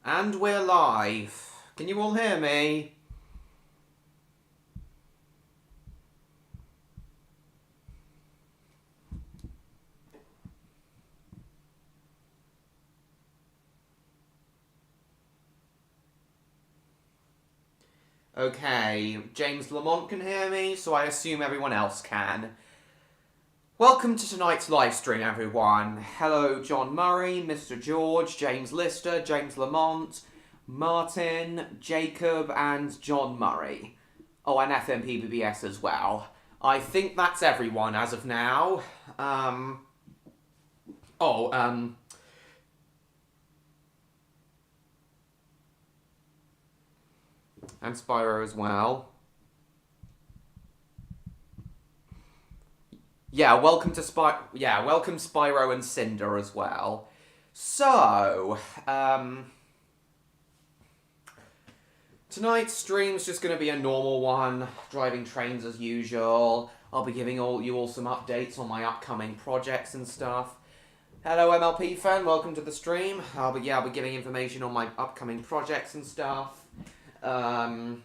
And we're live. Can you all hear me? Okay, James Lamont can hear me, so I assume everyone else can. Welcome to tonight's live stream, everyone. Hello, John Murray, Mr. George, James Lister, James Lamont, Martin, Jacob, and John Murray. Oh, and FMPBBS as well. I think that's everyone as of now. And Spyro as well. Yeah, welcome Spyro and Cinder as well. So, tonight's stream's just going to be a normal one, driving trains as usual. I'll be giving you all some updates on my upcoming projects and stuff. Hello, MLP fan, welcome to the stream. I'll be giving information on my upcoming projects and stuff. Playing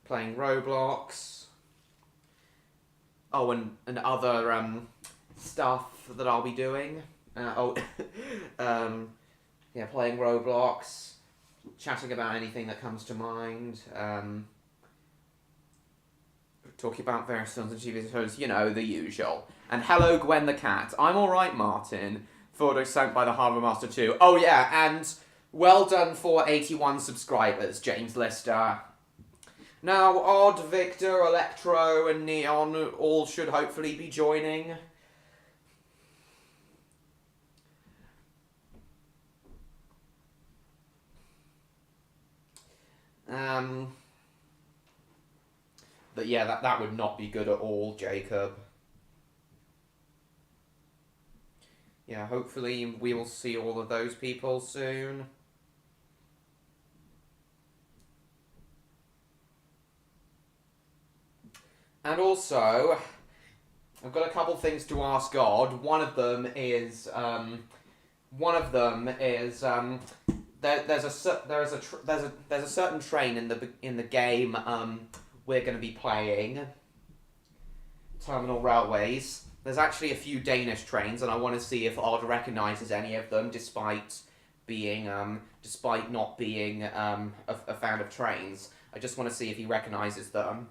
Roblox. Oh, and other stuff that I'll be doing. Playing Roblox, chatting about anything that comes to mind, talking about various films and TV shows, you know, the usual. And hello, Gwen the cat. I'm alright, Martin. Photo sent by the Harbour Master 2. Oh yeah, and well done for 81 subscribers, James Lister. Now, Odd, Victor, Electro, and Neon all should hopefully be joining. But yeah, that would not be good at all, Jacob. Yeah, hopefully we will see all of those people soon. And also, I've got a couple things to ask God. One of them is there's a certain train in the game we're going to be playing, Terminal Railways. There's actually a few Danish trains, and I want to see if Odd recognises any of them, despite not being a fan of trains. I just want to see if he recognises them.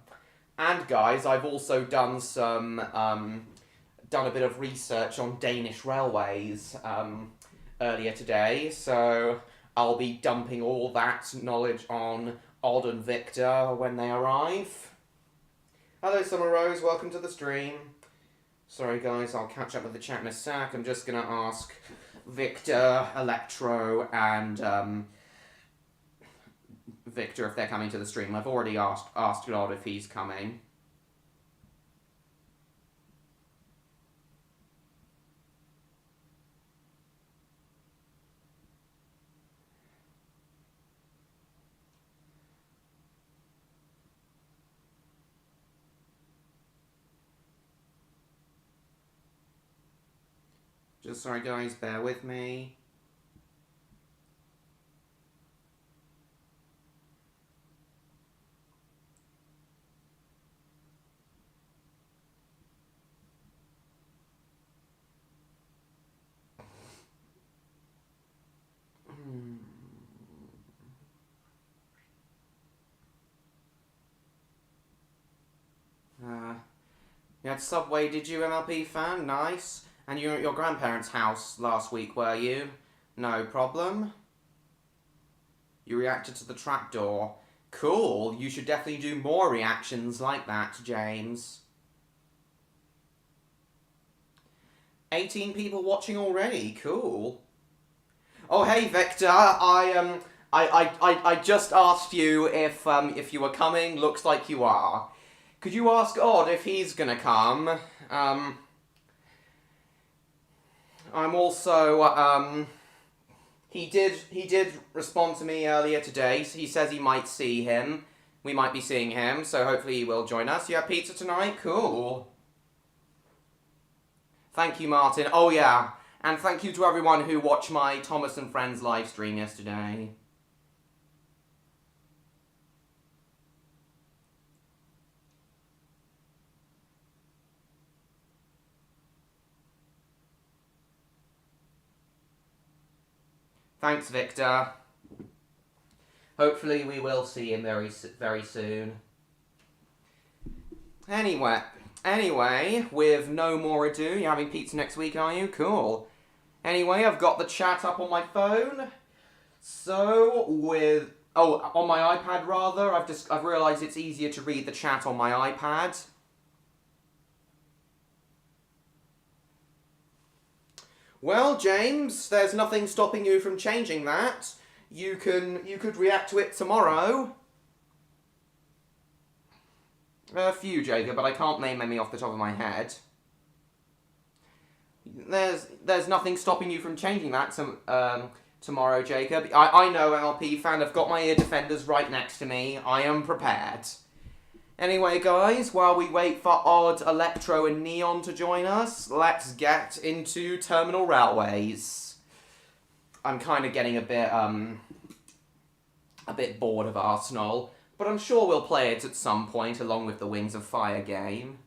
And guys, I've also done a bit of research on Danish railways earlier today, so I'll be dumping all that knowledge on Odd and Victor when they arrive. Hello, Summer Rose, welcome to the stream. Sorry guys, I'll catch up with the chat in a sec. I'm just gonna ask Victor, Electro, and Victor if they're coming to the stream. I've already asked God if he's coming. Just sorry guys, bear with me. You had Subway, did you, MLP fan? Nice. And you were at your grandparents' house last week, were you? No problem. You reacted to the trapdoor. Cool. You should definitely do more reactions like that, James. 18 people watching already. Cool. Oh, hey, Victor. I just asked you if you were coming. Looks like you are. Could you ask Odd if he's gonna come? I'm also, he did respond to me earlier today. So he says he might see him. We might be seeing him, so hopefully he will join us. You have pizza tonight? Cool. Thank you, Martin. Oh, yeah. And thank you to everyone who watched my Thomas and Friends live stream yesterday. Thanks, Victor. Hopefully we will see him very soon. Anyway, with no more ado, you're having pizza next week, are you? Cool. Anyway, I've got the chat up on my phone. So, on my iPad rather, I've realised it's easier to read the chat on my iPad. Well, James, there's nothing stopping you from changing that. You could react to it tomorrow. A few, Jacob, but I can't name any off the top of my head. There's nothing stopping you from changing that tomorrow, Jacob. I know, MLP fan. I've got my ear defenders right next to me. I am prepared. Anyway, guys, while we wait for Odd, Electro, and Neon to join us, let's get into Terminal Railways. I'm kind of getting a bit bored of Arsenal, but I'm sure we'll play it at some point along with the Wings of Fire game.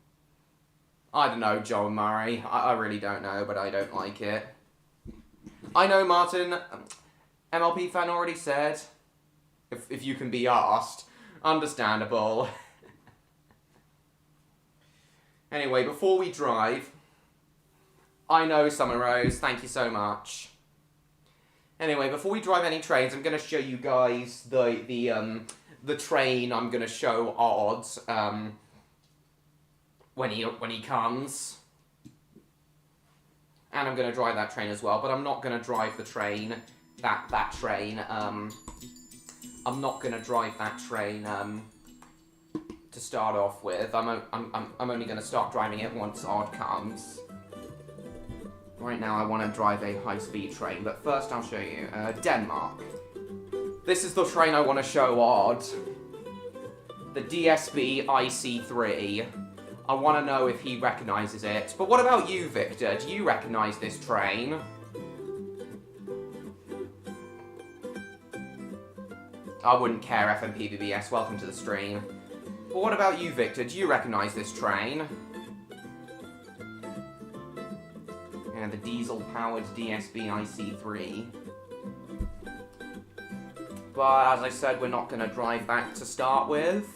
I don't know, John Murray. I really don't know, but I don't like it. I know, Martin. MLP fan already said. If you can be asked. Understandable. Anyway, before we drive... I know, Summer Rose. Thank you so much. Anyway, before we drive any trains, I'm going to show you guys the train I'm going to show Odd when he comes. And I'm going to drive that train as well, but I'm not going to drive the train, that train. I'm not going to drive that train to start off with. I'm only going to start driving it once Odd comes. Right now I want to drive a high-speed train, but first I'll show you Denmark. This is the train I want to show Odd. The DSB IC3. I want to know if he recognises it. But what about you, Victor? Do you recognise this train? I wouldn't care, FMPBBS. Welcome to the stream. But what about you, Victor? Do you recognise this train? And the diesel-powered DSB IC3. But, as I said, we're not going to drive that to start with.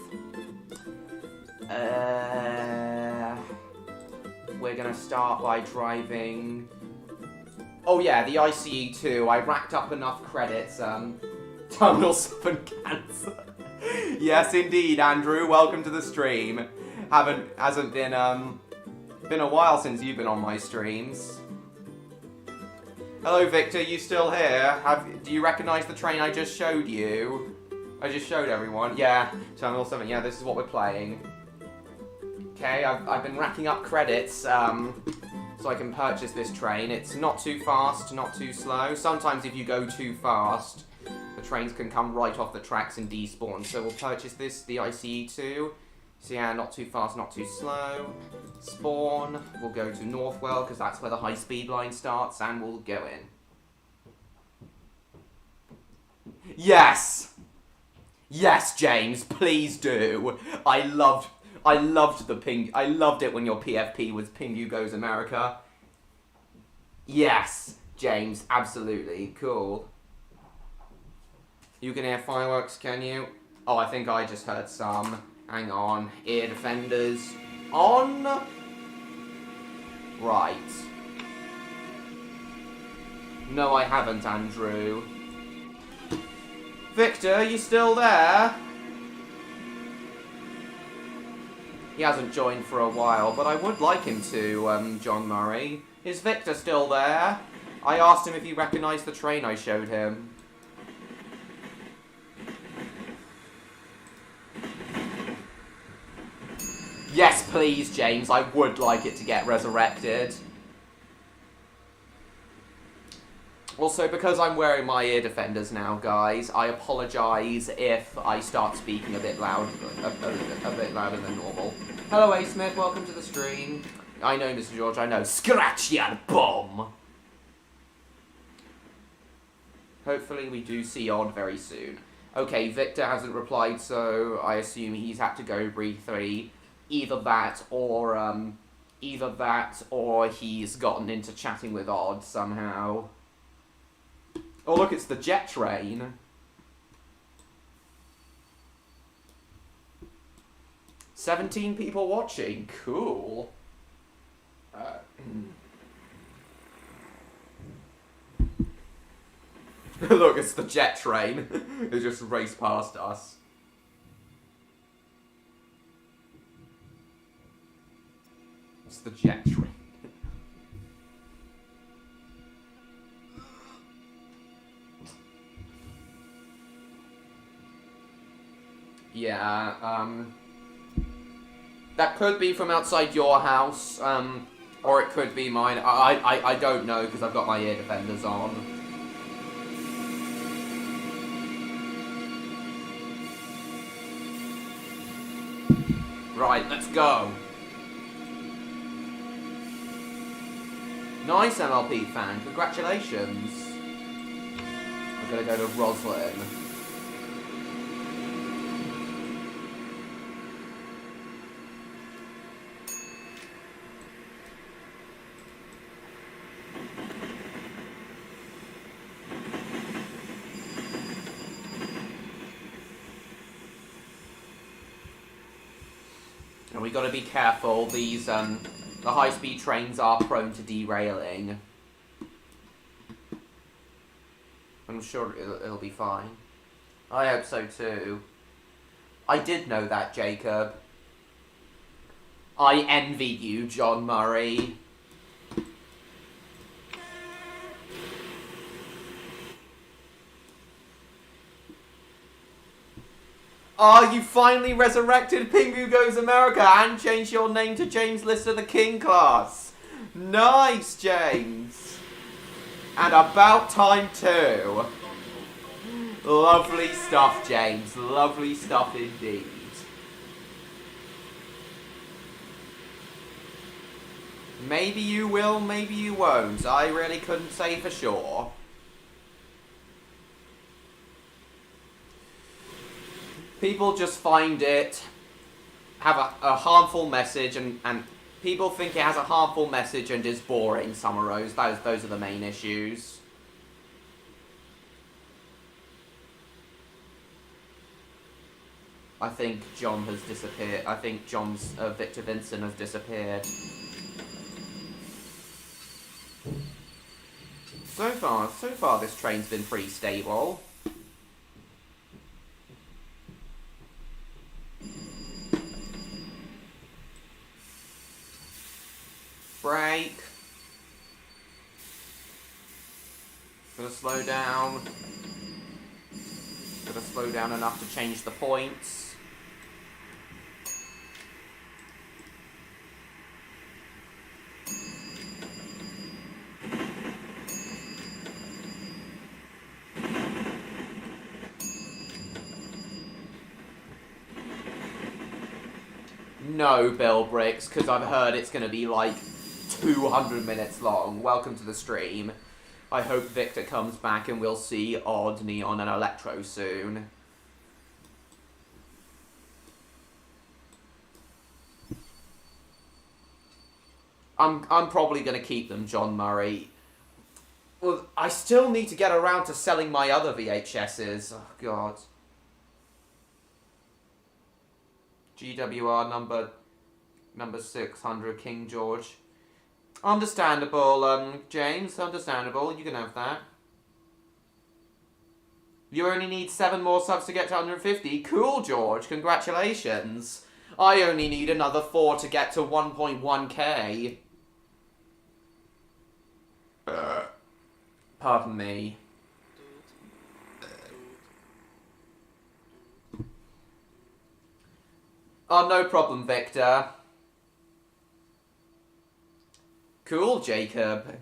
We're going to start by driving... Oh yeah, the ICE2. I racked up enough credits. Terminal 7 cancer. Yes, indeed, Andrew. Welcome to the stream. Hasn't been a while since you've been on my streams. Hello, Victor. You still here? Do you recognise the train I just showed you? I just showed everyone. Yeah, Terminal 7. Yeah, this is what we're playing. Okay, I've been racking up credits so I can purchase this train. It's not too fast, not too slow. Sometimes if you go too fast, the trains can come right off the tracks and despawn. So we'll purchase this, the ICE2. So yeah, not too fast, not too slow. Spawn. We'll go to Northwell because that's where the high-speed line starts, and we'll go in. Yes! Yes, James, please do. I loved the ping. I loved it when your PFP was Pingu Goes America. Yes, James, absolutely. Cool. You can hear fireworks, can you? Oh, I think I just heard some. Hang on. Ear defenders on. Right. No, I haven't, Andrew. Victor, you still there? He hasn't joined for a while, but I would like him to, John Murray. Is Victor still there? I asked him if he recognised the train I showed him. Yes, please, James. I would like it to get resurrected. Also, because I'm wearing my ear defenders now, guys, I apologise if I start speaking a bit loud, a bit louder than normal. Hello, A. Smith. Welcome to the stream. I know, Mr. George. I know. Scratch your bum. Hopefully, we do see Odd very soon. Okay, Victor hasn't replied, so I assume he's had to go briefly. Either that, or he's gotten into chatting with Odd somehow. Oh, look, it's the jet train. "17 people watching. Cool. Look, it's the jet train. It just raced past us. It's the jet train. Yeah, that could be from outside your house, or it could be mine. I don't know, because I've got my ear defenders on. Right, let's go. Nice, MLP fan. Congratulations. I'm gonna go to Roslyn. And we gotta be careful. These, the high-speed trains are prone to derailing. I'm sure it'll be fine. I hope so too. I did know that, Jacob. I envy you, John Murray. Oh, you finally resurrected Pingu Goes America and changed your name to James Lister the King class. Nice, James. And about time too. Lovely stuff, James. Lovely stuff indeed. Maybe you will, maybe you won't. I really couldn't say for sure. People just find it have a harmful message, and people think it has a harmful message and is boring, Summerrose. Those are the main issues. I think John has disappeared. I think John's Victor Vincent has disappeared. So far this train's been pretty stable. Brake. Gonna slow down. Gonna slow down enough to change the points. No, Bill Bricks, because I've heard it's going to be like 200 minutes long. Welcome to the stream. I hope Victor comes back and we'll see Odd, Neon and Electro soon. I'm probably going to keep them, John Murray. Well, I still need to get around to selling my other VHSs. Oh, God. GWR number 600, King George. Understandable, James. Understandable. You can have that. You only need 7 more subs to get to 150. Cool, George. Congratulations. I only need another 4 to get to 1.1k. Pardon me. Oh, no problem, Victor. Cool, Jacob.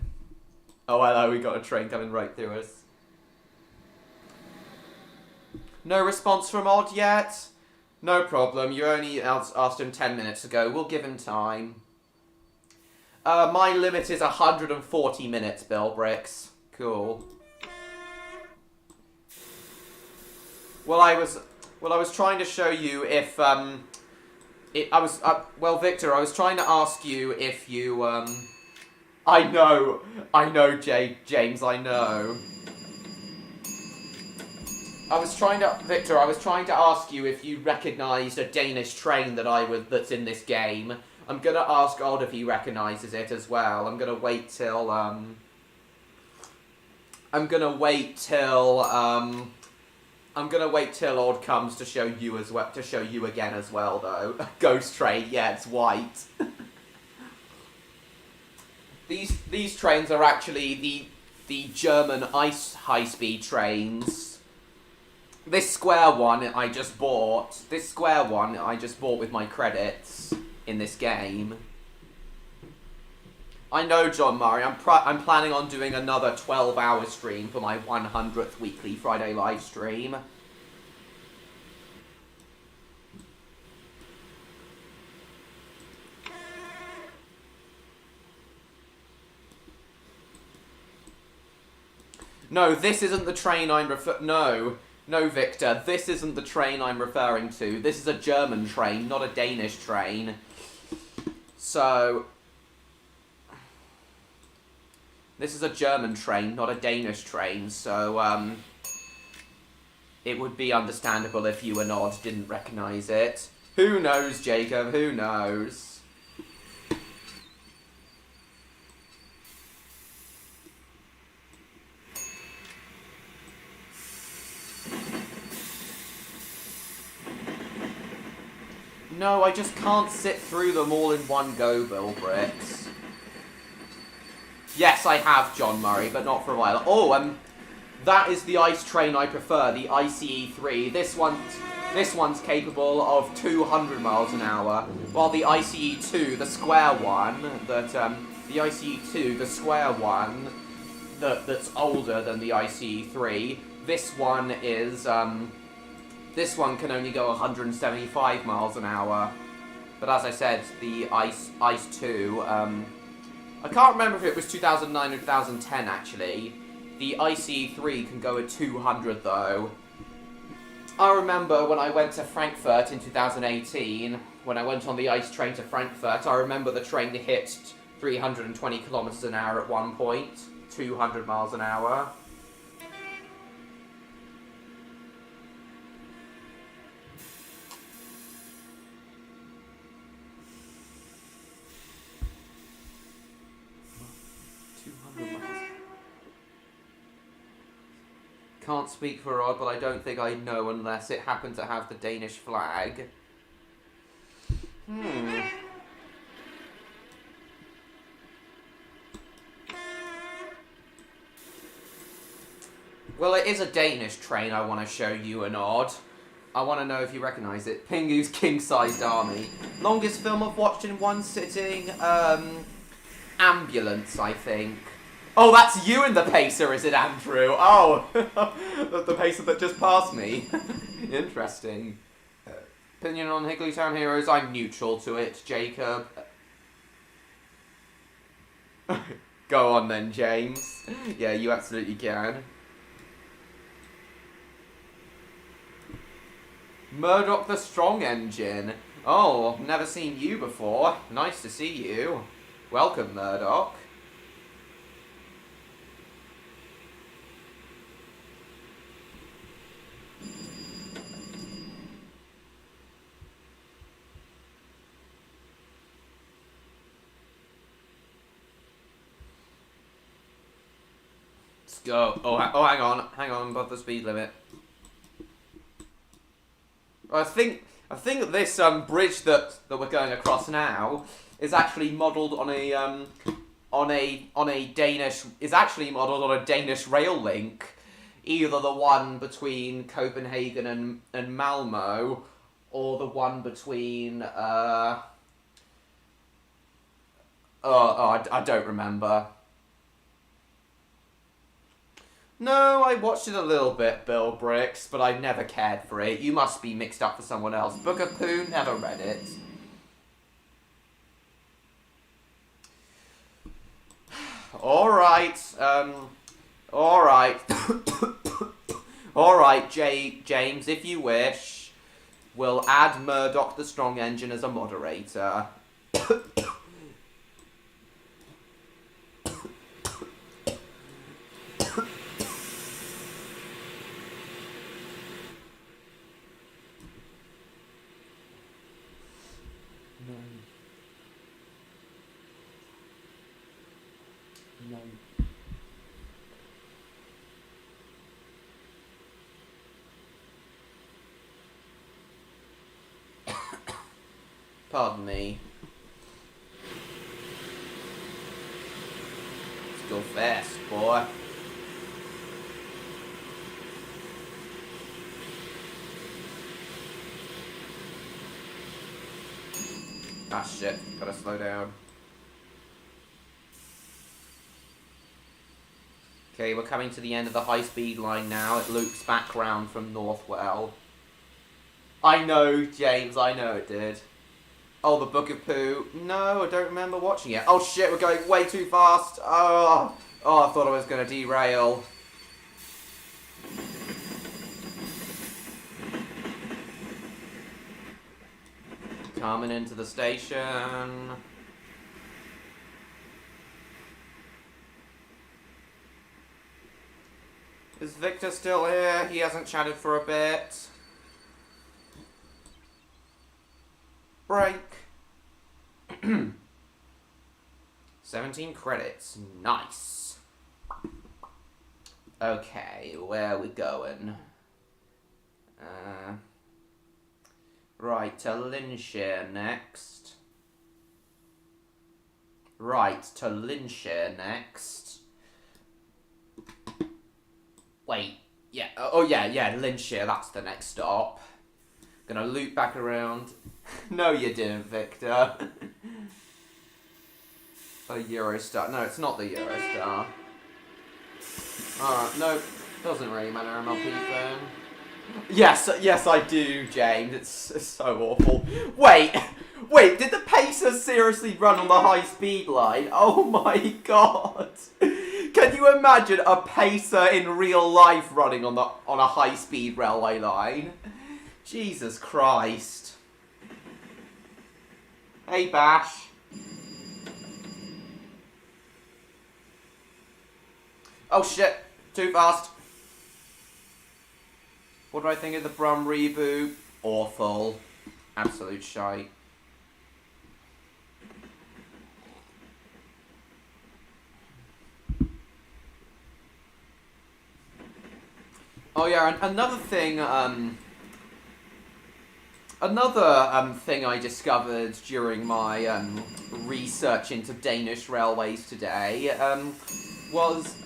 Oh, hello, we got a train coming right through us. No response from Odd yet? No problem, you only asked him 10 minutes ago. We'll give him time. My limit is 140 minutes, Bill Bricks. Cool. Well, I was trying to show you if, well, Victor, I was trying to ask you if you, I know, James, I know. Victor, I was trying to ask you if you recognised a Danish train that's in this game. I'm gonna ask Odd if he recognises it as well. I'm gonna wait till Odd comes to show you as well. To show you again as well, though. Ghost train, yeah, it's white. These trains are actually the German ice high-speed trains. This square one I just bought. With my credits in this game. I know, John Murray. I'm planning on doing another 12-hour stream for my 100th weekly Friday live stream. No, this isn't the train No, Victor, this isn't the train I'm referring to. This is a German train, not a Danish train. So, this is a German train, not a Danish train, so, it would be understandable if you and Odd didn't recognise it. Who knows, Jacob, who knows? No, I just can't sit through them all in one go, Bill Bricks. Yes, I have, John Murray, but not for a while. Oh, that is the ice train I prefer, the ICE-3. This one's capable of 200 miles an hour, while the ICE-2, the square one, that's older than the ICE-3, this one is, this one can only go 175 miles an hour. But as I said, the Ice 2, I can't remember if it was 2009 or 2010 actually. The ICE-3 can go at 200 though. I remember when I went to Frankfurt in 2018, when I went on the ice train to Frankfurt, I remember the train hit 320 kilometers an hour at one point, 200 miles an hour. Can't speak for Odd, but I don't think I know unless it happened to have the Danish flag. Well, it is a Danish train I want to show you and Odd. I want to know if you recognise it. Pingu's King-Sized Army. Longest film I've watched in one sitting, Ambulance, I think. Oh, that's you in the pacer, is it, Andrew? Oh, the pacer that just passed me. Interesting. Opinion on Higglytown Heroes? I'm neutral to it, Jacob. Go on then, James. Yeah, you absolutely can. Murdoch the Strong Engine. Oh, never seen you before. Nice to see you. Welcome, Murdoch. Let's go. Oh, hang on, above the speed limit. I think this bridge that we're going across now is actually modelled on a Danish rail link, either the one between Copenhagen and Malmo, or the one between I don't remember. No, I watched it a little bit, Bill Bricks, but I never cared for it. You must be mixed up for someone else. Book of Pooh, never read it. Alright, alright. Alright, James, if you wish, we'll add Murdoch the Strong Engine as a moderator. No. Pardon me. Let's go fast, boy. Ah, shit. Gotta slow down. Okay, we're coming to the end of the high-speed line now. It loops back round from Northwell. I know, James. I know it did. Oh, the Book of Pooh. No, I don't remember watching it. Oh, shit. We're going way too fast. Oh, I thought I was going to derail. Coming into the station. Is Victor still here? He hasn't chatted for a bit. Break. 17 credits. Nice. Okay, where are we going? Right, to Linshire next. Right, to Linshire next. Wait, yeah, yeah, Linshire, that's the next stop. Gonna loop back around. No, you didn't, Victor. A Eurostar. No, it's not the Eurostar. Alright, no, doesn't really matter, MLP fan. Yes, I do, James. It's so awful. Wait, did the Pacer seriously run on the high-speed line? Oh my god. Can you imagine a Pacer in real life running on a high-speed railway line? Jesus Christ. Hey, Bash. Oh shit, too fast. What do I think of the Brum reboot? Awful. Absolute shite. Oh yeah, and another thing, thing I discovered during my research into Danish railways today was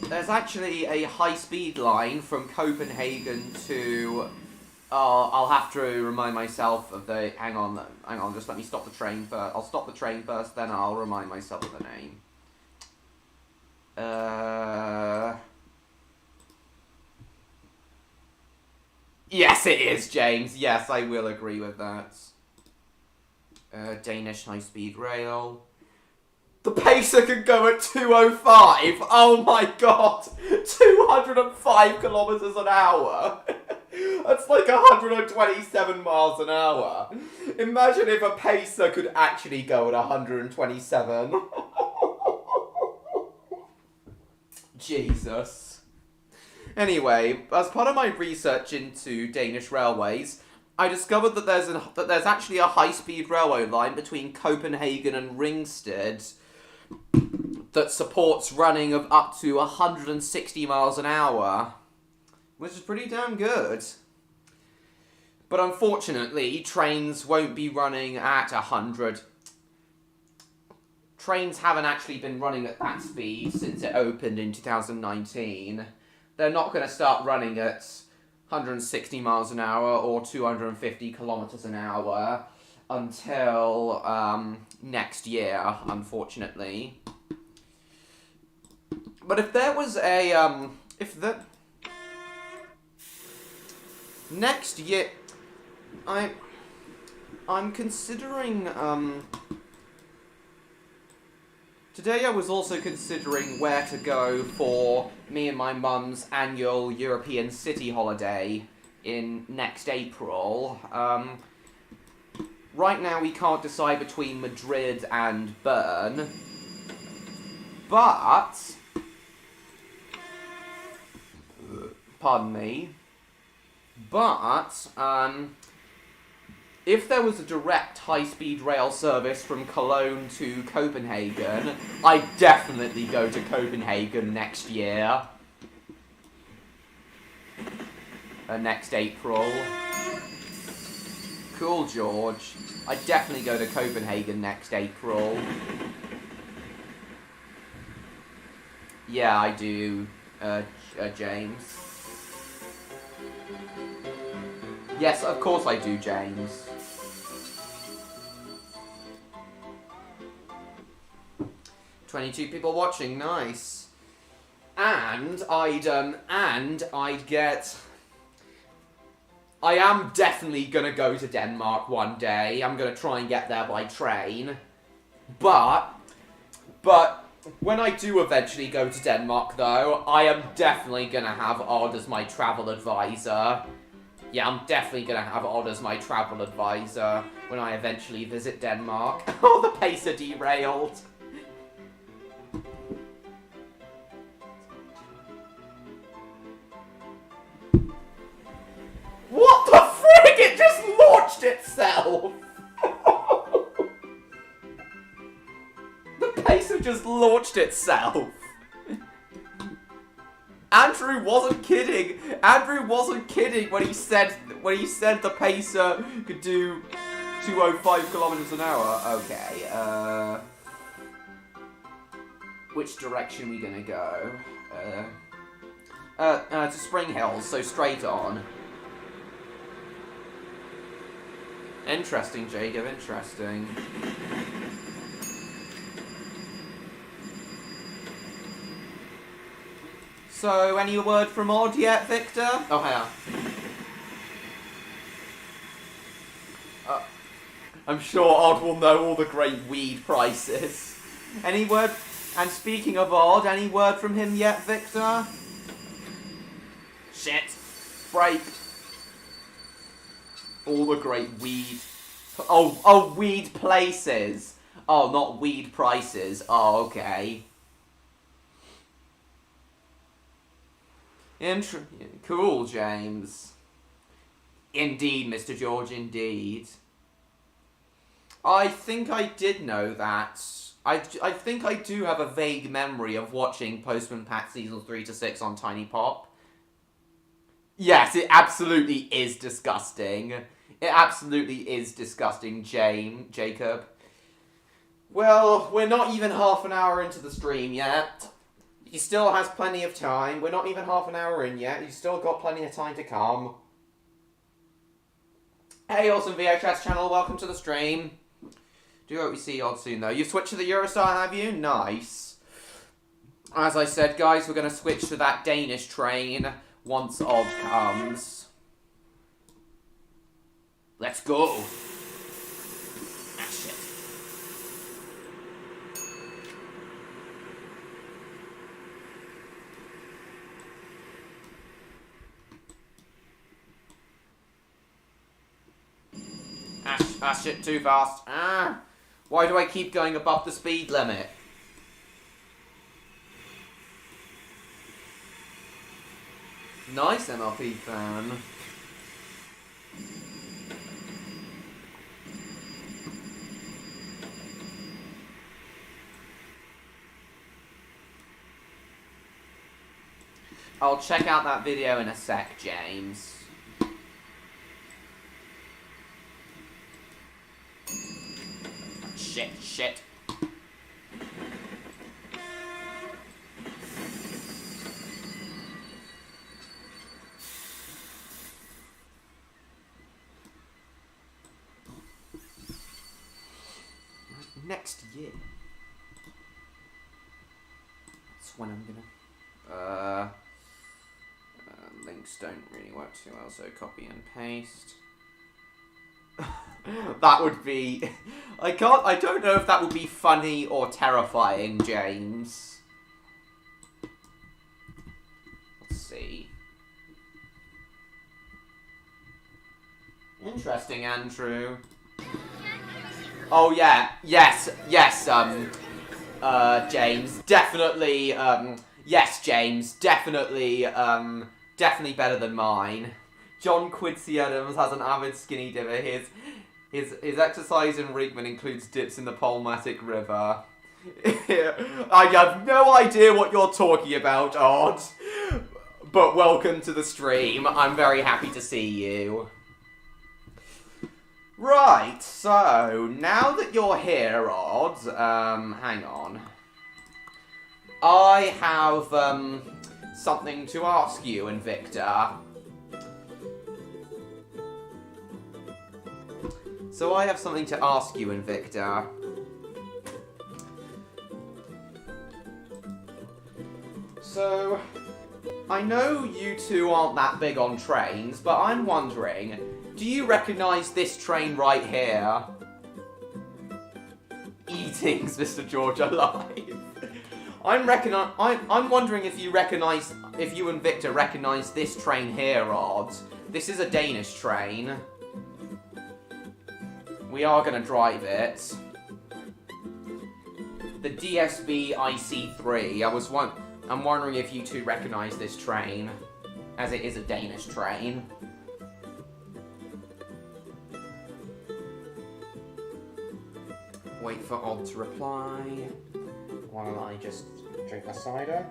there's actually a high-speed line from Copenhagen to... I'll have to remind myself of the... Hang on, just let me stop the train first. I'll stop the train first, then I'll remind myself of the name. Yes, it is, James. Yes, I will agree with that. Danish high-speed rail. The Pacer can go at 205. Oh my god. 205 kilometers an hour. That's like 127 miles an hour. Imagine if a Pacer could actually go at 127. Jesus. Anyway, as part of my research into Danish railways, I discovered that there's actually a high-speed railway line between Copenhagen and Ringsted that supports running of up to 160 miles an hour, which is pretty damn good. But unfortunately, trains won't be running at 100. Trains haven't actually been running at that speed since it opened in 2019. They're not going to start running at 160 miles an hour or 250 kilometers an hour until next year, unfortunately. But if there was a, next year, I'm considering, today I was also considering where to go for me and my mum's annual European city holiday in next April. Right now we can't decide between Madrid and Bern, but... Pardon me. But, If there was a direct high-speed rail service from Cologne to Copenhagen, I'd definitely go to Copenhagen next year. Next April. Cool, George. I'd definitely go to Copenhagen next April. Yeah, I do, James. Yes, of course I do, James. "22 people watching, nice. And I'd get... I am definitely gonna go to Denmark one day. I'm gonna try and get there by train. But when I do eventually go to Denmark, though, I am definitely gonna have Odd as my travel advisor. Yeah, I'm definitely gonna have Odd as my travel advisor when I eventually visit Denmark. Oh, the pacer derailed. What the frick? It just launched itself! The pacer just launched itself! Andrew wasn't kidding! Andrew wasn't kidding when he said the pacer could do 205 kilometers an hour. Okay, which direction are we gonna go? To Spring Hills, so straight on. Interesting, Jacob, interesting. So, any word from Odd yet, Victor? Oh, hang on. I'm sure Odd will know all the great weed prices. Any word? And speaking of Odd, any word from him yet, Victor? Shit. Break. All the great weed... Oh, weed places. Oh, not weed prices. Oh, okay. Cool, James. Indeed, Mr. George, indeed. I think I did know that. I think I do have a vague memory of watching Postman Pat Seasons 3 to 6 on Tiny Pop. Yes, it absolutely is disgusting. It absolutely is disgusting, Jacob. Well, we're not even half an hour into the stream yet. He still has plenty of time. We're not even half an hour in yet. He's still got plenty of time to come. Hey, awesome VHS channel. Welcome to the stream. Do hope we see you all soon, though. You've switched to the Eurostar, have you? Nice. As I said, guys, we're going to switch to that Danish train once Odd comes. Let's go. Ah, shit. Ah, shit, too fast. Ah. Why do I keep going above the speed limit? Nice, MLP fan. I'll check out that video in a sec, James. Shit. Next year. That's when I'm gonna... links don't really work too well, so copy and paste. That would be... I don't know if that would be funny or terrifying, James. Let's see. Interesting, Andrew. Oh, yeah. Yes, James. Definitely, yes, James. Definitely better than mine. John Quincy Adams has an avid skinny dipper. His exercise in Riegman includes dips in the Polmatic River. I have no idea what you're talking about, Odd. But welcome to the stream. I'm very happy to see you. Right, so now that you're here, Odd, hang on. I have something to ask you and Victor. So I have something to ask you and Victor. So, I know you two aren't that big on trains, but I'm wondering, do you recognise this train right here? Eatings, Mr. George alive. I'm wondering if you and Victor recognise this train here, Odd. This is a Danish train. We are going to drive it. The DSB IC3. I'm wondering if you two recognise this train, as it is a Danish train. Wait for Odd to reply, while I just drink my cider.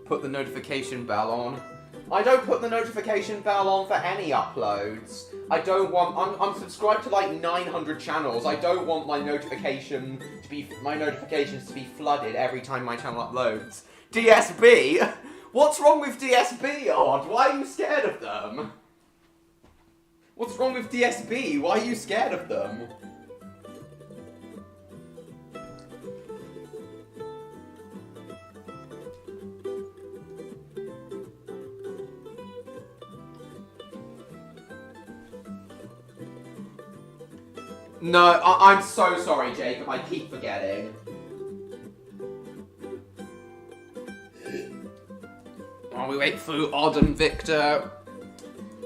Put the notification bell on. I don't put the notification bell on for any uploads. I'm subscribed to like 900 channels. I don't want my notifications to be flooded every time my channel uploads. DSB? What's wrong with DSB, Odd? Why are you scared of them? What's wrong with DSB? Why are you scared of them? No, I'm so sorry, Jacob. I keep forgetting. While we wait for Odd and Victor.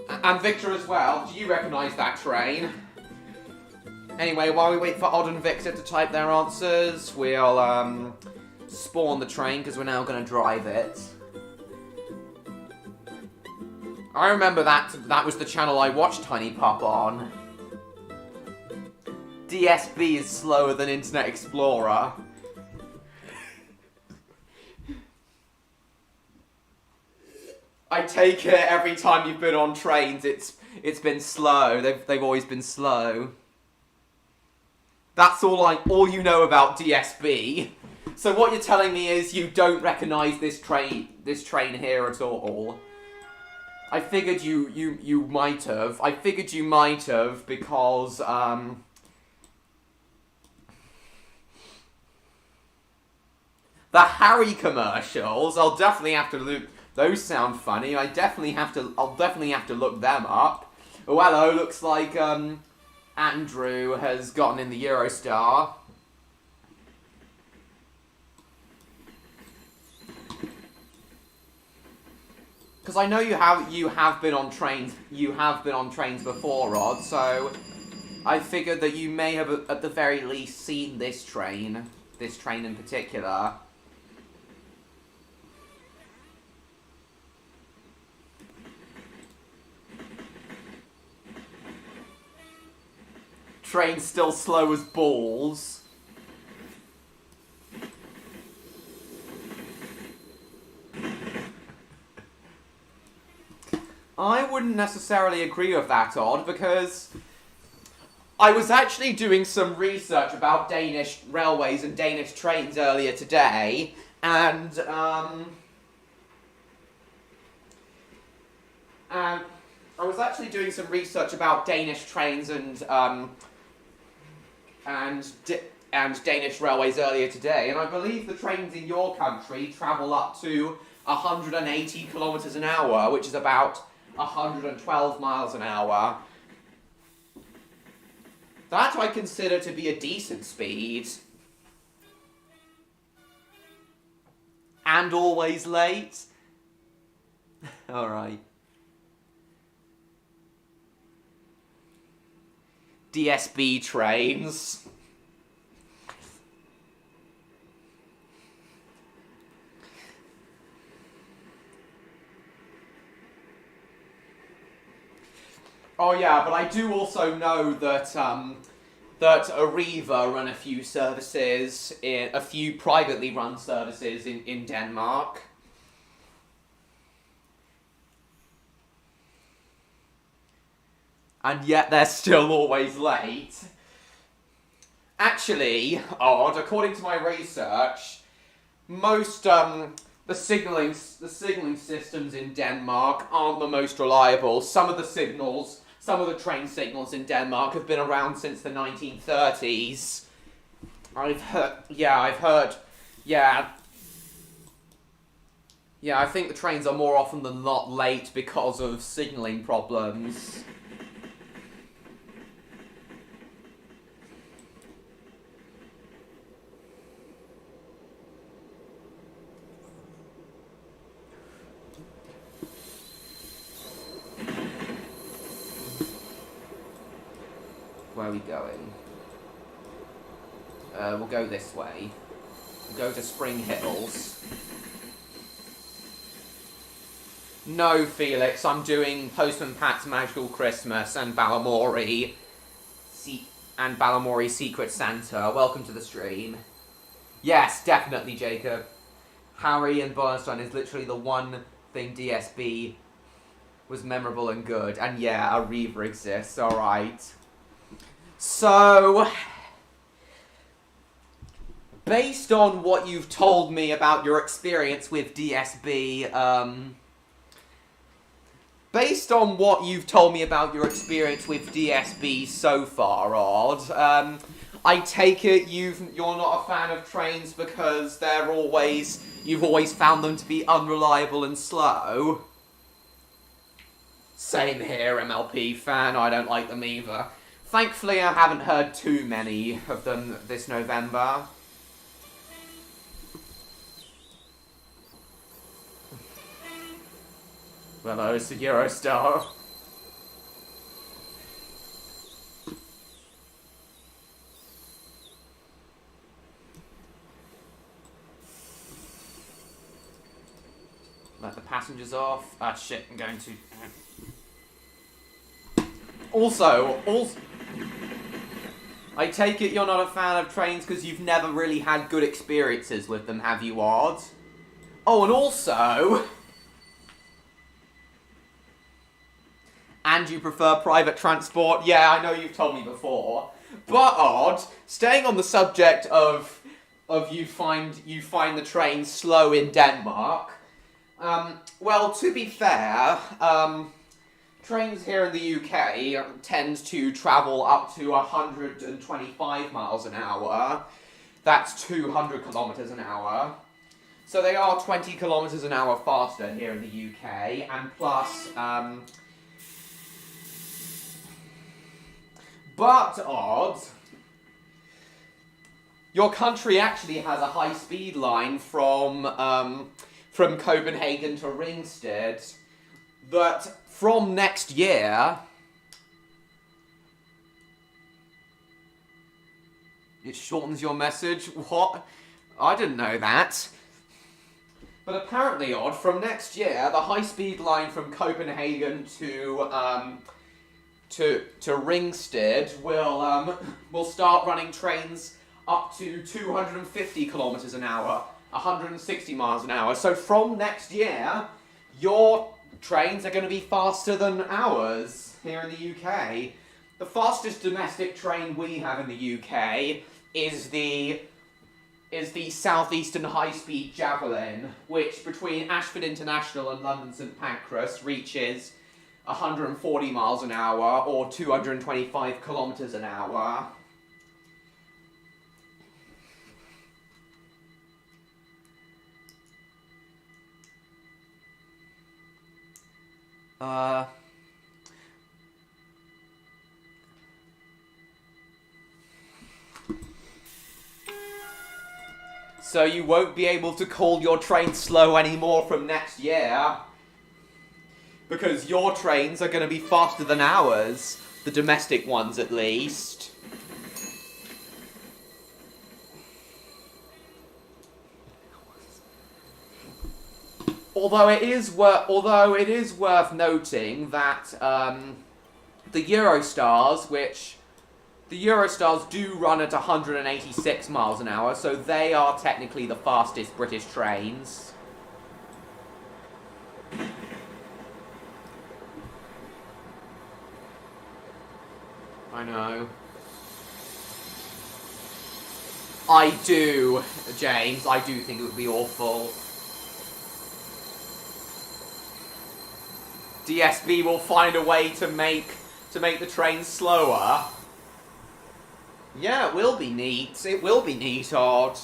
And Victor as well. Do you recognise that train? Anyway, while we wait for Odd and Victor to type their answers, we'll spawn the train because we're now going to drive it. I remember that was the channel I watched Tiny Pup on. DSB is slower than Internet Explorer. I take it every time you've been on trains, it's been slow. They've always been slow. That's all you know about DSB. So what you're telling me is you don't recognise this train here at all. I figured you might have. I figured you might have because the Harry commercials, I'll definitely have to look. Those sound funny. I'll definitely have to look them up. Oh, hello, looks like Andrew has gotten in the Eurostar. Because I know you have been on trains before, Rod, so I figured that you may have at the very least seen this train in particular. Train's still slow as balls. I wouldn't necessarily agree with that, Odd, because I was actually doing some research about Danish railways and Danish trains earlier today, and I was actually doing some research about Danish trains and Danish railways earlier today, and I believe the trains in your country travel up to 180 kilometers an hour, which is about 112 miles an hour. That I consider to be a decent speed. And always late. Alright. DSB trains. Oh yeah, but I do also know that that Arriva run a few services, a few privately run services in Denmark. And yet they're still always late. Actually, odd, according to my research, most the signaling systems in Denmark aren't the most reliable. Some of the train signals in Denmark have been around since the 1930s. I've heard, I think the trains are more often than not late because of signaling problems. Where are we going? We'll go this way. We'll go to Spring Hills. No, Felix, I'm doing Postman Pat's Magical Christmas and Balamory Secret Santa. Welcome to the stream. Yes, definitely, Jacob. Harry and Bernstein is literally the one thing DSB was memorable and good. And yeah, Arriva exists, alright. So, based on what you've told me about your experience with DSB, so far, Odd, I take it you're not a fan of trains because you've always found them to be unreliable and slow. Same here, MLP fan, I don't like them either. Thankfully, I haven't heard too many of them this November. Hello, it's the Eurostar. Let the passengers off. Ah, shit, I'm going to... Also, I take it you're not a fan of trains because you've never really had good experiences with them, have you, Odd? Oh, and also... And you prefer private transport? Yeah, I know you've told me before. But, Odd, staying on the subject of you find the train slow in Denmark, well, to be fair, trains here in the UK tend to travel up to 125 miles an hour. That's 200 kilometres an hour. So they are 20 kilometres an hour faster here in the UK, and plus, but, Odd, your country actually has a high-speed line from Copenhagen to Ringsted that from next year, it shortens your message. What? I didn't know that. But apparently, Odd, from next year, the high-speed line from Copenhagen to Ringsted will start running trains up to 250 kilometers an hour, 160 miles an hour. So from next year, your trains are going to be faster than ours here in the UK. The fastest domestic train we have in the UK is the Southeastern High-Speed Javelin, which between Ashford International and London St Pancras reaches 140 miles an hour or 225 kilometers an hour. So you won't be able to call your train slow anymore from next year. Because your trains are going to be faster than ours. The domestic ones, at least. Although it is worth noting that the Eurostars, which the Eurostars do run at 186 miles an hour, so they are technically the fastest British trains. I know. I do, James. I do think it would be awful. DSB will find a way to make the train slower. Yeah, it will be neat. It will be neat, Odd.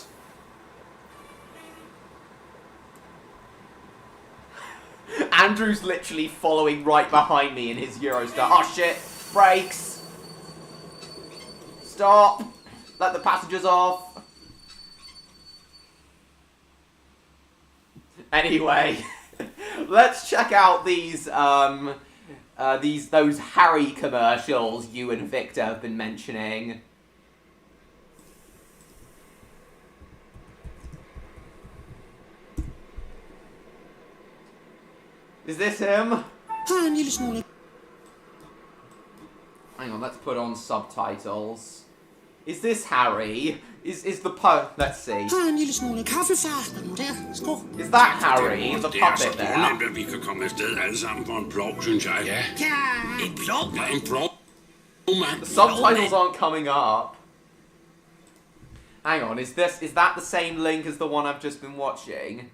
Andrew's literally following right behind me in his Eurostar. Oh shit! Brakes! Stop! Let the passengers off. Anyway, let's check out those Harry commercials you and Victor have been mentioning. Is this him? Hang on, let's put on subtitles. Is this Harry? Is the let's see. Is that Harry, the puppet there? Vi kan komme afsted alle sammen på en plov, synes jeg. Ja. En plov? Ja, en plov. The subtitles aren't coming up. Hang on, is that the same link as the one I've just been watching?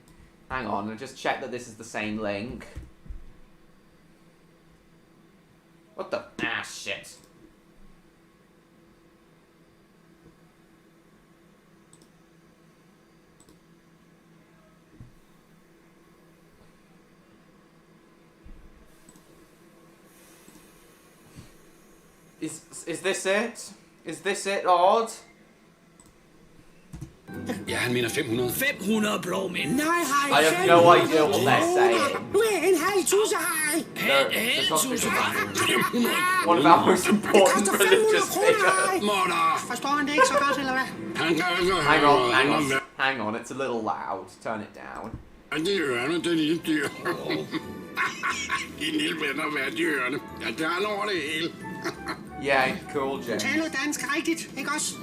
Hang on, I'll just check that this is the same link. What the? Ah, shit. Is this it? Is this it, Odd? Ja, han mener 500. 500 blå mænd. I have no idea what they're saying. One of our most important religious figures. Hang on, it's a little loud. Turn it down. Det er ørerne, det er lille dyr. Din lille venner være dyrene. Jeg tager over det hele. Yeah, cool, James. Taler dansk rigtigt, ikke også?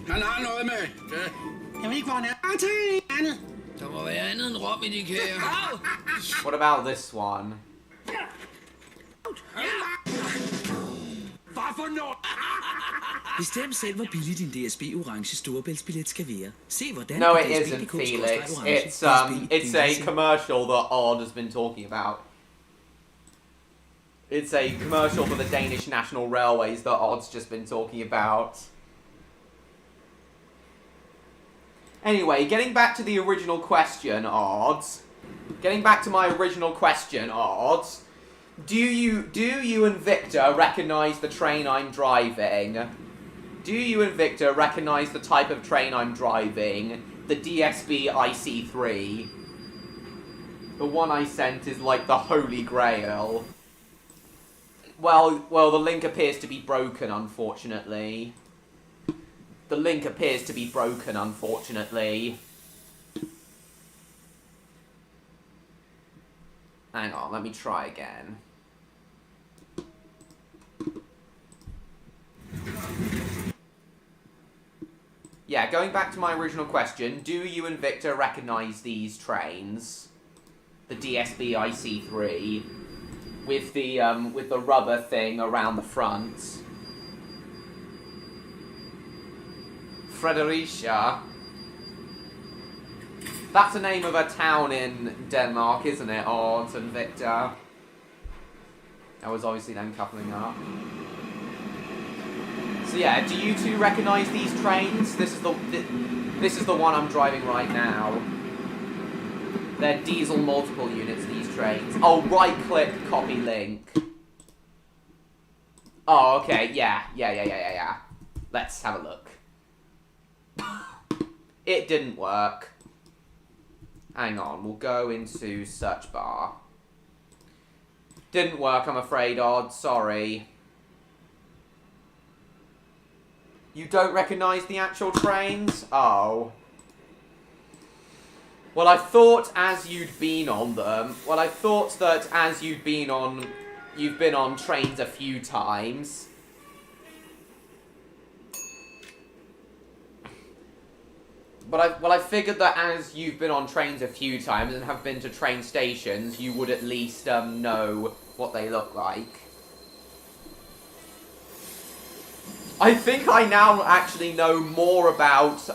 Han har noget med. Jeg ved ikke, hvor han er. Andet. Der må være andet end rom i de kære. What about this one? Hvorfor noget? Bestem selv, hvor billig din DSB orange storebæltsbillet skal være. Se, hvordan No, it isn't, Felix. It's a commercial that Odd has been talking about. It's a commercial for the Danish National Railways that Odd's just been talking about. Anyway, getting back to the original question, Odds. Getting back to my original question, Odds. Do you and Victor recognise the train I'm driving? Do you and Victor recognise the type of train I'm driving? The DSB IC3. The one I sent is like the Holy Grail. Well, the link appears to be broken, unfortunately. The link appears to be broken, unfortunately. Hang on, let me try again. Yeah, going back to my original question, do you and Victor recognise these trains? The DSB IC3 with the rubber thing around the front. Fredericia. That's the name of a town in Denmark, isn't it, Odd and Victor? I was obviously then coupling up. So yeah, do you two recognise these trains? This is the one I'm driving right now. They're diesel multiple units, these trains. Oh, right-click, copy link. Oh, okay, yeah. Let's have a look. It didn't work. Hang on, we'll go into search bar. Didn't work, I'm afraid, Odd. Sorry. You don't recognise the actual trains? Oh. Well, I thought as you'd been on them... Well, I thought that as you'd been on you've been on trains a few times. But I figured that as you've been on trains a few times and have been to train stations, you would at least know what they look like. I think I now actually know more about,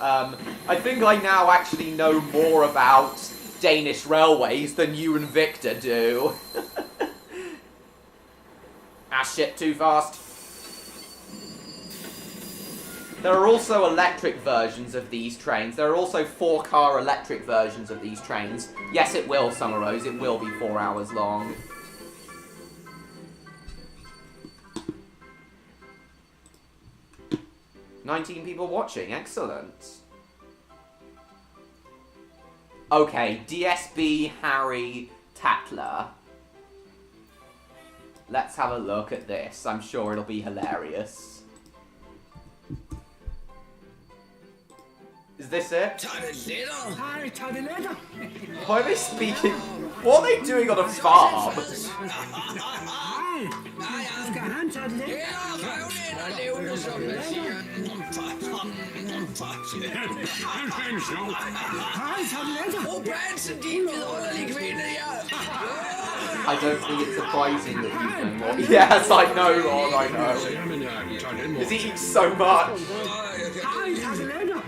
Danish railways than you and Victor do. Ah shit, too fast. There are also electric versions of these trains. There are also 4-car electric versions of these trains. Yes, it will, Summer Rose. It will be 4 hours long. "19 people watching. Excellent. Okay, DSB Harry Tatler. Let's have a look at this. I'm sure it'll be hilarious. Is this it? Toiletter. Hej, toiletter. Why are they speaking? What are they doing on a farm? Hej. Skal han toilet? Ja, røvlen og levende, som man siger. Han er sjov. Hej, toiletter. Fru Branson, din vidunderlige kvinde, ja. I don't think it's surprising that you know more. Yes, I know, Lord, I know. He's eating so much. Hej, toiletter.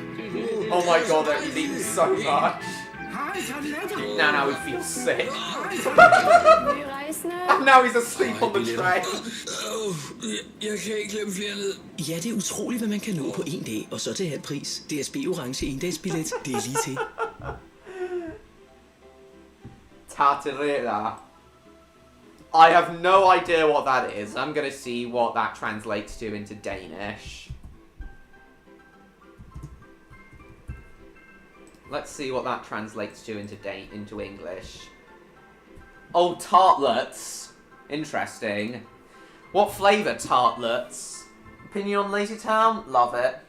Oh my god, he's eating so much. Hej, toiletter. Now he feels sick. Nye rejsende. And now he's asleep on the train. Jeg kan ikke glemme flere ned. Ja, det er utroligt, hvad man kan nå på en dag, og så til halv pris. DSB orange endagsbillet, det er lige til. Tartarella. I have no idea what that is. I'm gonna see what that translates to into Danish. Let's see what that translates to into English. Oh, tartlets. Interesting. What flavour tartlets? Opinion on Lazy Town? Love it.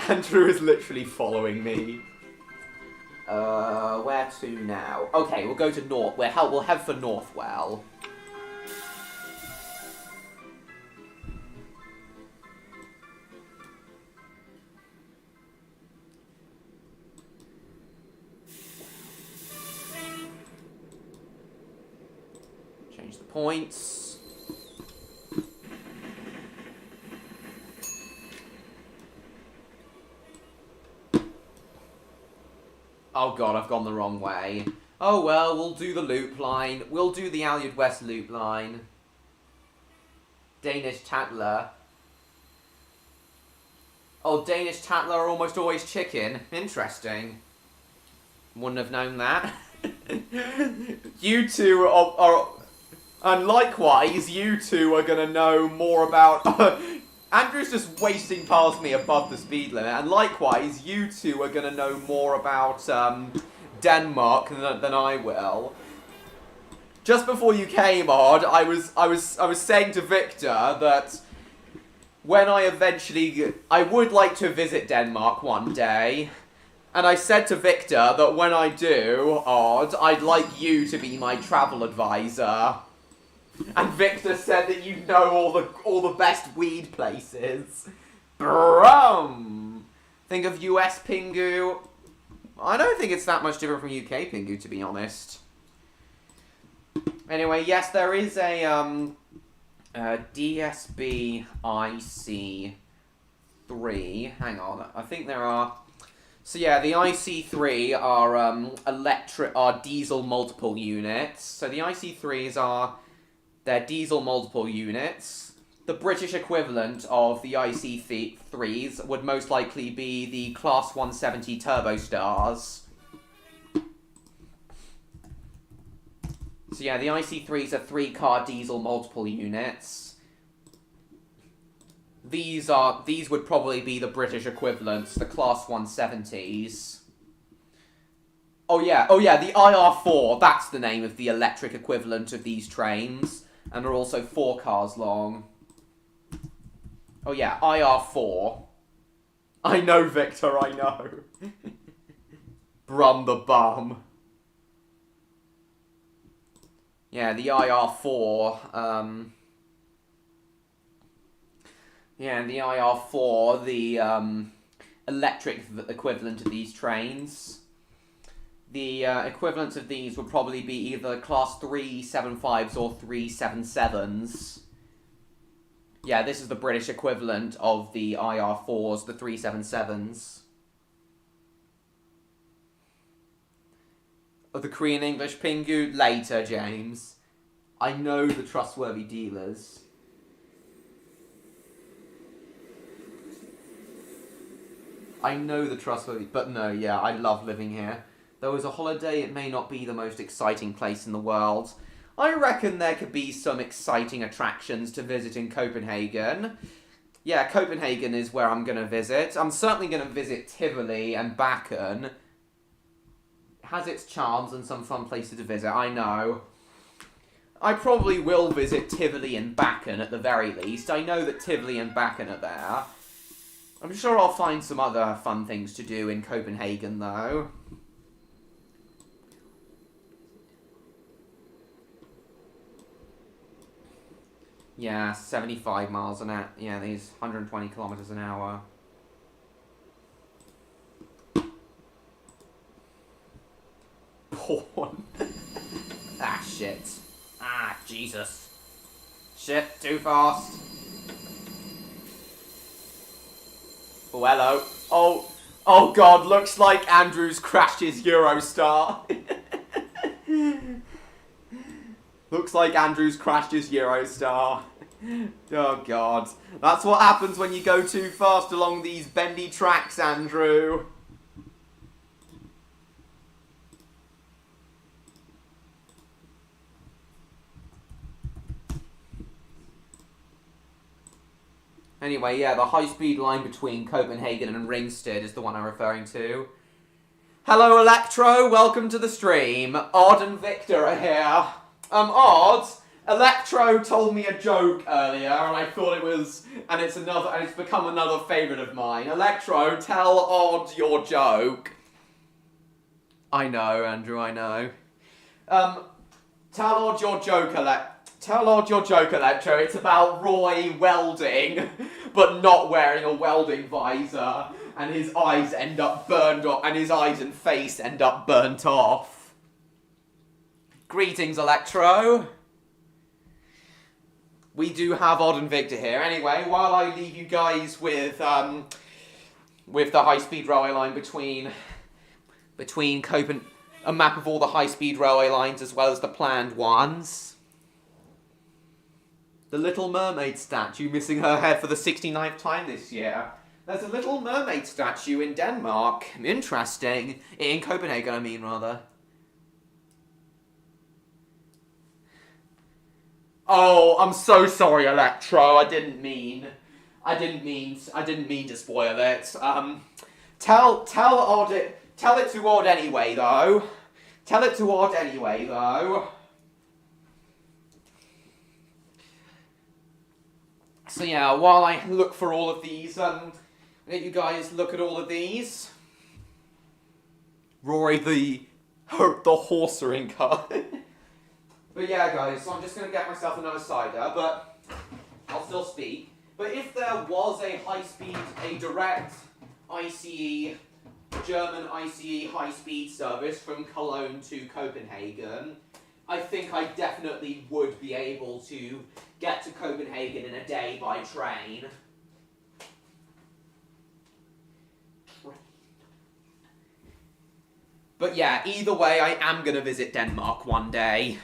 Andrew is literally following me. Where to now? Okay, we'll go to North. We'll head for Northwell. Change the points. Oh god, I've gone the wrong way. Oh well, we'll do the loop line. We'll do the Allied West loop line. Danish Tatler. Oh, Danish Tatler are almost always chicken. Interesting. Wouldn't have known that. You two are... And likewise, you two are gonna know more about... Andrew's just wasting past me above the speed limit, and likewise, you two are gonna know more about Denmark than I will. Just before you came on, I was saying to Victor that when I would like to visit Denmark one day, and I said to Victor that when I do, I'd like you to be my travel advisor. And Victor said that you know all the best weed places. Brum! Think of US Pingu. I don't think it's that much different from UK Pingu, to be honest. Anyway, yes, there is a DSB IC3. Hang on, I think there are. So yeah, the IC3 are diesel multiple units. So the IC3s are. They're diesel multiple units. The British equivalent of the IC3s would most likely be the Class 170 Turbo Stars. So yeah, the IC3s are 3-car diesel multiple units. These would probably be the British equivalents, the Class 170s. Oh yeah, the IR4, that's the name of the electric equivalent of these trains. And are also 4 cars long. Oh yeah, IR4. I know, Victor, I know. Brum the bum. Yeah, the IR4, the IR4, the electric equivalent of these trains. The equivalents of these would probably be either Class 375s or 377s. Yeah, this is the British equivalent of the IR4s, the 377s. Of the Korean English Pingu later, James. I know the trustworthy dealers. I know the trustworthy... But no, yeah, I love living here. Though as a holiday, it may not be the most exciting place in the world. I reckon there could be some exciting attractions to visit in Copenhagen. Yeah, Copenhagen is where I'm going to visit. I'm certainly going to visit Tivoli and Bakken. It has its charms and some fun places to visit, I know. I probably will visit Tivoli and Bakken at the very least. I know that Tivoli and Bakken are there. I'm sure I'll find some other fun things to do in Copenhagen, though. Yeah, 75 miles an hour. Yeah, these 120 kilometers an hour. Porn. Ah, shit. Ah, Jesus. Shit, too fast. Oh, hello. Oh God, looks like Andrew's crashed his Eurostar. Looks like Andrew's crashed his Eurostar. Oh God. That's what happens when you go too fast along these bendy tracks, Andrew. Anyway, yeah, the high-speed line between Copenhagen and Ringsted is the one I'm referring to. Hello, Electro. Welcome to the stream. Odd and Victor are here. Odd, Electro told me a joke earlier, and I thought it was, and it's become another favourite of mine. Electro, tell Odd your joke. I know, Andrew, I know. Tell Odd your joke, Electro. It's about Roy welding, but not wearing a welding visor, and his eyes end up burned off, and his eyes and face end up burnt off. Greetings, Electro. We do have Odd and Victor here. Anyway, while I leave you guys with the high-speed railway line between Copenhagen, a map of all the high-speed railway lines as well as the planned ones. The Little Mermaid statue missing her head for the 69th time this year. There's a Little Mermaid statue in Denmark. Interesting. In Copenhagen, I mean, rather. Oh, I'm so sorry, Electro. I didn't mean to spoil it. Tell it to Odd anyway, though. Tell it to Odd anyway, though. So yeah, while I look for all of these, let you guys look at all of these. Rory the horsering car. But yeah, guys, so I'm just going to get myself another cider, but I'll still speak. But if there was a direct ICE, German ICE high-speed service from Cologne to Copenhagen, I think I definitely would be able to get to Copenhagen in a day by train. But yeah, either way, I am going to visit Denmark one day.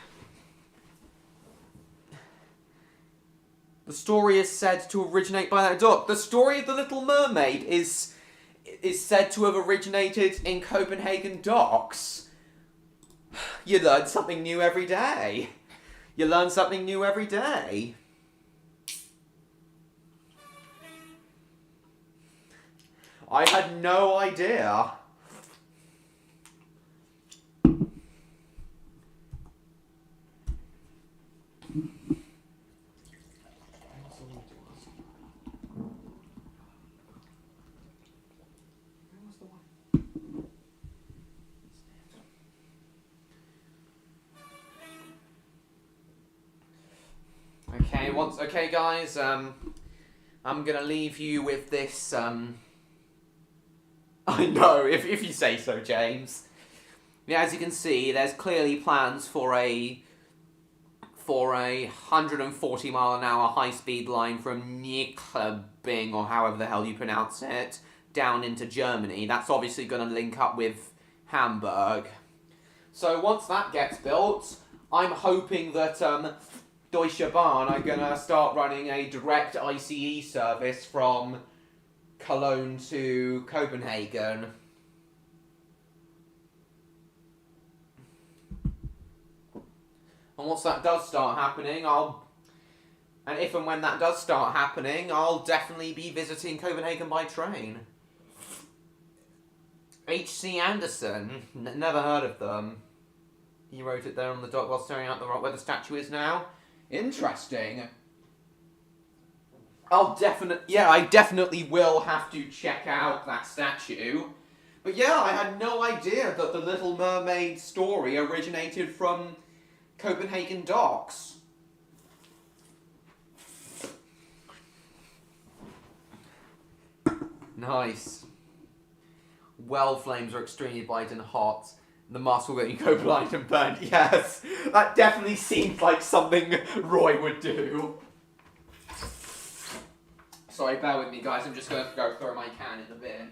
The story is said to originate by that dog. The story of the Little Mermaid is said to have originated in Copenhagen docks. You learn something new every day. You learn something new every day. I had no idea. Okay, guys, I'm gonna leave you with this, I know, if you say so, James. Yeah, as you can see, there's clearly plans for a 140 mile an hour high-speed line from Nyköping, or however the hell you pronounce it, down into Germany. That's obviously going to link up with Hamburg. So once that gets built, I'm hoping that Deutsche Bahn are going to start running a direct ICE service from Cologne to Copenhagen. And once that does start happening, if and when that does start happening, I'll definitely be visiting Copenhagen by train. H.C. Andersen, never heard of them. He wrote it there on the dock while staring out the rock where the statue is now. Interesting. I definitely will have to check out that statue. But yeah, I had no idea that the Little Mermaid story originated from Copenhagen docks. Nice. Well, flames are extremely bright and hot. The mask will get you co-blind and burned. Yes, that definitely seems like something Roy would do. Sorry, bear with me, guys. I'm just going to go throw my can in the bin.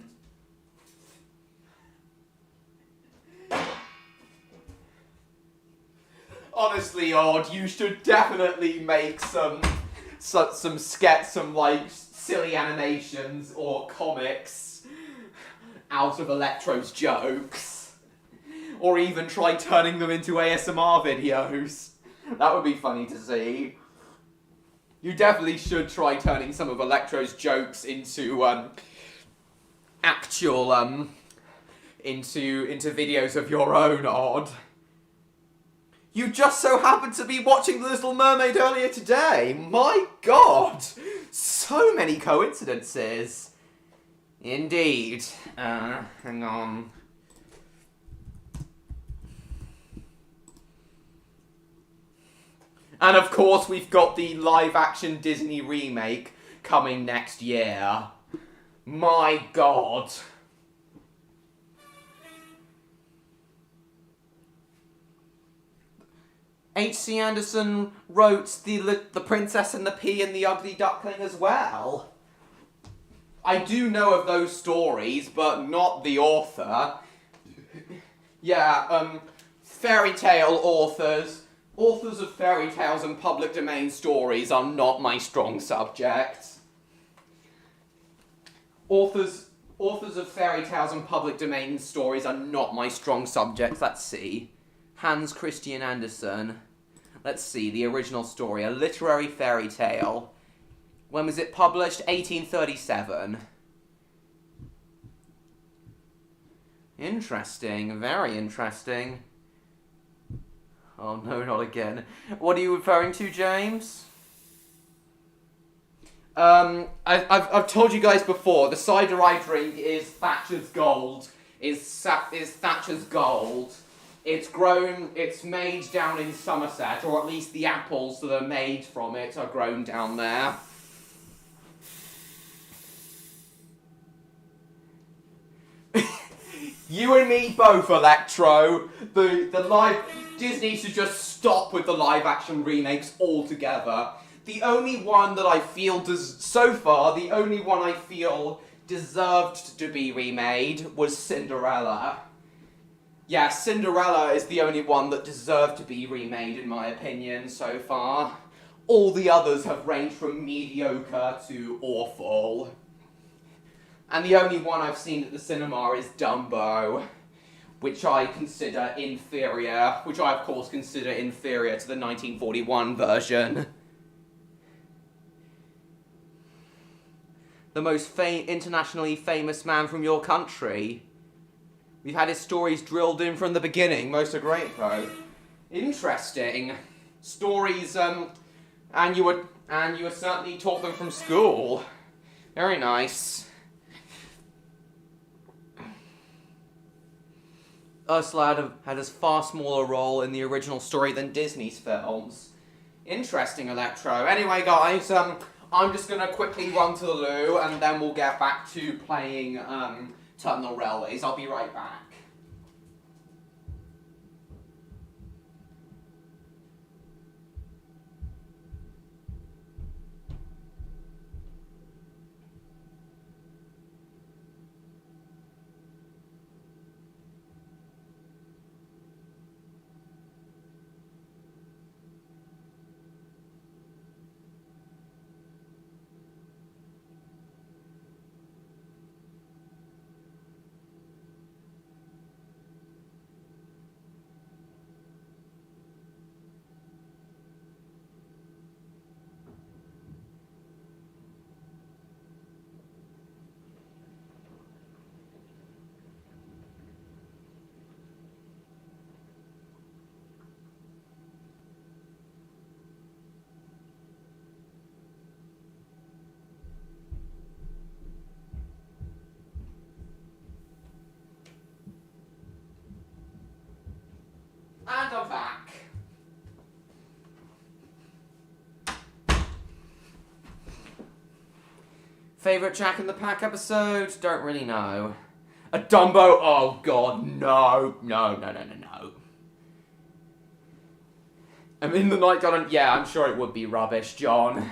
Honestly, Odd, you should definitely make some silly animations or comics out of Electro's jokes. Or even try turning them into ASMR videos. That would be funny to see. You definitely should try turning some of Electro's jokes into into videos of your own, Odd. You just so happened to be watching The Little Mermaid earlier today. My God! So many coincidences. Indeed. Hang on. And of course, we've got the live-action Disney remake coming next year. My God. H.C. Andersen wrote the Princess and the Pea and the Ugly Duckling as well. I do know of those stories, but not the author. Yeah, fairy tale authors. Authors of fairy tales and public domain stories are not my strong subject. Authors of fairy tales and public domain stories are not my strong subject. Let's see. Hans Christian Andersen. Let's see, the original story. A literary fairy tale. When was it published? 1837. Interesting. Very interesting. Oh no, not again. What are you referring to, James? I've told you guys before, the cider I drink is Thatcher's Gold. Is Thatcher's Gold. It's made down in Somerset, or at least the apples that are made from it are grown down there. You and me both, Electro. Disney should just stop with the live-action remakes altogether. The only one that I feel the only one I feel deserved to be remade was Cinderella. Yeah, Cinderella is the only one that deserved to be remade, in my opinion, so far. All the others have ranged from mediocre to awful. And the only one I've seen at the cinema is Dumbo, which I consider inferior, which I of course consider inferior to the 1941 version. The most internationally famous man from your country. We've had his stories drilled in from the beginning. Most are great, though. Interesting. Stories, and you were certainly taught them from school. Very nice. Ursula had a far smaller role in the original story than Disney's films. Interesting, Electro. Anyway, guys, I'm just gonna quickly run to the loo, and then we'll get back to playing Tunnel Railways. I'll be right back. And I'm back. Favorite Jack in the Pack episode? Don't really know. A Dumbo? Oh god, no. No. I'm in the Night Garden. Yeah, I'm sure it would be rubbish, John.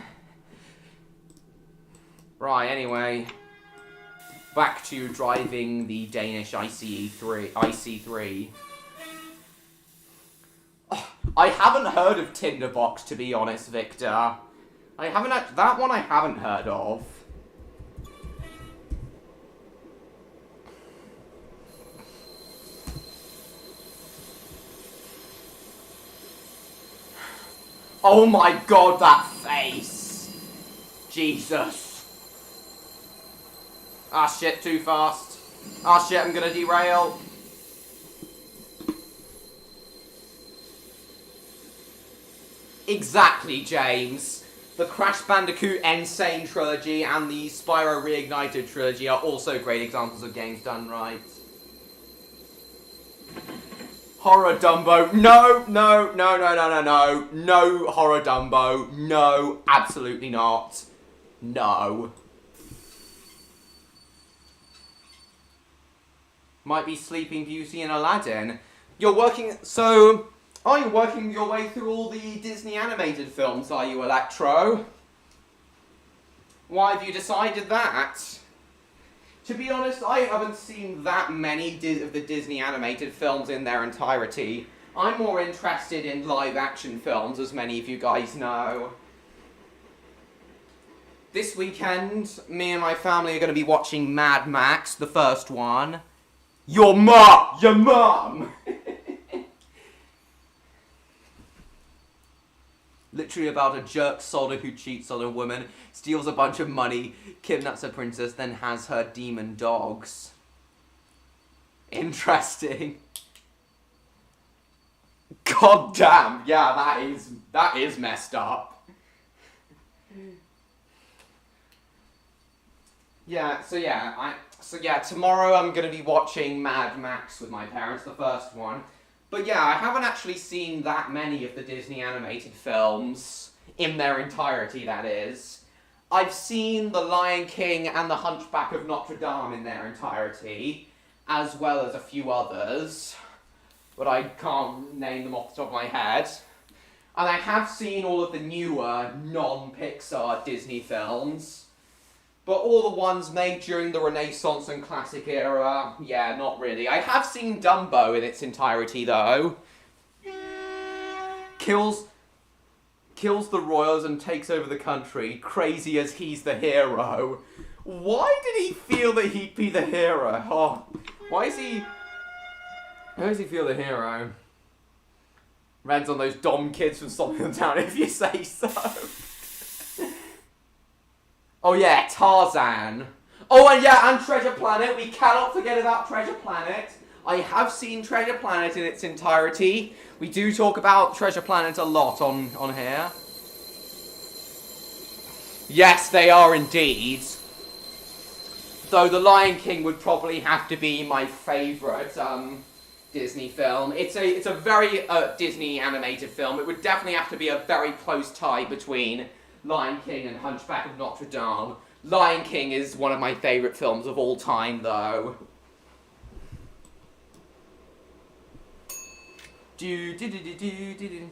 Right, anyway. Back to driving the Danish IC3. I haven't heard of Tinderbox, to be honest, Victor. That one I haven't heard of. Oh my god, that face! Jesus. Ah shit, too fast. Ah shit, I'm gonna derail. Exactly, James. The Crash Bandicoot Insane trilogy and the Spyro Reignited trilogy are also great examples of games done right. Horror Dumbo. No. No, Horror Dumbo. No, absolutely not. No. Might be Sleeping Beauty and Aladdin. Are you working your way through all the Disney animated films, are you, Electro? Why have you decided that? To be honest, I haven't seen that many of the Disney animated films in their entirety. I'm more interested in live-action films, as many of you guys know. This weekend, me and my family are going to be watching Mad Max, the first one. Your mum! Literally about a jerk soldier who cheats on a woman, steals a bunch of money, kidnaps a princess, then has her demon dogs. Interesting. God damn, yeah, that is messed up. Tomorrow I'm gonna be watching Mad Max with my parents, the first one. But yeah, I haven't actually seen that many of the Disney animated films, in their entirety, that is. I've seen The Lion King and The Hunchback of Notre Dame in their entirety, as well as a few others, but I can't name them off the top of my head. And I have seen all of the newer, non-Pixar Disney films. But all the ones made during the Renaissance and Classic era, yeah, not really. I have seen Dumbo in its entirety, though. Kills the royals and takes over the country, crazy as he's the hero. Why did he feel that he'd be the hero? Oh, why does he feel the hero? Reds on those dom kids from Stomping Them Down, if you say so. Oh yeah, Tarzan. Oh, and Treasure Planet. We cannot forget about Treasure Planet. I have seen Treasure Planet in its entirety. We do talk about Treasure Planet a lot on here. Yes, they are indeed. Though The Lion King would probably have to be my favourite Disney film. It's a very Disney animated film. It would definitely have to be a very close tie between Lion King and Hunchback of Notre Dame. Lion King is one of my favourite films of all time, though. The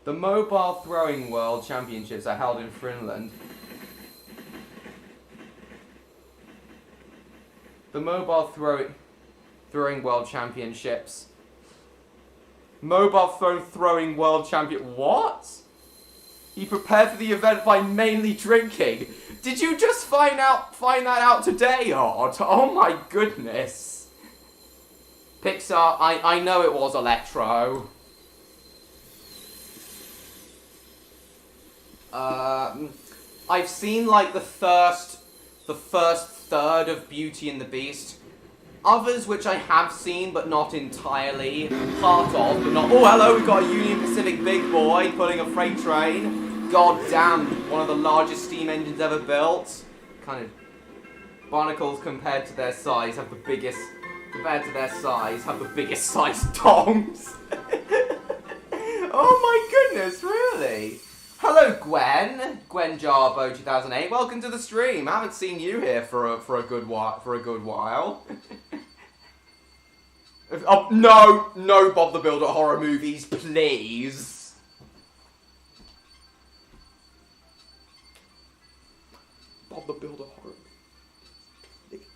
Mobile Throwing World Championships are held in Finland. The Mobile Throwing World Championships. Mobile Throwing World Champion. What? He prepared for the event by mainly drinking. Did you just find that out today, Odd? Oh my goodness. Pixar, I know it was Electro. I've seen like the first third of Beauty and the Beast. Others which I have seen but not entirely. Part of, but not. Oh, hello, we've got a Union Pacific big boy pulling a freight train. God damn, one of the largest steam engines ever built. Kind of barnacles compared to their size have the biggest size dongs. Oh my goodness, really? Hello, Gwen. Gwen Jarbo 2008. Welcome to the stream. I haven't seen you here for a good while. Oh, no, Bob the Builder horror movies, please. Bob the Builder horror movies.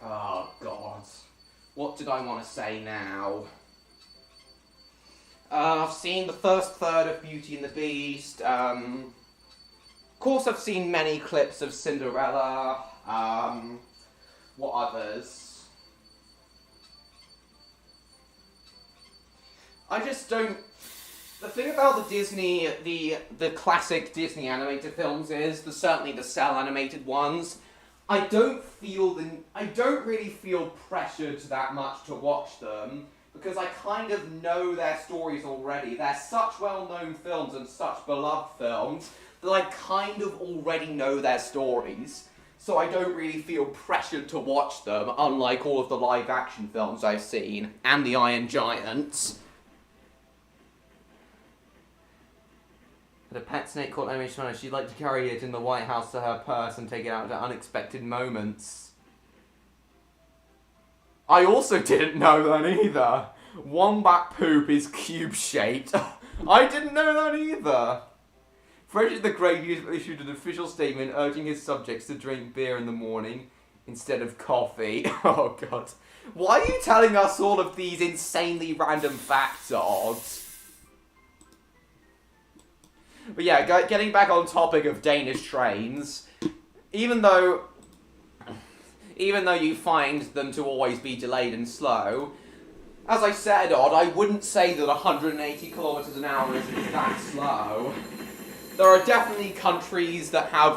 Oh God, what did I want to say now? I've seen the first third of Beauty and the Beast. Of course, I've seen many clips of Cinderella. What others? I just don't. The thing about the Disney, the classic Disney animated films is, certainly the cell animated ones. I don't really feel pressured that much to watch them. Because I kind of know their stories already. They're such well-known films and such beloved films that I kind of already know their stories. So I don't really feel pressured to watch them, unlike all of the live-action films I've seen, and the Iron Giant. Had a pet snake called Amy Schmana. She'd like to carry it in the White House to her purse and take it out at unexpected moments. I also didn't know that either. Wombat poop is cube-shaped. I didn't know that either. Frederick the Great issued an official statement urging his subjects to drink beer in the morning instead of coffee. Oh God. Why are you telling us all of these insanely random facts, Odd? But yeah, getting back on topic of Danish trains, even though you find them to always be delayed and slow, as I said, Odd, I wouldn't say that 180 kilometers an hour is that slow. There are definitely countries that have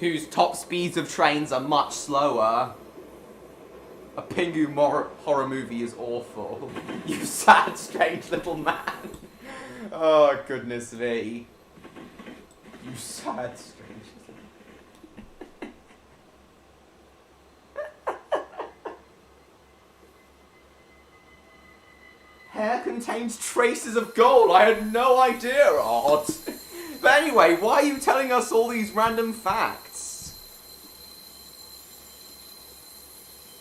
whose top speeds of trains are much slower. A Pingu horror movie is awful. You sad, strange little man. Oh, goodness me. You sad, strange little man. Hair contains traces of gold. I had no idea, Odd. But anyway, why are you telling us all these random facts?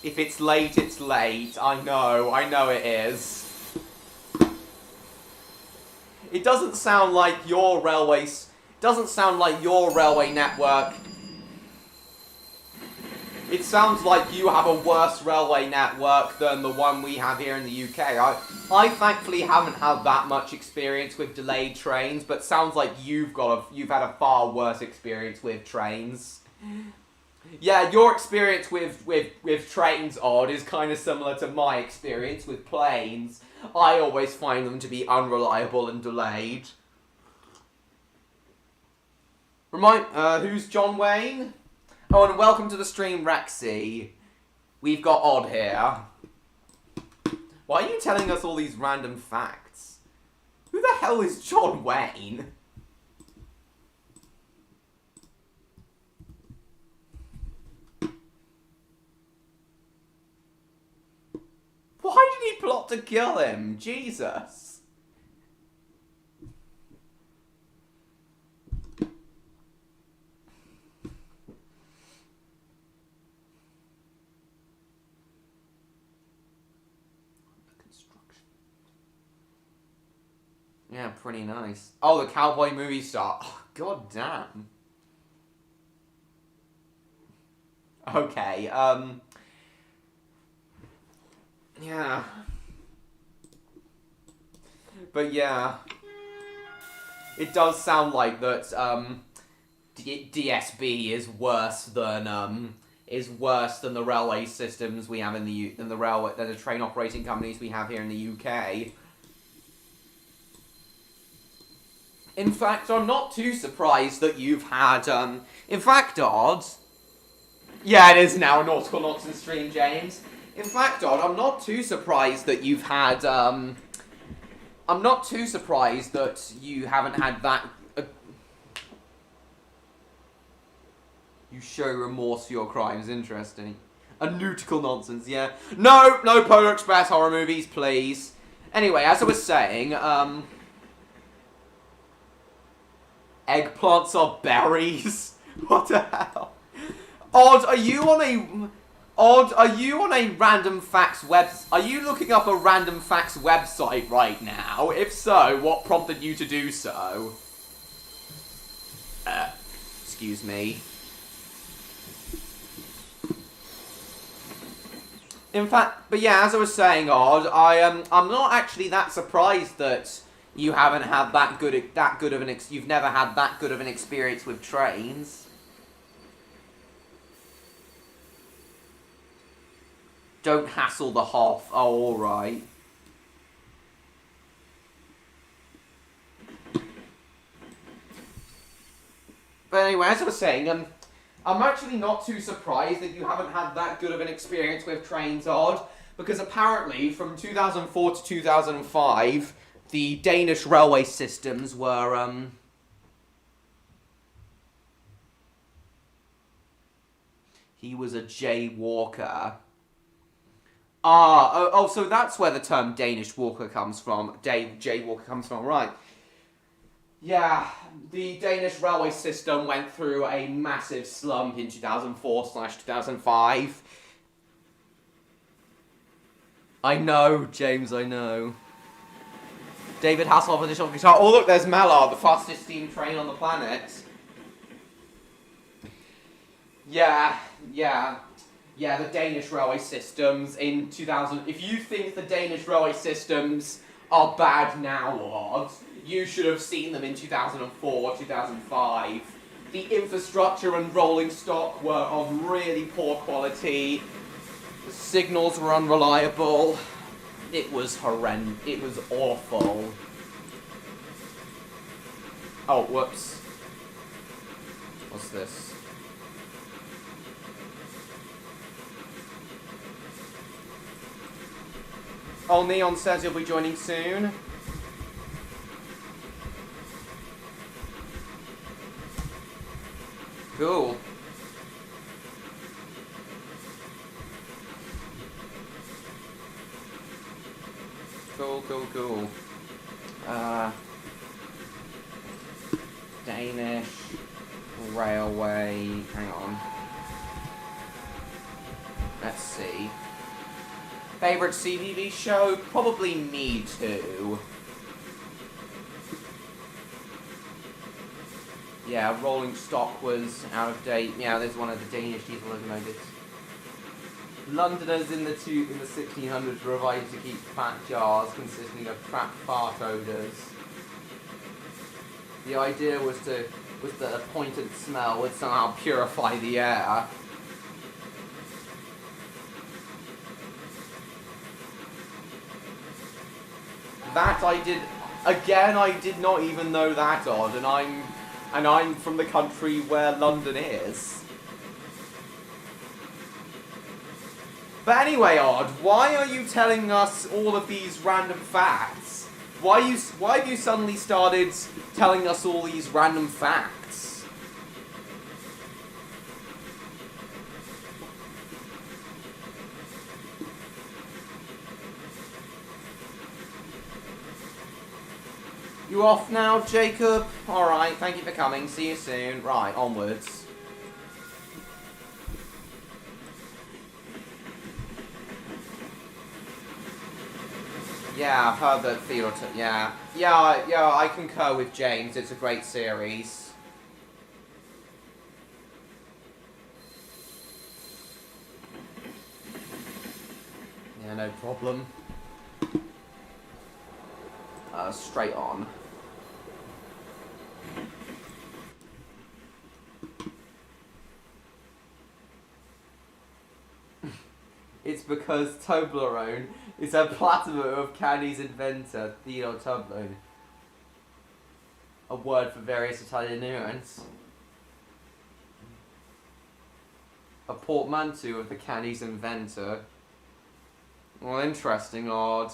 If it's late, it's late. I know it is. It doesn't sound like your railway network. It sounds like you have a worse railway network than the one we have here in the UK. I thankfully haven't had that much experience with delayed trains, but sounds like you've had a far worse experience with trains. Yeah, your experience with trains, Odd, is kind of similar to my experience with planes. I always find them to be unreliable and delayed. Who's John Wayne? Oh, and welcome to the stream, Rexy. We've got Odd here. Why are you telling us all these random facts? Who the hell is John Wayne? to kill him. Jesus. Yeah, pretty nice. Oh, the cowboy movie star. Oh, god damn. Okay, yeah. But yeah. It does sound like that, DSB is worse than the railway systems we have in the than the train operating companies we have here in the UK. In fact, I'm not too surprised that you've had, in fact, Odd... Yeah, it is now a Nautical Nonsense stream, James. In fact, Odd, I'm not too surprised that you've had, I'm not too surprised that you haven't had that... You show remorse for your crimes, interesting. A Nautical Nonsense, yeah. No Polar Express horror movies, please. Anyway, as I was saying, eggplants are berries? What the hell? Odd, are you on a random facts are you looking up a random facts website right now? If so, what prompted you to do so? Excuse me. In fact, but yeah, as I was saying, Odd, I'm not actually that surprised that you haven't had you've never had that good of an experience with trains. Don't hassle the Hoff. Oh, alright. But anyway, as I was saying, I'm actually not too surprised that you haven't had that good of an experience with trains, Odd, because apparently from 2004 to 2005, the Danish railway systems were, he was a jaywalker. So that's where the term Danish walker comes from. Jaywalker comes from, right. Yeah, the Danish railway system went through a massive slump in 2004/2005. I know, James, I know. David Hasselhoff additional guitar. Oh look, there's Mallard, the fastest steam train on the planet. Yeah, the Danish railway systems in 2000... If you think the Danish railway systems are bad now, Odd, you should have seen them in 2004, 2005. The infrastructure and rolling stock were of really poor quality. The signals were unreliable. It was horrendous. It was awful. Oh, whoops. What's this? Oh, Neon says he'll be joining soon. Cool. Cool. Danish railway. Hang on. Let's see. Favorite CTV show? Probably Me Too. Yeah, rolling stock was out of date. Yeah, there's one of the Danish diesel locomotives. Londoners in the 1600s were advised to keep fat jars consisting of trapped fart odours. The idea was that a pointed smell would somehow purify the air. That I did. Again, I did not even know that, Odd, and I'm from the country where London is. But anyway, Odd, why are you telling us all of these random facts? Why have you suddenly started telling us all these random facts? You off now, Jacob? Alright, thank you for coming. See you soon. Right, onwards. Yeah, I've heard that Theodore... Yeah, I concur with James. It's a great series. Yeah, no problem. Straight on. It's because Toblerone is a platinum of candy's inventor, Theodore Toblerone. A word for various Italian immigrants. A portmanteau of the candy's inventor. Well, interesting, Lord.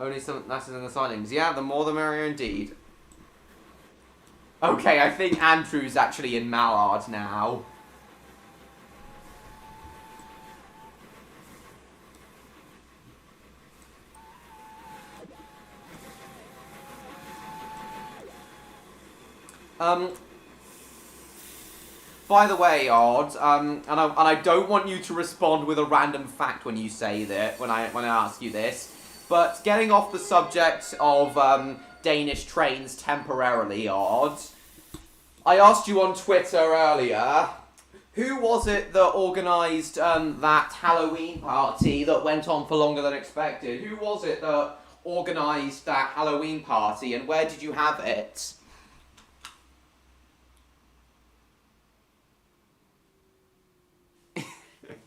Only some letters in the signings. Yeah, the more the merrier indeed. Okay, I think Andrew's actually in Mallard now. By the way, Odd, and I don't want you to respond with a random fact when you say that, when I ask you this, but getting off the subject of Danish trains temporarily, Odd, I asked you on Twitter earlier, who was it that organised that Halloween party that went on for longer than expected? Who was it that organised that Halloween party, and where did you have it?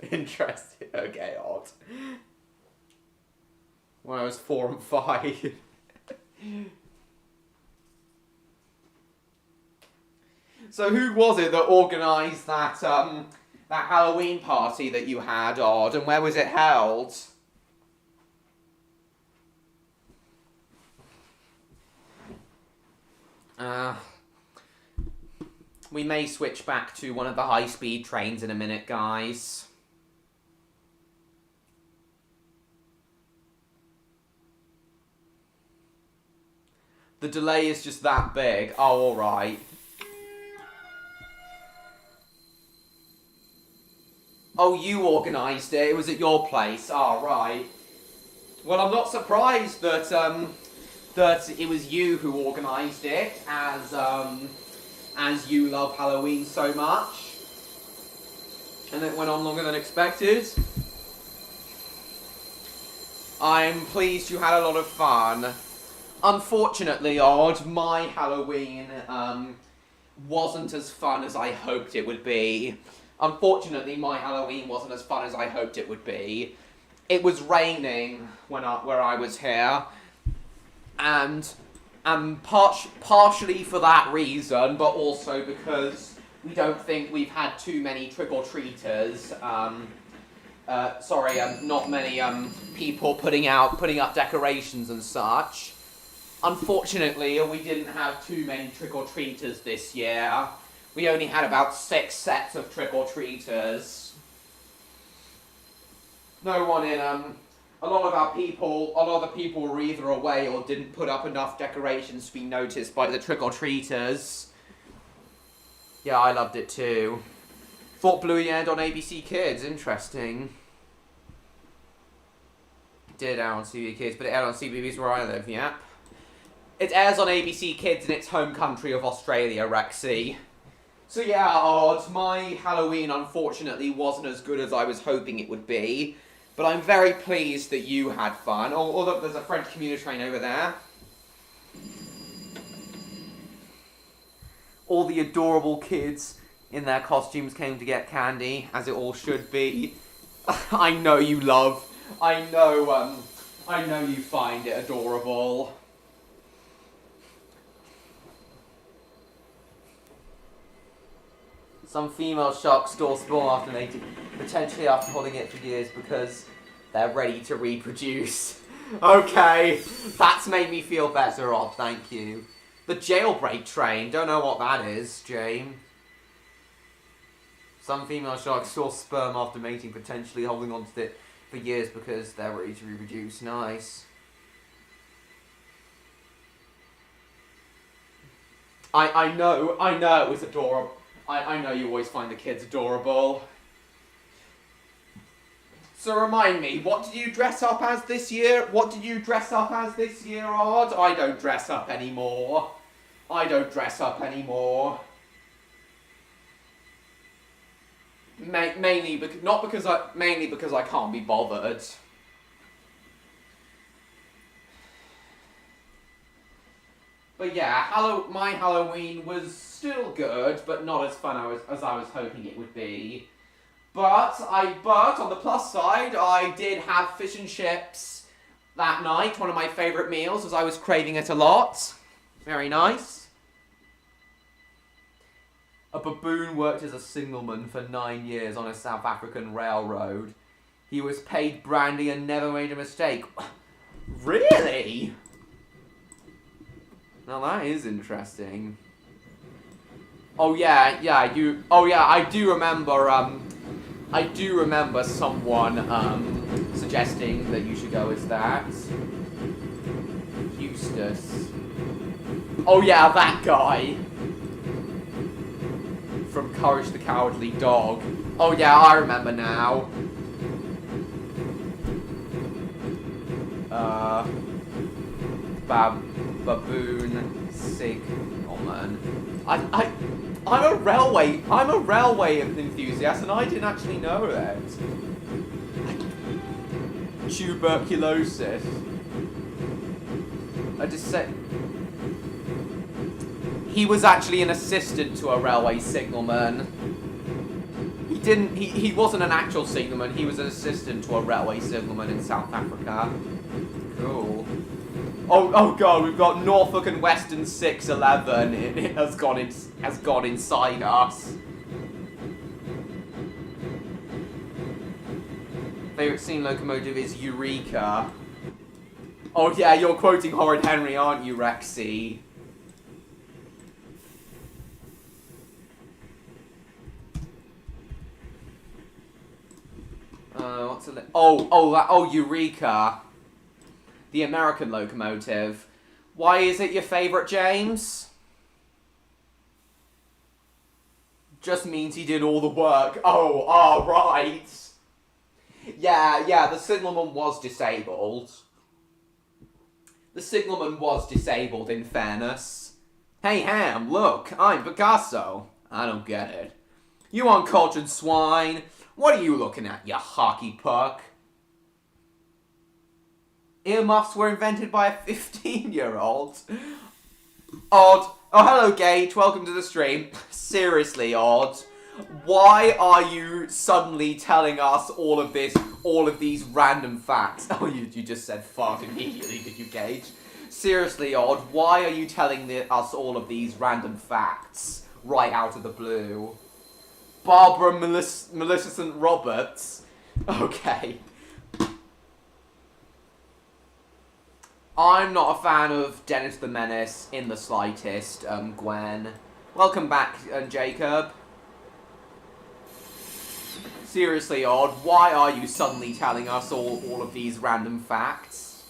Interesting. Okay, Odd. When I was 4 and 5. So who was it that organised that that Halloween party that you had, Odd, and where was it held? We may switch back to one of the high-speed trains in a minute, guys. The delay is just that big. Oh, alright. Oh, you organised it. It was at your place. Oh, right. Well, I'm not surprised that, that it was you who organised it, as you love Halloween so much. And it went on longer than expected. I'm pleased you had a lot of fun. Unfortunately, Odd, my Halloween wasn't as fun as I hoped it would be. Unfortunately, my Halloween wasn't as fun as I hoped it would be. It was raining where I was here, and partially for that reason, but also because we don't think we've had too many trick-or-treaters. Not many people putting up decorations and such. Unfortunately, we didn't have too many trick-or-treaters this year. We only had about 6 sets of trick-or-treaters. No one in, a lot of the people were either away or didn't put up enough decorations to be noticed by the trick-or-treaters. Yeah, I loved it too. Thought Bluey aired on ABC Kids, interesting. It did air on CBeebies Kids, but it aired on CBeebies where I live, yep. It airs on ABC Kids in its home country of Australia, Rexy. So yeah, Odd, my Halloween unfortunately wasn't as good as I was hoping it would be, but I'm very pleased that you had fun. Oh, look, there's a French commuter train over there. All the adorable kids in their costumes came to get candy, as it all should be. I know you find it adorable. Some female sharks store spawn after mating, potentially after holding it for years because they're ready to reproduce. Okay, that's made me feel better, Odd, thank you. The jailbreak train, don't know what that is, James. Some female sharks store sperm after mating, potentially holding on to it for years because they're ready to reproduce. Nice. I know it was adorable. I know you always find the kids adorable. So remind me, what did you dress up as this year? What did you dress up as this year, Odd? I don't dress up anymore. I don't dress up anymore. Mainly because I can't be bothered. But yeah, my Halloween was still good, but not as fun as I was hoping it would be. But on the plus side, I did have fish and chips that night, one of my favourite meals, as I was craving it a lot. Very nice. A baboon worked as a signalman for 9 years on a South African railroad. He was paid brandy and never made a mistake. Really? Now that is interesting. Oh yeah, I do remember someone suggesting that you should go as that. Eustace. Oh yeah, that guy. From Courage the Cowardly Dog. Oh yeah, I remember now. Baboon signalman. I'm a railway enthusiast, and I didn't actually know that. Tuberculosis. He was actually an assistant to a railway signalman. He wasn't an actual signalman, he was an assistant to a railway signalman in South Africa. Cool. Oh god, we've got Norfolk and Western 611. It has gone inside us. Favorite scene Locomotive is Eureka. Oh yeah, you're quoting Horrid Henry, aren't you, Rexy? Eureka. The American Locomotive. Why is it your favourite, James? Just means he did all the work. Oh, right. Yeah, the signalman was disabled. The signalman was disabled, in fairness. Hey, Ham, look, I'm Picasso. I don't get it. You uncultured swine. What are you looking at, you hockey puck? Earmuffs were invented by a 15-year-old. Odd. Oh, hello, Gage. Welcome to the stream. Seriously, Odd. Why are you suddenly telling us all of these random facts? Oh, you just said fart immediately, did you, Gage? Seriously, Odd. Why are you telling us all of these random facts right out of the blue? Barbara Millicent Roberts. Okay. I'm not a fan of Dennis the Menace in the slightest, Gwen. Welcome back, Jacob. Seriously, Odd, why are you suddenly telling us all of these random facts?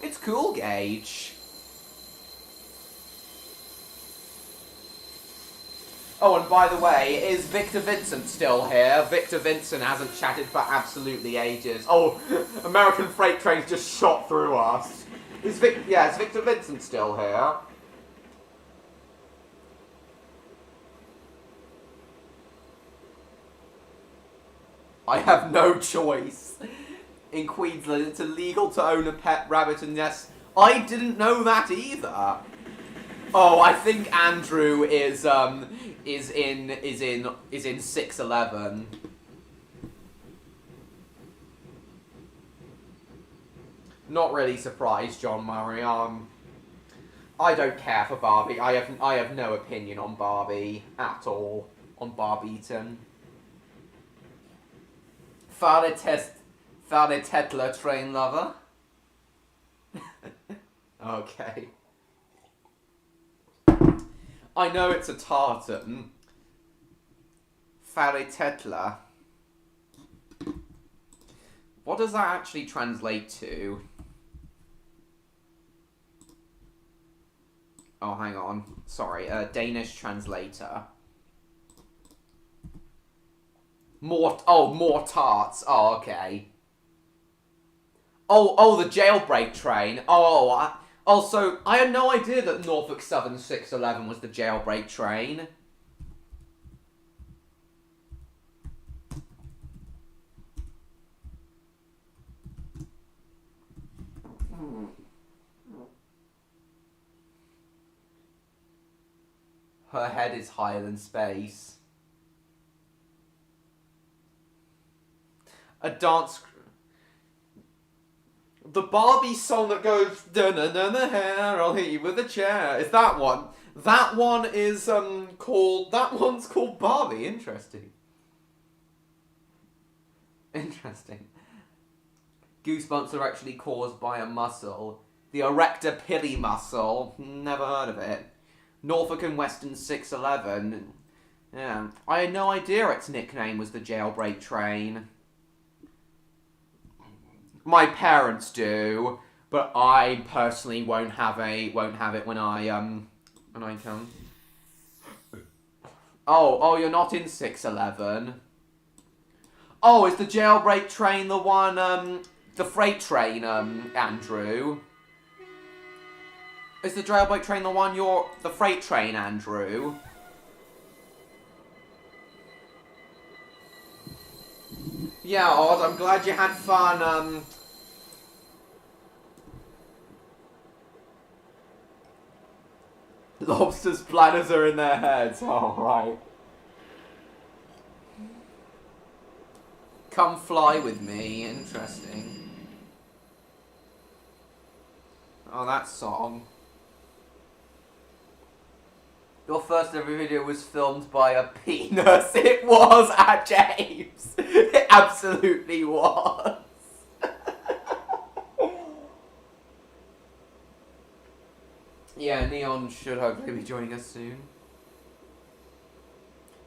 It's cool, Gage. Oh, and by the way, is Victor Vincent still here? Victor Vincent hasn't chatted for absolutely ages. Oh, American freight trains just shot through us. Is Victor Vincent still here? I have no choice. In Queensland, it's illegal to own a pet rabbit, and yes, I didn't know that either. Oh, I think Andrew is in 611. Not really surprised, John Murray. I don't care for Barbie. I have no opinion on Barbie at all. On Barbiton. Fare Tetler train lover. Okay. I know it's a tartan. Fare Tetler. What does that actually translate to? Oh, hang on. Sorry, Danish translator. More tarts. Oh, okay. Oh, the jailbreak train. So I had no idea that Norfolk Southern 611 was the jailbreak train. Her head is higher than space. A dance... The Barbie song that goes... Da-na-na-na hair, I'll hit you with a chair. Is that one? That one is called... That one's called Barbie. Interesting. Interesting. Goosebumps are actually caused by a muscle. The erector pili muscle. Never heard of it. Norfolk and Western 611. Yeah. I had no idea its nickname was the jailbreak train. My parents do, but I personally won't have it when I come. Oh, you're not in 611. Oh, is the jailbreak train the one, the freight train, Andrew? Is the jailbreak train the freight train, Andrew? Yeah, Odd, I'm glad you had fun, Lobsters' bladders are in their heads, oh, right. Come fly with me, interesting. Oh, that song. Your first ever video was filmed by a penis. It was, James. It absolutely was. Yeah, Neon should hopefully be joining us soon.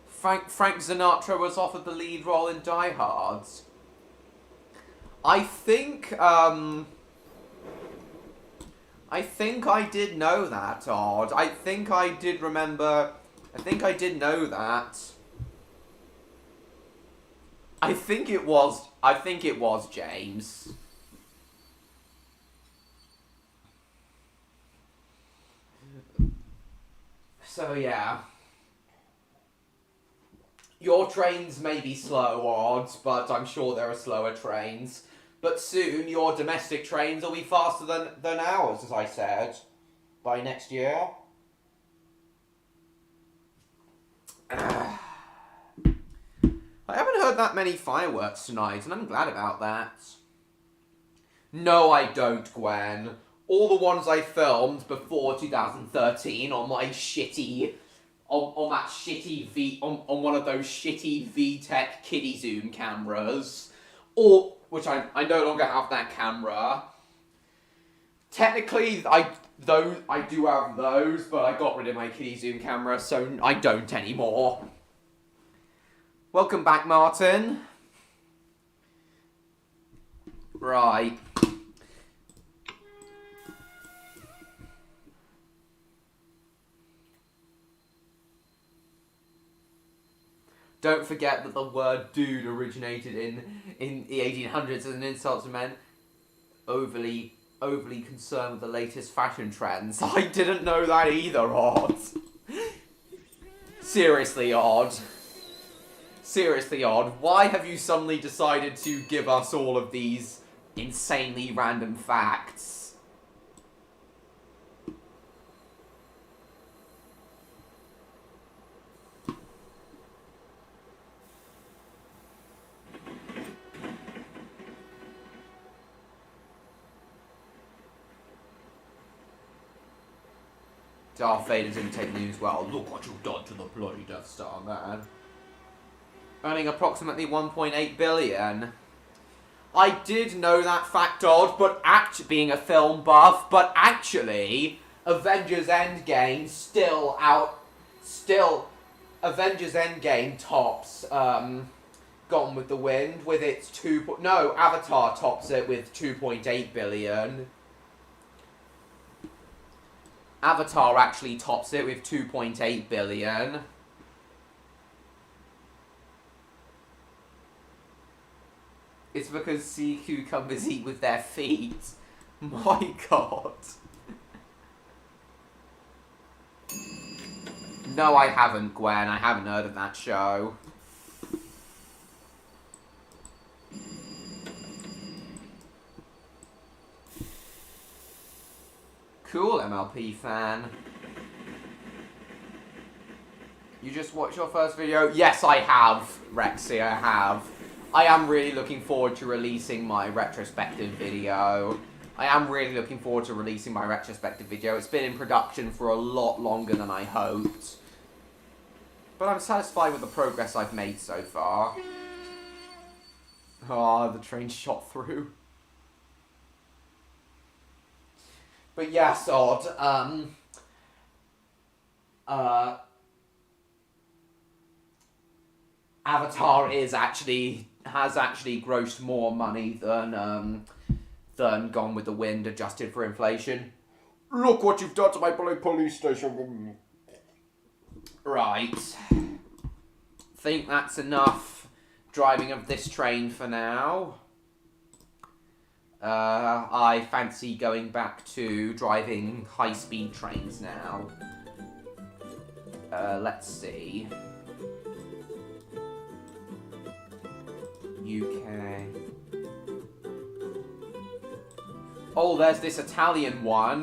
Frank Sinatra was offered the lead role in Die Hard. I think I did know that, Odd. I think I did know that. I think it was James. So yeah. Your trains may be slow, Odd, but I'm sure there are slower trains. But soon, your domestic trains will be faster than ours, as I said. By next year. I haven't heard that many fireworks tonight, and I'm glad about that. No, I don't, Gwen. All the ones I filmed before 2013 on my shitty... On that shitty on one of those shitty VTech kiddie zoom cameras. Which I no longer have that camera. Technically, I do have those, but I got rid of my kiddie zoom camera, so I don't anymore. Welcome back, Martin. Right. Don't forget that the word dude originated in the 1800s as an insult to men overly concerned with the latest fashion trends. I didn't know that either, Odd. Seriously, Odd. Seriously, Odd. Why have you suddenly decided to give us all of these insanely random facts? Darth Vader didn't take the news well. Look what you've done to the bloody Death Star, man. Earning approximately 1.8 billion. I did know that fact, Odd, but being a film buff, but actually, Avengers Endgame Avengers Endgame tops, Gone with the Wind with its Avatar tops it with 2.8 billion. Avatar actually tops it with 2.8 billion. It's because sea cucumbers eat with their feet. My god. No, I haven't, Gwen. I haven't heard of that show. Cool, MLP fan. You just watched your first video? Yes, I have, Rexy, I have. I am really looking forward to releasing my retrospective video. It's been in production for a lot longer than I hoped. But I'm satisfied with the progress I've made so far. Oh, the train shot through. But yes, Odd, Avatar has actually grossed more money than Gone with the Wind adjusted for inflation. Look what you've done to my police station. Right. Think that's enough driving of this train for now. I fancy going back to driving high-speed trains now. Let's see. UK. Oh, there's this Italian one,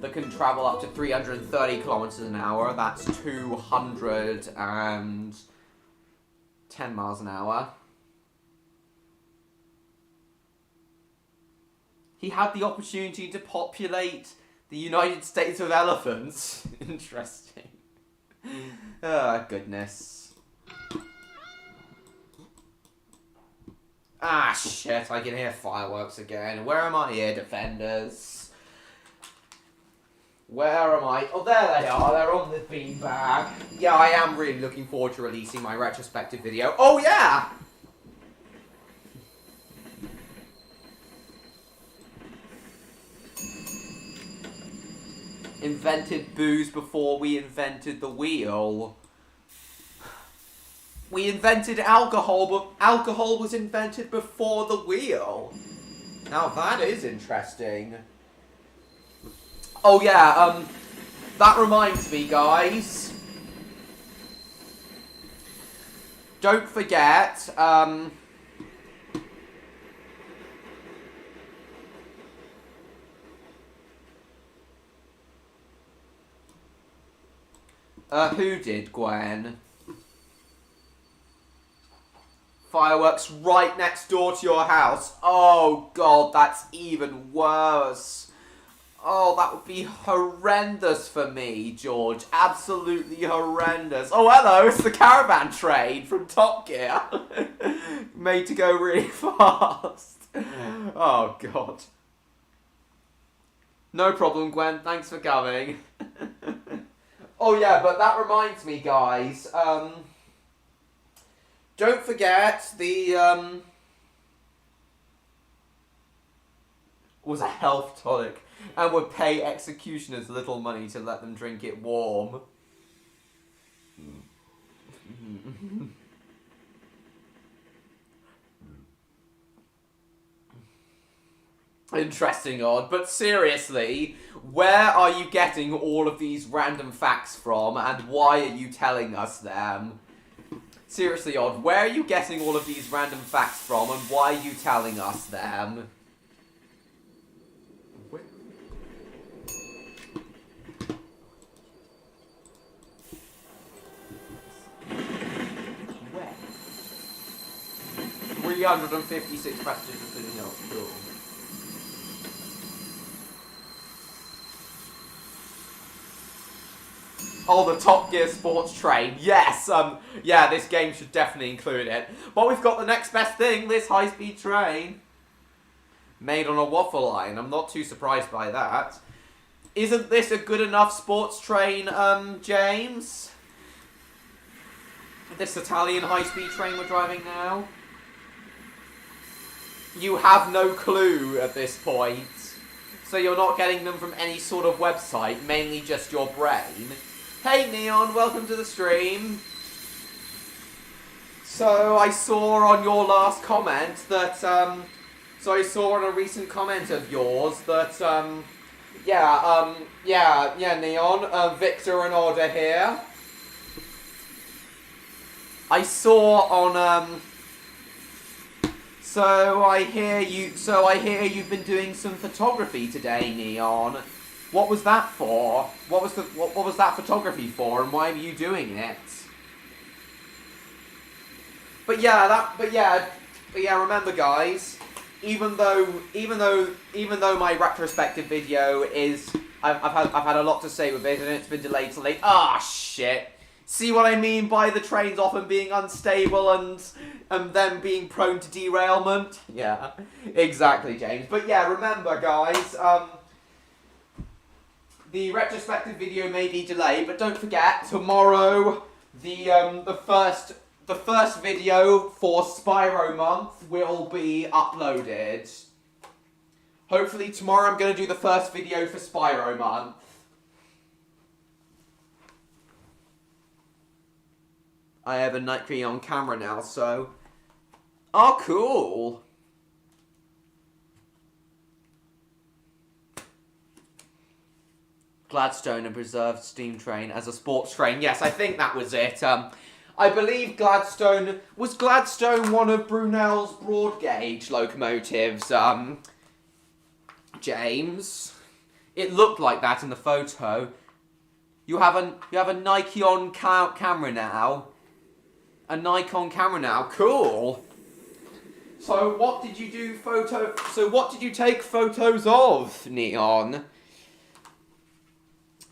that can travel up to 330 kilometers an hour. That's 210 miles an hour. He had the opportunity to populate the United States with elephants. Interesting. Oh, goodness. Ah, shit, I can hear fireworks again. Where am I here, defenders? Where am I? Oh, there they are. They're on the beanbag. Yeah, I am really looking forward to releasing my retrospective video. Oh, yeah! Invented booze before we invented the wheel. We invented alcohol, but alcohol was invented before the wheel. Now that is interesting. Oh yeah, that reminds me, guys. Don't forget, who did, Gwen? Fireworks right next door to your house. Oh god, that's even worse. Oh, that would be horrendous for me, George. Absolutely horrendous. Oh, hello, it's the caravan train from Top Gear. Made to go really fast. Oh god. No problem, Gwen. Thanks for coming. Oh yeah, but that reminds me, guys. Don't forget the was a health tonic and would pay executioners little money to let them drink it warm. Interesting, Odd, but seriously, where are you getting all of these random facts from, and why are you telling us them? Seriously, Odd, where are you getting all of these random facts from, and why are you telling us them? Where? 356 passengers including help. Cool. Oh, the Top Gear sports train. Yes, yeah, this game should definitely include it. But we've got the next best thing, this high-speed train. Made on a waffle line. I'm not too surprised by that. Isn't this a good enough sports train, James? This Italian high-speed train we're driving now? You have no clue at this point. So you're not getting them from any sort of website, mainly just your brain. Hey Neon, welcome to the stream. So I saw on your last comment that, so I saw on a recent comment of yours that, yeah, Neon, Victor and Order here. I saw on, so I hear you've been doing some photography today, Neon. What was that for? What was that photography for, and why were you doing it? But yeah, remember guys, even though my retrospective video is, I've had a lot to say with it, and it's been delayed till late. Ah, shit. See what I mean by the trains often being unstable and them being prone to derailment? Yeah, exactly, James. But yeah, remember, guys, the retrospective video may be delayed, but don't forget, tomorrow, the first video for Spyro Month will be uploaded. Hopefully tomorrow I'm going to do the first video for Spyro Month. I have a Night Queen on camera now, so... Oh, cool! Gladstone and preserved steam train as a sports train. Yes, I think that was it. I believe Gladstone... Was Gladstone one of Brunel's broad gauge locomotives, James? It looked like that in the photo. You have a Nikon camera now. A Nikon camera now. Cool. So what did you take photos of, Neon?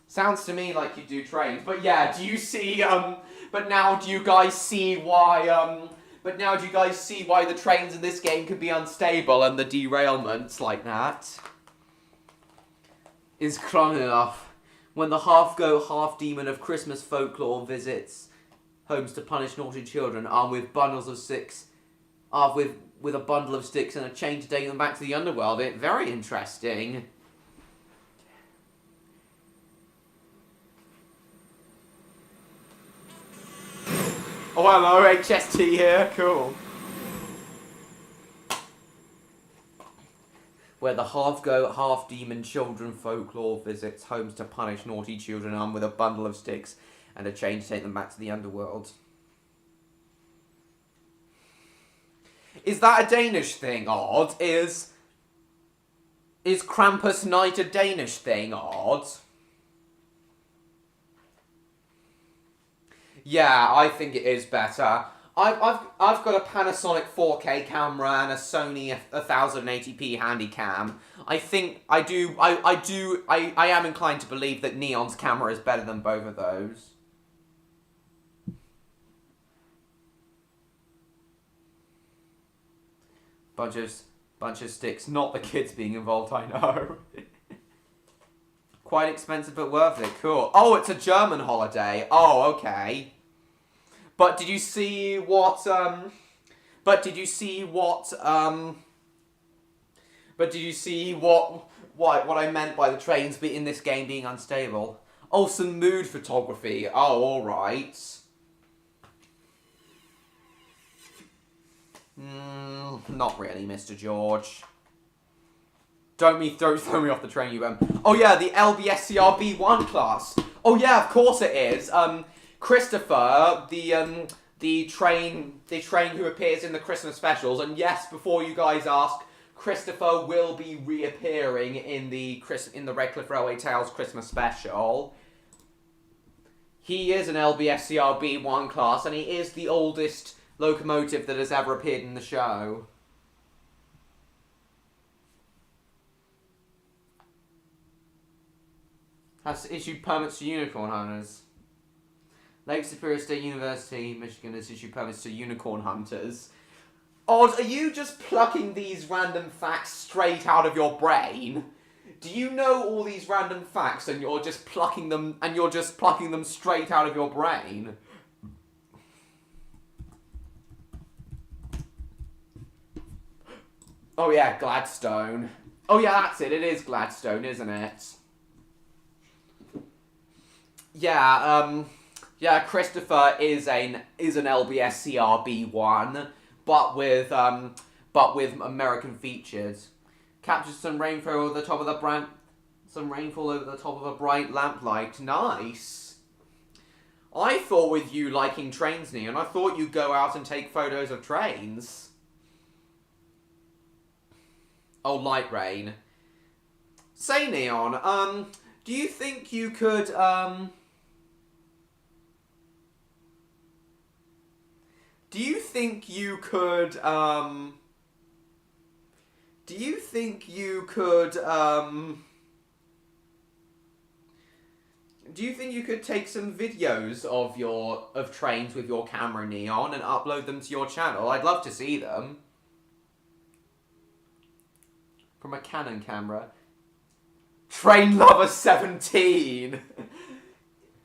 Sounds to me like you do trains. But yeah, do you see but now do you guys see why the trains in this game could be unstable and the derailments like that? Is strong enough. When the half-goat, half-demon of Christmas folklore visits homes to punish naughty children, armed with bundles of sticks, with a bundle of sticks and a chain to take them back to the underworld. Very interesting. Oh, hello, HST here. Cool. Where the half-goat, half-demon children folklore visits homes to punish naughty children, armed with a bundle of sticks and a chain to take them back to the underworld. Is that a Danish thing, Odd? Is Krampus Night a Danish thing, Odd? Yeah, I think it is better. I've got a Panasonic 4K camera and a Sony 1080p Handycam. I am inclined to believe that Neon's camera is better than both of those. Bunch of sticks, not the kids being involved, I know. Quite expensive but worth it, cool. Oh, it's a German holiday. Oh, okay. But did you see what I meant by the trains in this game being unstable? Oh, some mood photography. Oh, alright. Not really, Mr. George. Don't throw me off the train, you Oh yeah, the LBSCRB1 class. Oh yeah, of course it is. Christopher, the train who appears in the Christmas specials, and yes, before you guys ask, Christopher will be reappearing in the Redcliffe Railway Tales Christmas special. He is an LBSCRB1 class, and he is the oldest locomotive that has ever appeared in the show. Has issued permits to unicorn hunters. Lake Superior State University, Michigan has issued permits to unicorn hunters. Odd, are you just plucking these random facts straight out of your brain? Do you know all these random facts and you're just plucking them straight out of your brain? Oh yeah, Gladstone. Oh yeah, that's it. It is Gladstone, isn't it? Yeah, yeah, Christopher is an LBS CRB1, but with American features. Captures some rainfall over the top of the bright lamplight. Nice. I thought with you liking trains, Neon, I thought you'd go out and take photos of trains. Oh, light rain. Say, Neon, do you think you could, do you think you could take some videos of trains with your camera, Neon, and upload them to your channel? I'd love to see them. From a Canon camera. Train Lover 17!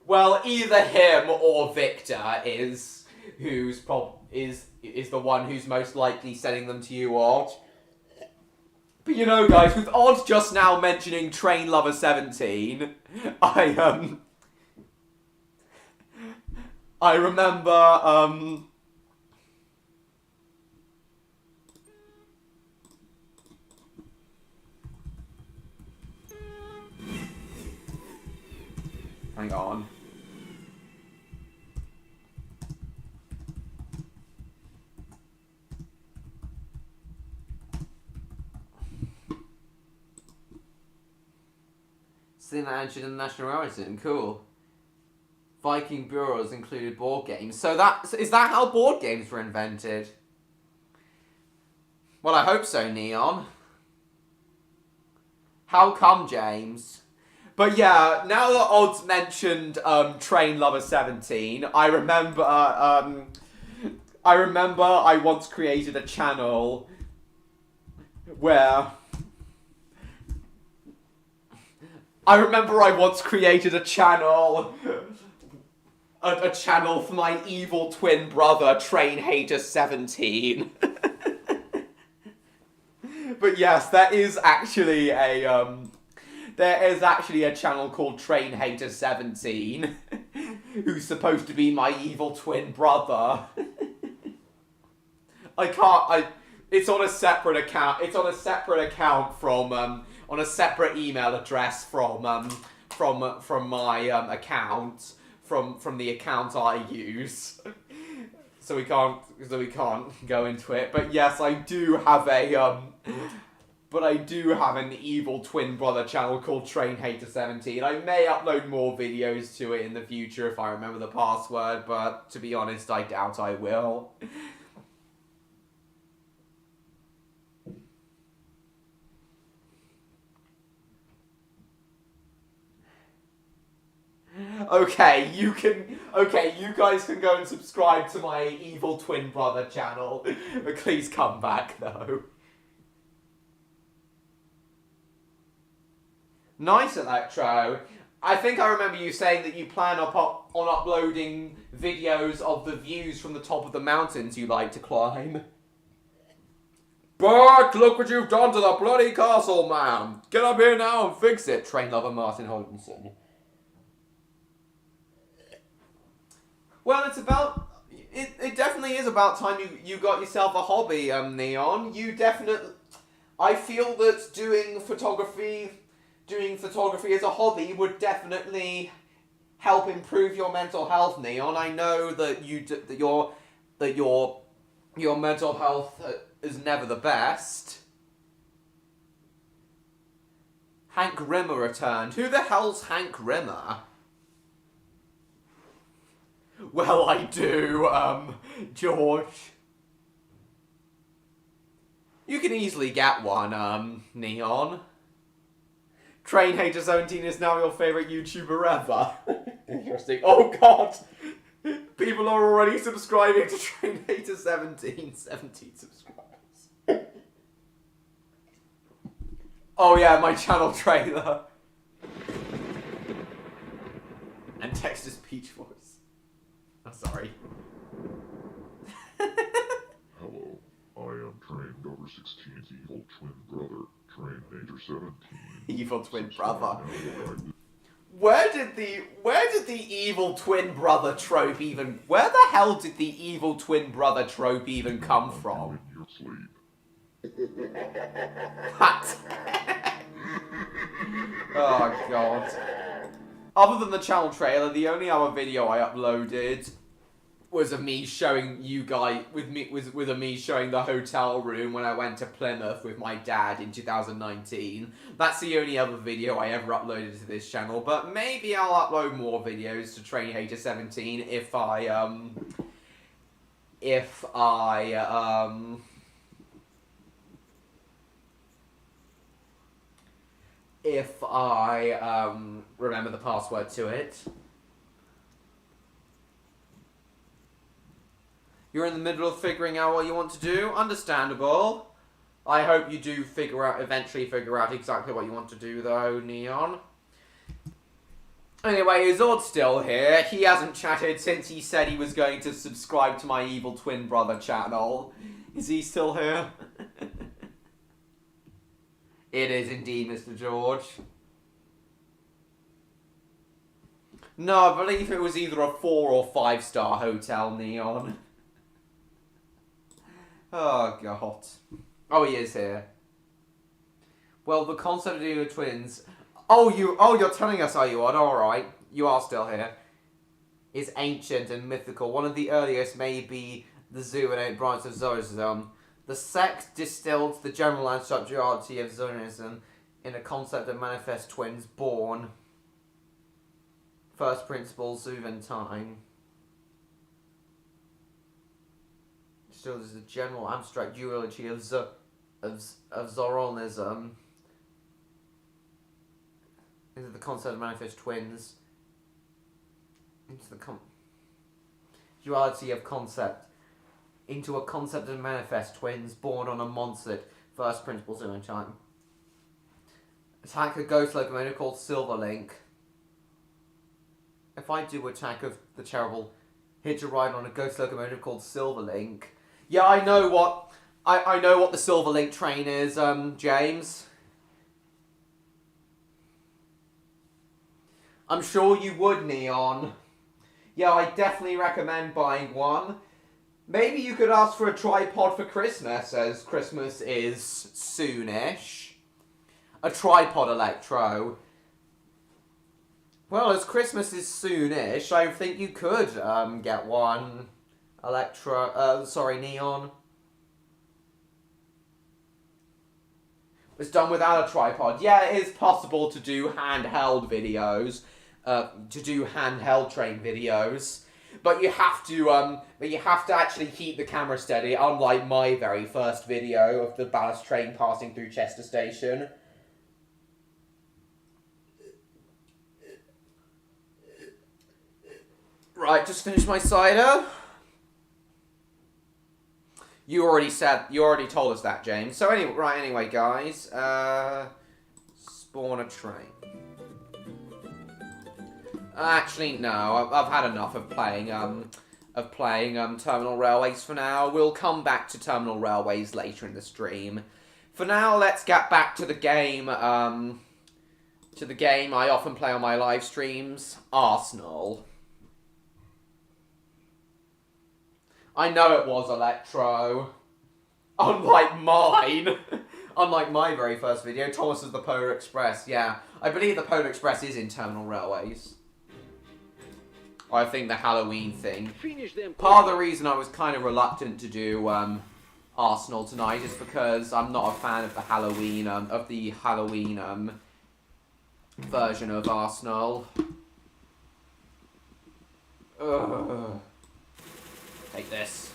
Well, either him or Victor is the one who's most likely sending them to you, Odd. But you know, guys, with Odd just now mentioning Train Lover 17, I remember, hang on. Seeing that entered in the National Railway System, cool. Viking bureaus included board games. So is that how board games were invented? Well, I hope so, Neon. How come, James? But yeah, now that Odd's mentioned Train Lover 17, I remember I once created a channel where a channel for my evil twin brother, Train Hater 17. But yes, there is actually a channel called Train Hater 17, who's supposed to be my evil twin brother. It's on a separate account. It's on a separate account from on a separate email address from my account from the account I use. So we can't go into it. But yes, I do have an evil twin brother channel called Train Hater 17. I may upload more videos to it in the future if I remember the password, but to be honest, I doubt I will. Okay, you guys can go and subscribe to my evil twin brother channel, but please come back though. Nice, Electro. I think I remember you saying that you plan on uploading videos of the views from the top of the mountains you like to climb. But look what you've done to the bloody castle, man! Get up here now and fix it, Train Lover Martin Holdenson. Well, it definitely is about time you got yourself a hobby, Neon. I feel that doing photography as a hobby would definitely help improve your mental health, Neon. I know that your mental health is never the best. Hank Rimmer returned. Who the hell's Hank Rimmer? Well, I do, George. You can easily get one, Neon. Train Hater 17 is now your favourite YouTuber ever. Interesting. Oh god! People are already subscribing to Train Hater 17. 17 subscribers. Oh yeah, my channel trailer. And text-to-speech voice. I'm sorry. Hello, I am Train Number 16's evil twin brother, Evil twin brother. Where did the evil twin brother trope even... Where the hell did the evil twin brother trope even come from? What? Oh, God. Other than the channel trailer, the only other video I uploaded was of me showing you guys, with me showing the hotel room when I went to Plymouth with my dad in 2019. That's the only other video I ever uploaded to this channel, but maybe I'll upload more videos to Train Hater 17 if I remember the password to it. You're in the middle of figuring out what you want to do. Understandable. I hope you do eventually figure out exactly what you want to do, though, Neon. Anyway, Zord's still here. He hasn't chatted since he said he was going to subscribe to my evil twin brother channel. Is he still here? It is indeed, Mr. George. No, I believe it was either a 4- or 5-star hotel, Neon. Oh, God. Oh, he is here. Well, the concept of the twins... Oh, you're telling us, are you? Alright. You are still here. Is ancient and mythical. One of the earliest may be the zoo and 8 branches of Zoroastrianism. The sect distilled the general and structurality of Zoroastrianism in a concept of manifest twins born. First principles, Zuventine. Still, there's a general abstract duality of Zoroastrianism. Into the concept of manifest twins. Into the duality of concept. Into a concept of manifest twins born on a monster. First principles in time. Attack a ghost locomotive called Silverlink. If I do Attack of the Terrible, hitch a ride on a ghost locomotive called Silverlink. Yeah, I know what the Silverlink train is, James. I'm sure you would, Neon. Yeah, I definitely recommend buying one. Maybe you could ask for a tripod for Christmas, as Christmas is soonish. A tripod, Electro. Well, as Christmas is soonish, I think you could get one, Neon. It's done without a tripod. Yeah, it is possible to do handheld videos, to do handheld train videos. But you have to actually keep the camera steady, unlike my very first video of the ballast train passing through Chester Station. Right, just finished my cider. You already told us that, James. So anyway, guys, spawn a train. Actually, no. I've had enough of playing Terminal Railways for now. We'll come back to Terminal Railways later in the stream. For now, let's get back to the game. I often play on my live streams. Arsenal. I know it was Electro. Unlike mine. Unlike my very first video, Thomas of the Polar Express. Yeah, I believe the Polar Express is in Terminal Railways. I think the Halloween thing. Part of the reason I was kind of reluctant to do Arsenal tonight is because I'm not a fan of the Halloween version of Arsenal. Ugh. Take this.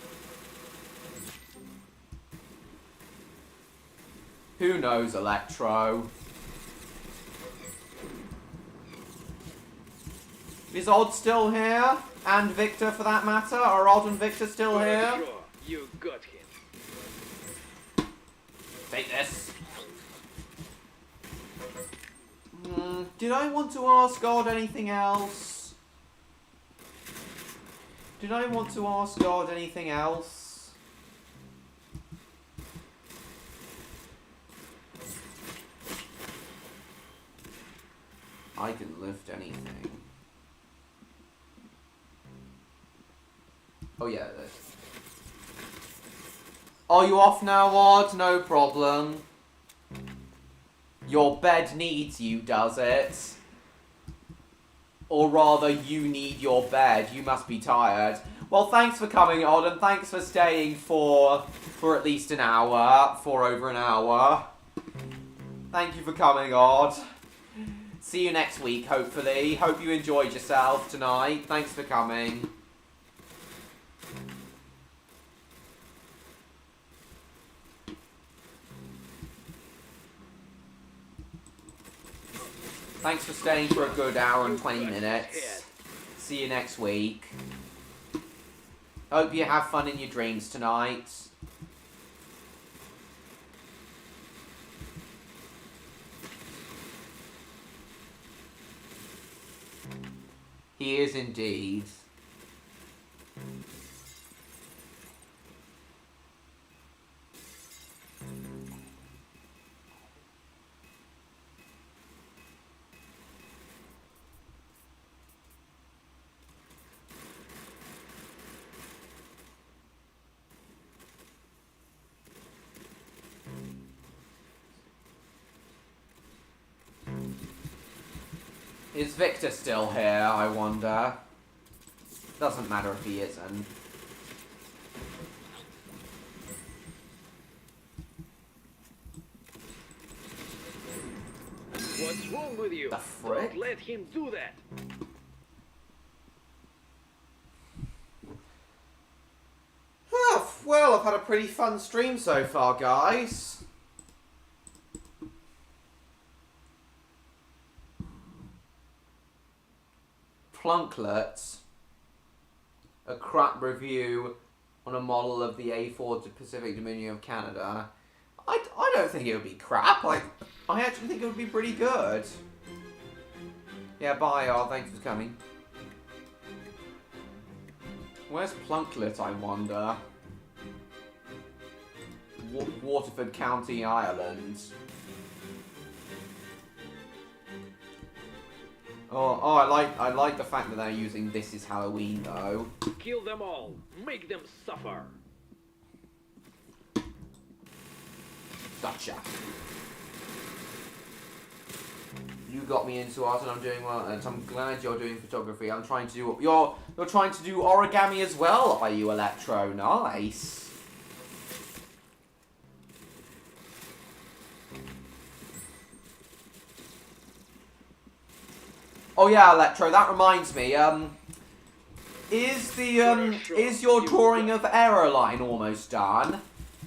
Who knows, Electro? Is Odd still here? And Victor, for that matter? Are Odd and Victor still here? You got him. Take this. Did I want to ask Odd anything else? Did I want to ask God anything else? I can lift anything. Oh yeah, it is. Are you off now, Odd? No problem. Your bed needs you, does it? Or rather, you need your bed. You must be tired. Well, thanks for coming, Odd, and thanks for staying for at least an hour. For over an hour. Thank you for coming, Odd. See you next week, hopefully. Hope you enjoyed yourself tonight. Thanks for coming. Thanks for staying for a good hour and 20 minutes. See you next week. Hope you have fun in your dreams tonight. He is indeed. Is Victor still here, I wonder? Doesn't matter if he isn't. What's wrong with you? The frick? Don't let him do that. Well, I've had a pretty fun stream so far, guys. Plunklet, a crap review on a model of the A4 Pacific Dominion of Canada. I don't think it would be crap. I actually think it would be pretty good. Yeah, bye, y'all. Thanks for coming. Where's Plunklet, I wonder? Waterford County, Ireland. Oh, I like the fact that they're using "This Is Halloween" though. Kill them all. Make them suffer. Gotcha. You got me into art, and I'm doing well. And I'm glad you're doing photography. I'm trying to do. You're trying to do origami as well, are you, Electro? Nice. Oh yeah, Electro, that reminds me, is your drawing of Aeroline almost done?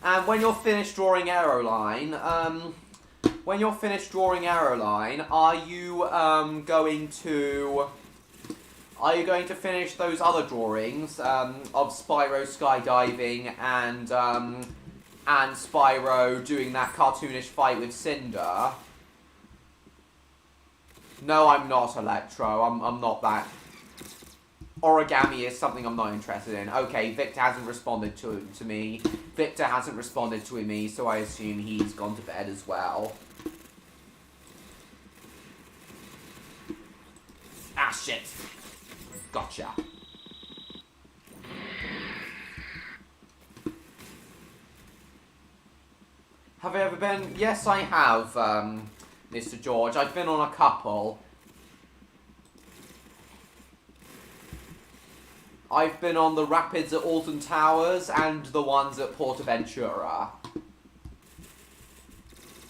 And when you're finished drawing Aeroline, are you going to finish those other drawings, of Spyro skydiving and Spyro doing that cartoonish fight with Cinder? No, I'm not, Electro. I'm not that. Origami is something I'm not interested in. Okay, Victor hasn't responded to me. Victor hasn't responded to me, so I assume he's gone to bed as well. Ah, shit. Gotcha. Have I ever been? Yes, I have, Mr. George. I've been on a couple. I've been on the rapids at Alton Towers and the ones at Portaventura.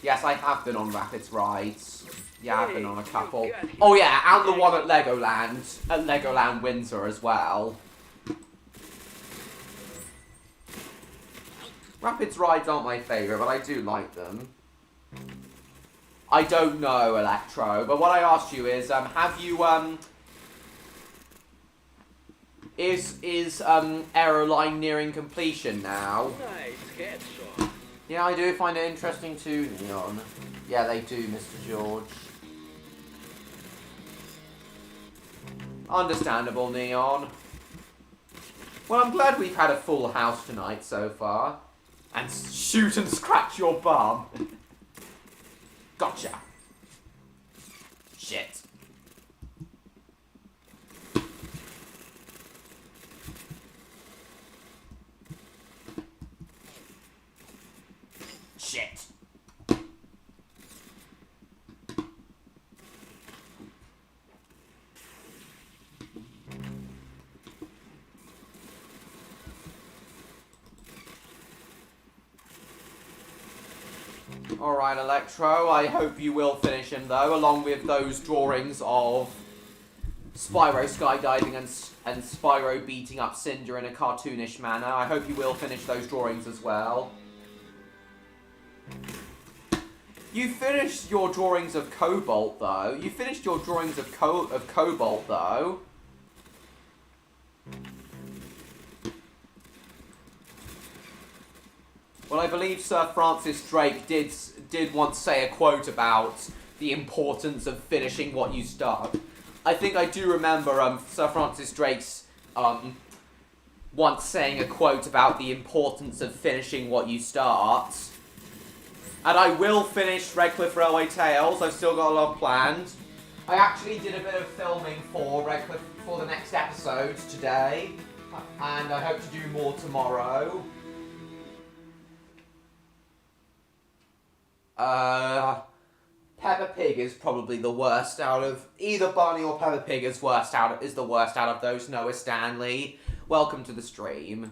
Yes, I have been on rapids rides. Yeah, I've been on a couple. Oh yeah, and the one at Legoland Windsor as well. Rapids rides aren't my favourite, but I do like them. I don't know, Electro, but what I asked you is, have you, is Aeroline nearing completion now? Nice headshot. Yeah, I do find it interesting too, Neon. Yeah, they do, Mr. George. Understandable, Neon. Well, I'm glad we've had a full house tonight so far. And shoot and scratch your bum. Gotcha. Shit. Alright, Electro, I hope you will finish him, though, along with those drawings of Spyro skydiving and Spyro beating up Cinder in a cartoonish manner. I hope you will finish those drawings as well. You finished your drawings of Cobalt, though. You finished your drawings of Cobalt, though. Well, I believe Sir Francis Drake did once say a quote about the importance of finishing what you start. I think I do remember Sir Francis Drake's once saying a quote about the importance of finishing what you start. And I will finish Redcliffe Railway Tales. I've still got a lot planned. I actually did a bit of filming for Redcliffe for the next episode today, and I hope to do more tomorrow. Peppa Pig is probably the worst out of... Either Barney or Peppa Pig is the worst out of those. Noah Stanley. Welcome to the stream.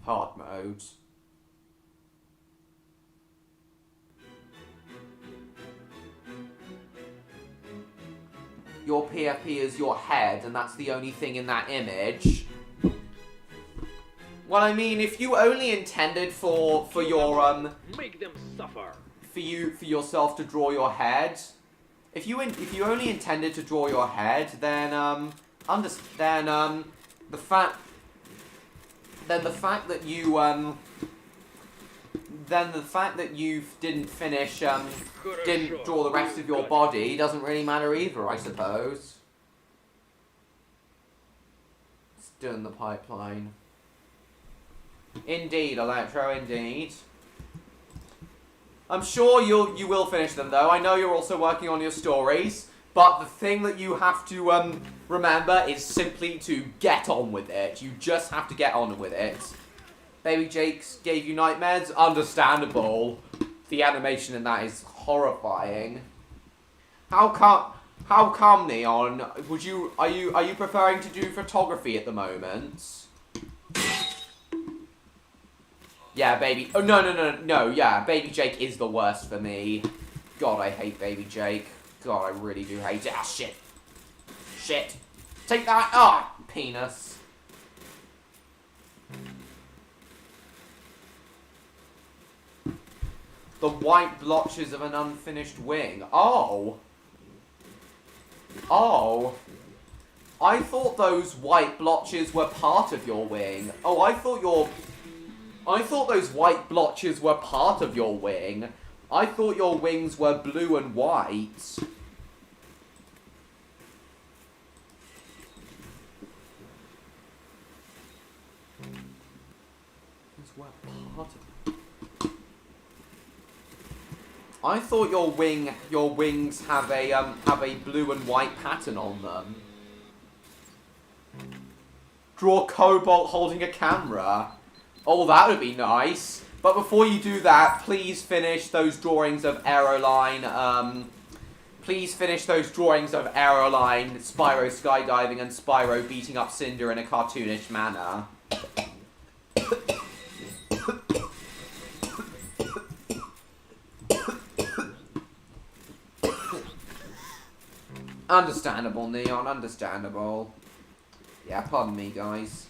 Hard mode. Your PFP is your head, and that's the only thing in that image. Well, I mean, if you only intended for your Make them suffer. for yourself to draw your head, if you only intended to draw your head, then the fact that you didn't finish didn't draw the rest of your body doesn't really matter either, I suppose. Still in the pipeline. Indeed, Electro, indeed. I'm sure you will finish them, though. I know you're also working on your stories, but the thing that you have to remember is simply to get on with it. You just have to get on with it. Baby Jake's gave you nightmares? Understandable. The animation in that is horrifying. How come, Neon? Are you preferring to do photography at the moment? Yeah, baby. Oh, no. Yeah, Baby Jake is the worst for me. God, I hate Baby Jake. God, I really do hate it. Ah, shit. Shit. Take that. Ah, penis. The white blotches of an unfinished wing. Oh. Oh. I thought those white blotches were part of your wing. Oh, I thought those white blotches were part of your wing. I thought your wings were blue and white. These were part of... I thought your wings have a blue and white pattern on them. Draw Cobalt holding a camera. Oh, that would be nice. But before you do that, please finish those drawings of Aeroline. Please finish those drawings of Aeroline, Spyro skydiving, and Spyro beating up Cinder in a cartoonish manner. Understandable, Neon, understandable. Yeah, pardon me, guys.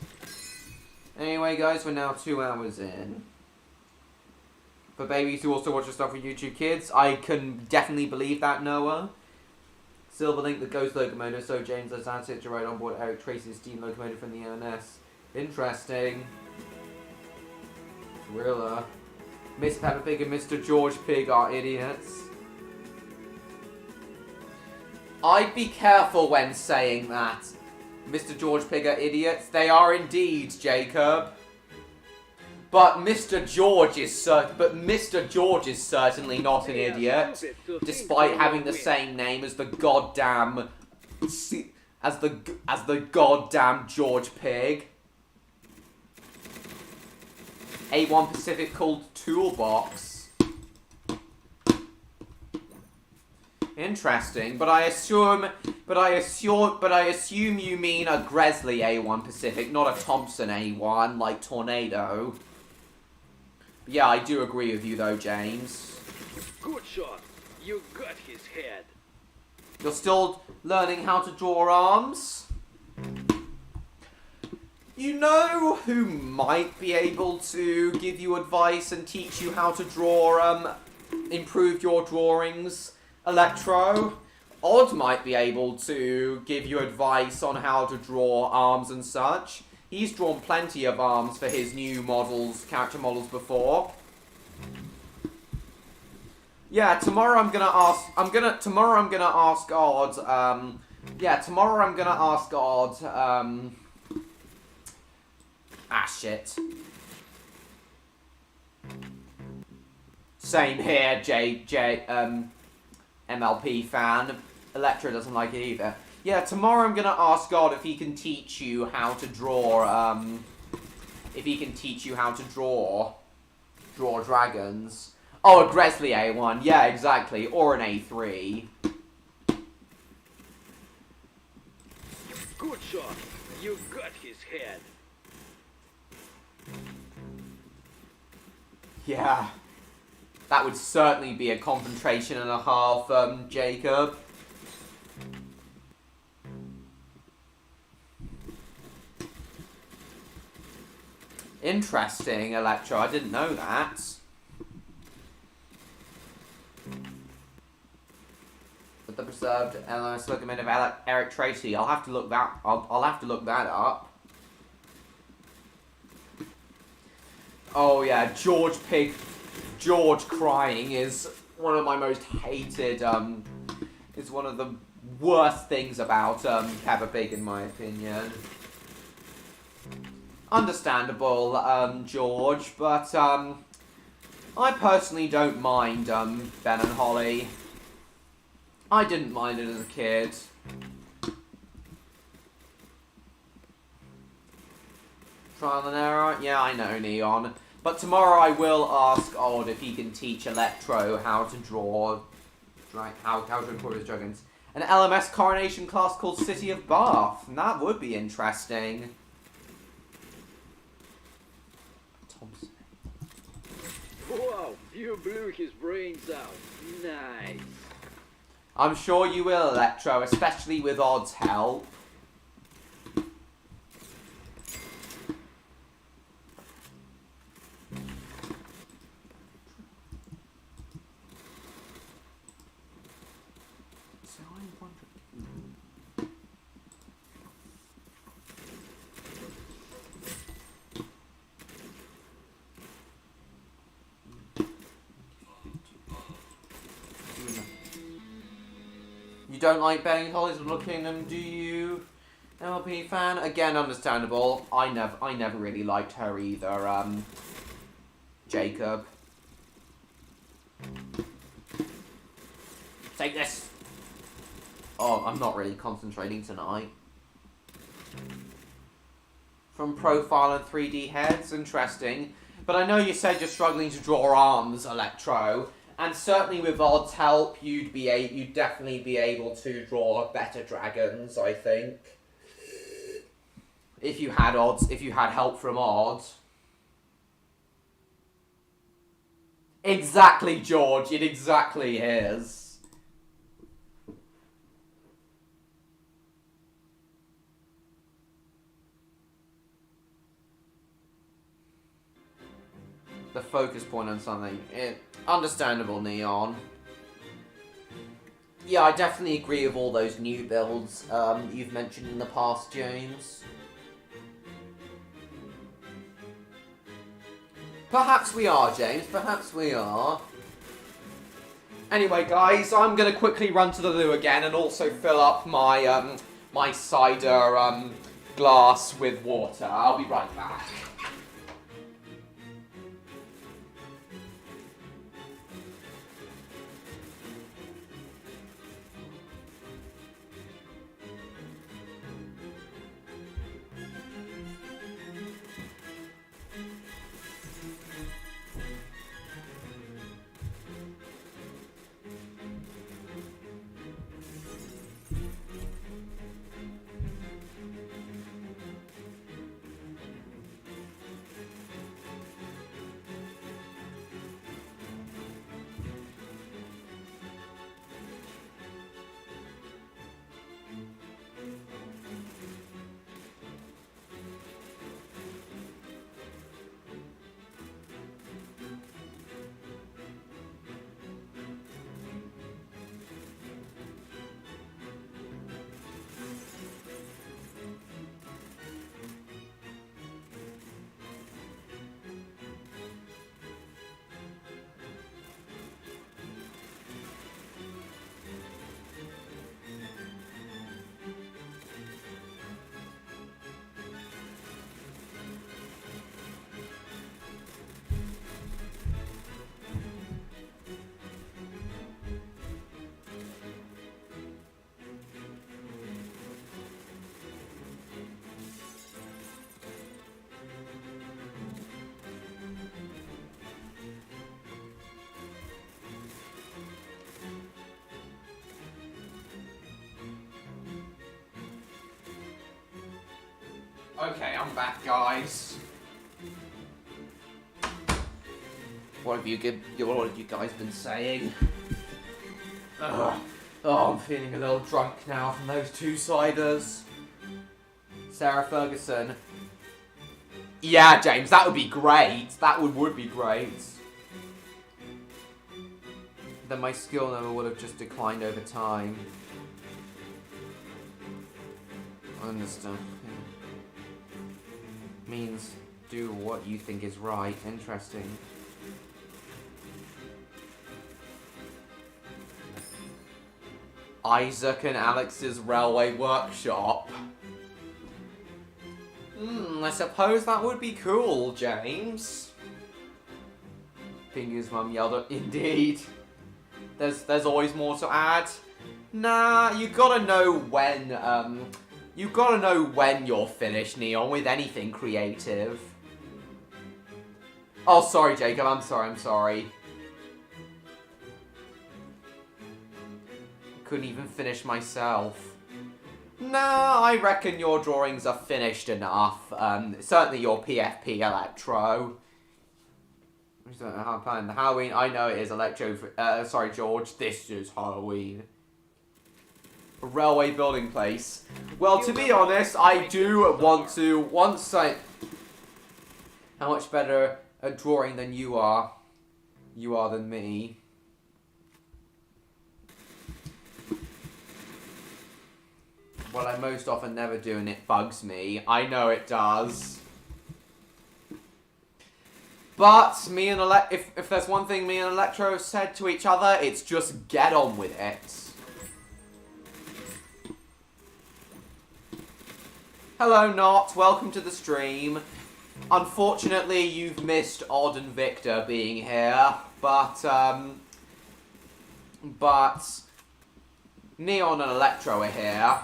Anyway, guys, we're now 2 hours in. For babies who also watch your stuff on YouTube Kids, I can definitely believe that, Noah. Silverlink, the Ghost Locomotive, so James has answered to ride on board Eric Tracy's Steam Locomotive from the ONS. Interesting. Thriller. Miss Peppa Pig and Mr. George Pig are idiots. I'd be careful when saying that. Mr. George Pig are idiots. They are indeed, Jacob. But Mr. George is certainly not an idiot, despite having the same name as the goddamn goddamn George Pig. A1 Pacific called Toolbox. Interesting, but I assume you mean a Gresley A1 Pacific, not a Thompson A1 like Tornado. Yeah, I do agree with you though, James. Good shot. You got his head. You're still learning how to draw arms? You know who might be able to give you advice and teach you how to draw, improve your drawings, Electro? Odd might be able to give you advice on how to draw arms and such. He's drawn plenty of arms for his new models, character models before. Yeah, tomorrow I'm gonna ask Odd, shit. Same here, MLP fan. Electro doesn't like it either. Yeah, tomorrow I'm gonna ask God if he can teach you how to draw, draw dragons. Oh, a Gresley A1, yeah, exactly, or an A3. Good shot. You got his head. Yeah, that would certainly be a concentration and a half, Jacob. Interesting, Electro, I didn't know that. But the preserved LOS Locomotive Eric Tracy, I'll have to look that up. Oh yeah, George crying is one of my most hated, is one of the worst things about, Peppa Pig in my opinion. Understandable, George, but, I personally don't mind, Ben and Holly. I didn't mind it as a kid. Trial and error? Yeah, I know, Neon. But tomorrow I will ask Odd if he can teach Electro how to draw... how to improve his dragons. An LMS coronation class called City of Bath. And that would be interesting. Thompson. Wow, you blew his brains out. Nice. I'm sure you will, Electro, especially with Odd's help. You don't like Benny Holly's looking them, do you? LP fan? Again, understandable. I never really liked her either, Jacob. Take this! Oh, I'm not really concentrating tonight. From profile and 3D heads, interesting. But I know you said you're struggling to draw arms, Electro. And certainly with Odd's help, you'd definitely be able to draw better dragons, I think. If you had help from Odd. Exactly, George, it exactly is. The focus point on something. Understandable, Neon. Yeah, I definitely agree with all those new builds you've mentioned in the past, James. Perhaps we are, James. Perhaps we are. Anyway, guys, I'm going to quickly run to the loo again and also fill up my, my cider glass with water. I'll be right back. Okay, I'm back, guys. What have you guys been saying? Ugh. Oh, I'm feeling a little drunk now from those 2 ciders. Sarah Ferguson. Yeah, James, that would be great. That would be great. Then my skill level would have just declined over time. I understand. Means do what you think is right. Interesting. Isaac and Alex's railway workshop. I suppose that would be cool, James. Pingu's mum yelled at. Indeed. There's always more to add. Nah, you gotta know when, you're finished, Neon, with anything creative. Oh, sorry, Jacob, I'm sorry. Couldn't even finish myself. Nah, I reckon your drawings are finished enough. Certainly your PFP Electro. Halloween, I know it is Electro. Sorry, George, this is Halloween. A railway building place. Well, to be honest, I do want to, how much better at drawing than you are than me. Well, I most often never do, and it bugs me. I know it does. But me and if there's one thing me and Electro have said to each other, it's just get on with it. Hello, Not. Welcome to the stream. Unfortunately, you've missed Odd and Victor being here, but Neon and Electro are here.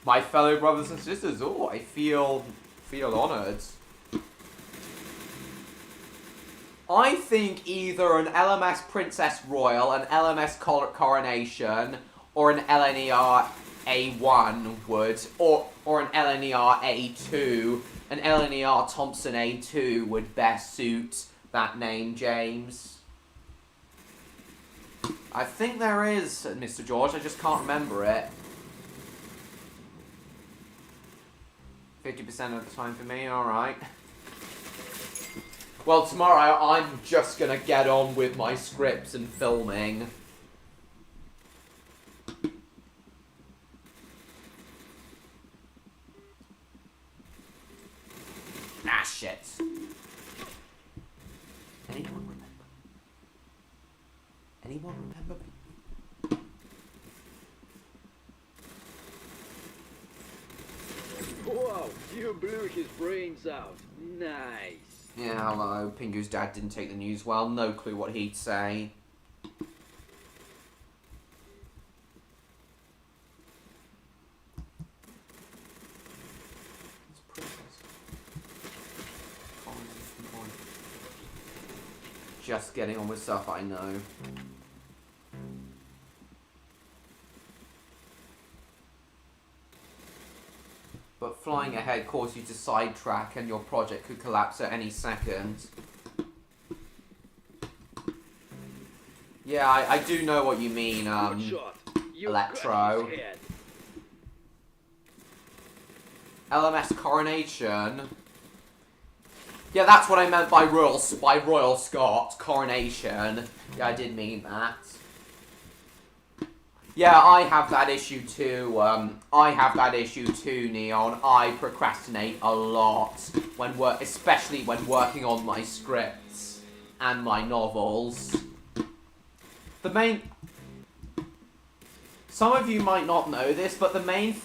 My fellow brothers and sisters. Oh, I feel honoured. I think either an LMS Princess Royal, an LMS Coronation, or an LNER A1 would, or an LNER A2, an LNER Thompson A2 would best suit that name, James. I think there is, Mr. George, I just can't remember it. 50% of the time for me, alright. Well, tomorrow I'm just gonna get on with my scripts and filming. Ah, shit. Anyone remember? Wow, you blew his brains out. Nice. Yeah, hello. Pingu's dad didn't take the news well. No clue what he'd say. Just getting on with stuff I know. But flying ahead causes you to sidetrack and your project could collapse at any second. Yeah, I do know what you mean, Electro. LMS Coronation. Yeah, that's what I meant by Royal Scot. Coronation. Yeah, I did mean that. Yeah, I have that issue too. Neon. I procrastinate a lot especially when working on my scripts and my novels. Some of you might not know this, but the main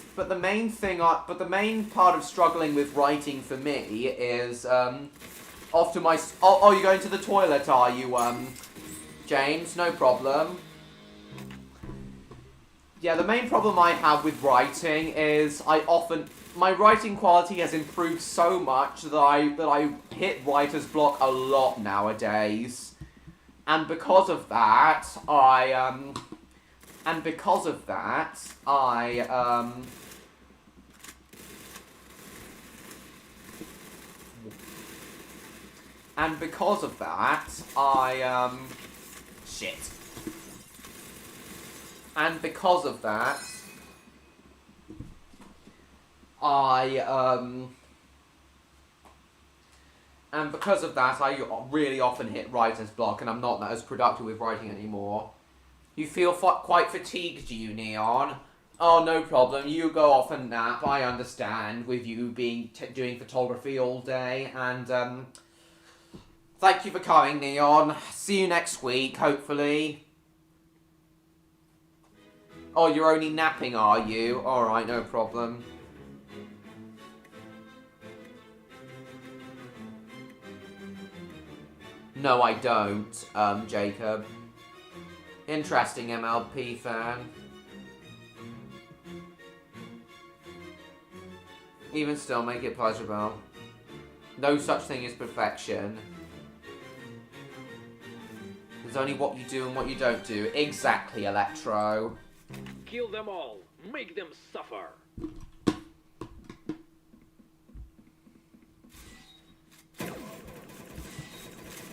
part of struggling with writing for me is often my. Oh, you're going to the toilet, are you, James? No problem. Yeah, the main problem I have with writing is my writing quality has improved so much that I hit writer's block a lot nowadays, and because of that, And because of that, shit. And because of that, I really often hit writer's block, and I'm not as productive with writing anymore. You feel quite fatigued, do you, Neon? Oh, no problem. You go off and nap. I understand, with you being doing photography all day. And thank you for coming, Neon. See you next week, hopefully. Oh, you're only napping, are you? All right, no problem. No, I don't, Jacob. Interesting MLP fan. Even still, make it pleasurable. No such thing as perfection. There's only what you do and what you don't do. Exactly, Electro. Kill them all. Make them suffer.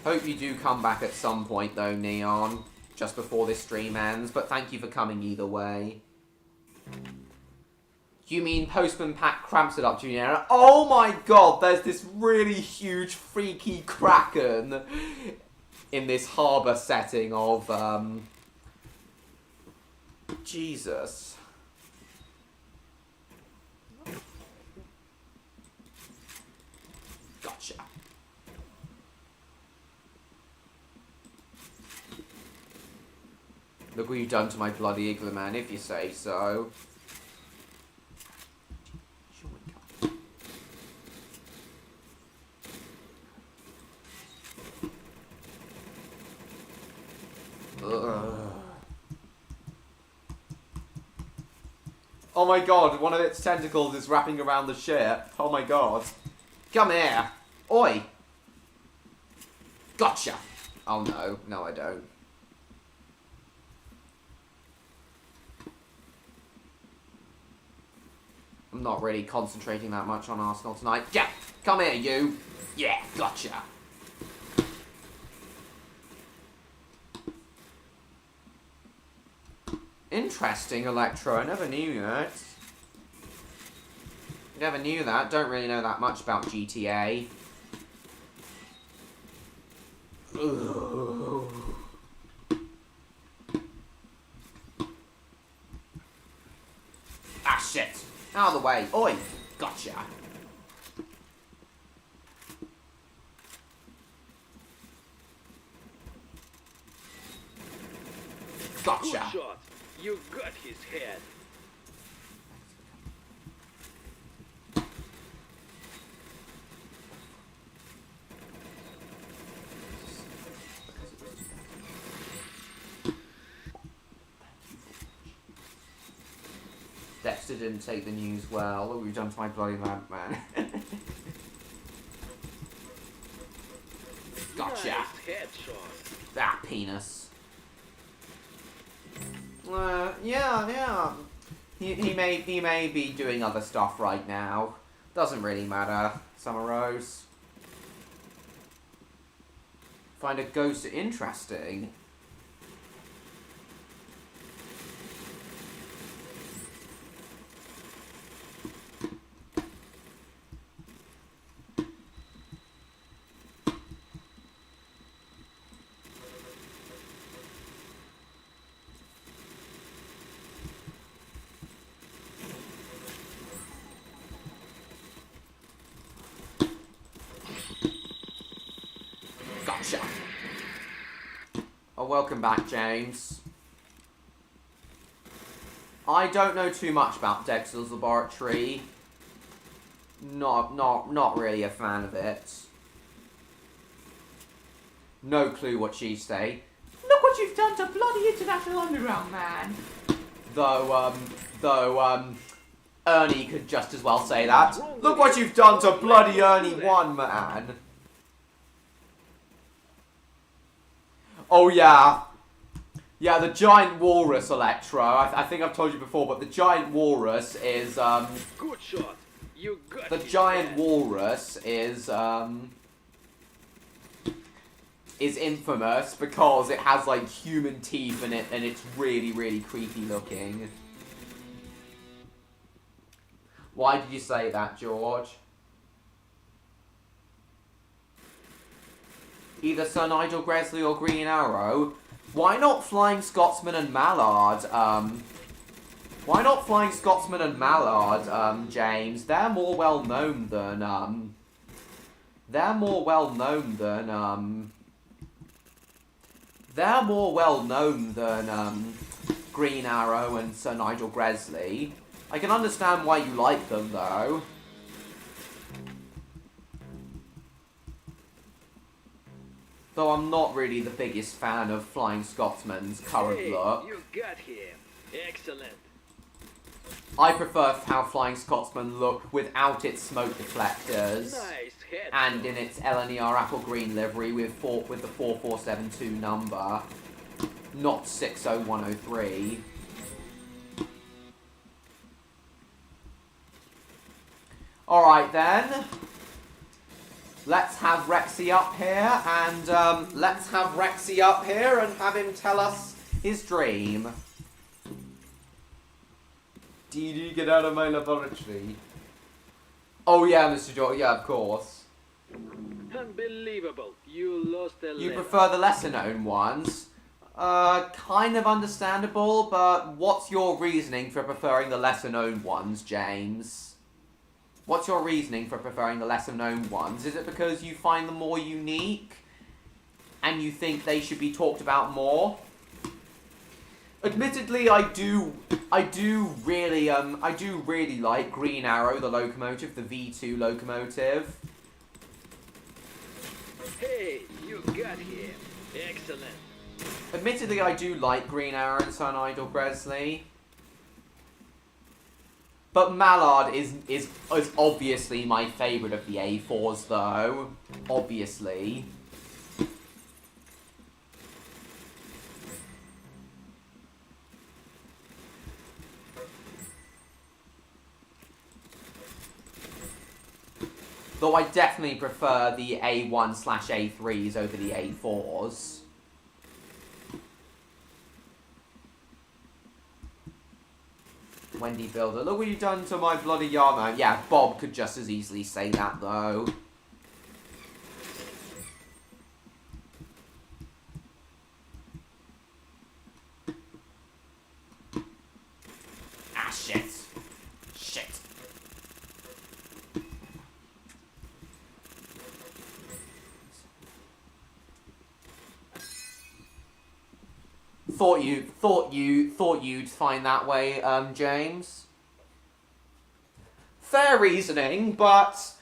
Hope you do come back at some point, though, Neon. Just before this stream ends. But thank you for coming either way. You mean Postman Pat cramps it up, Junior? Oh my god, there's this really huge, freaky kraken in this harbour setting of, Jesus. Gotcha. Look what you've done to my bloody igloo, man, if you say so. Oh my god, one of its tentacles is wrapping around the ship. Oh my god. Come here. Oi. Gotcha. Oh no. No, I don't. I'm not really concentrating that much on Arsenal tonight. Yeah. Come here, you. Yeah, gotcha. Interesting, Electro. I never knew that. Never knew that. Don't really know that much about GTA. Ugh. Ah, shit. Out of the way. Oi. Gotcha. Gotcha. Good shot. You got his head. Dexter didn't take the news well. Look what we've done to my bloody lamp, man. Gotcha. Nice headshot. That penis. Yeah. He may be doing other stuff right now. Doesn't really matter, Summer Rose. Find a ghost interesting. Gotcha. Oh, welcome back, James. I don't know too much about Dexter's Laboratory. Not really a fan of it. No clue what she say. Look what you've done to bloody International Underground, man. Though, Ernie could just as well say that. Look what you've done to bloody Ernie 1, man. Oh, yeah. Yeah, the giant walrus, Electro. I think I've told you before, but the giant walrus is, Good shot. You got the his giant head. walrus is, is infamous because it has, like, human teeth in it, and it's really, really creepy looking. Why did you say that, George? Either Sir Nigel Gresley or Green Arrow? Why not Flying Scotsman and Mallard? Why not Flying Scotsman and Mallard, James? They're more well known than, They're more well known than, Green Arrow and Sir Nigel Gresley. I can understand why you like them, though. Though I'm not really the biggest fan of Flying Scotsman's current look. You got him. Excellent. I prefer how Flying Scotsman look without its smoke deflectors. Nice head. And in its LNER apple green livery with the 4472 number. Not 60103. Alright then. Let's have Rexy up here, and have him tell us his dream. Did you get out of my laboratory? Oh yeah, Mr. George, yeah, of course. Unbelievable. You lost a You leg. prefer the lesser known ones? Kind of understandable, but what's your reasoning for preferring the lesser known ones, James? What's your reasoning for preferring the lesser known ones? Is it because you find them more unique? And you think they should be talked about more? Admittedly, I do really like Green Arrow, the locomotive, the V2 locomotive. Hey, you got him. Excellent. Admittedly, I do like Green Arrow and Sir Nigel Gresley. But Mallard is obviously my favourite of the A4s, though. Obviously. Though I definitely prefer the A1/A3s over the A4s. Wendy Builder, look what you've done to my bloody yarn. Yeah, Bob could just as easily say that, though. Ah, shit. Shit. Thought you'd find that way, James. Fair reasoning, but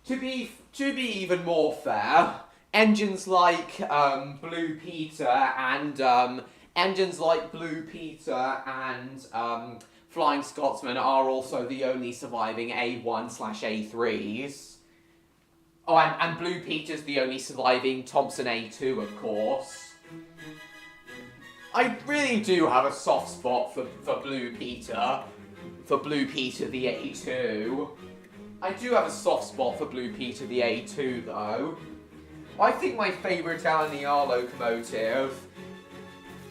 to be even more fair, engines like Blue Peter and Flying Scotsman are also the only surviving A1/A3s. Oh, and Blue Peter's the only surviving Thompson A2, of course. I really do have a soft spot for Blue Peter. For Blue Peter the A2. I do have a soft spot for Blue Peter the A2, though. I think my favourite LNER locomotive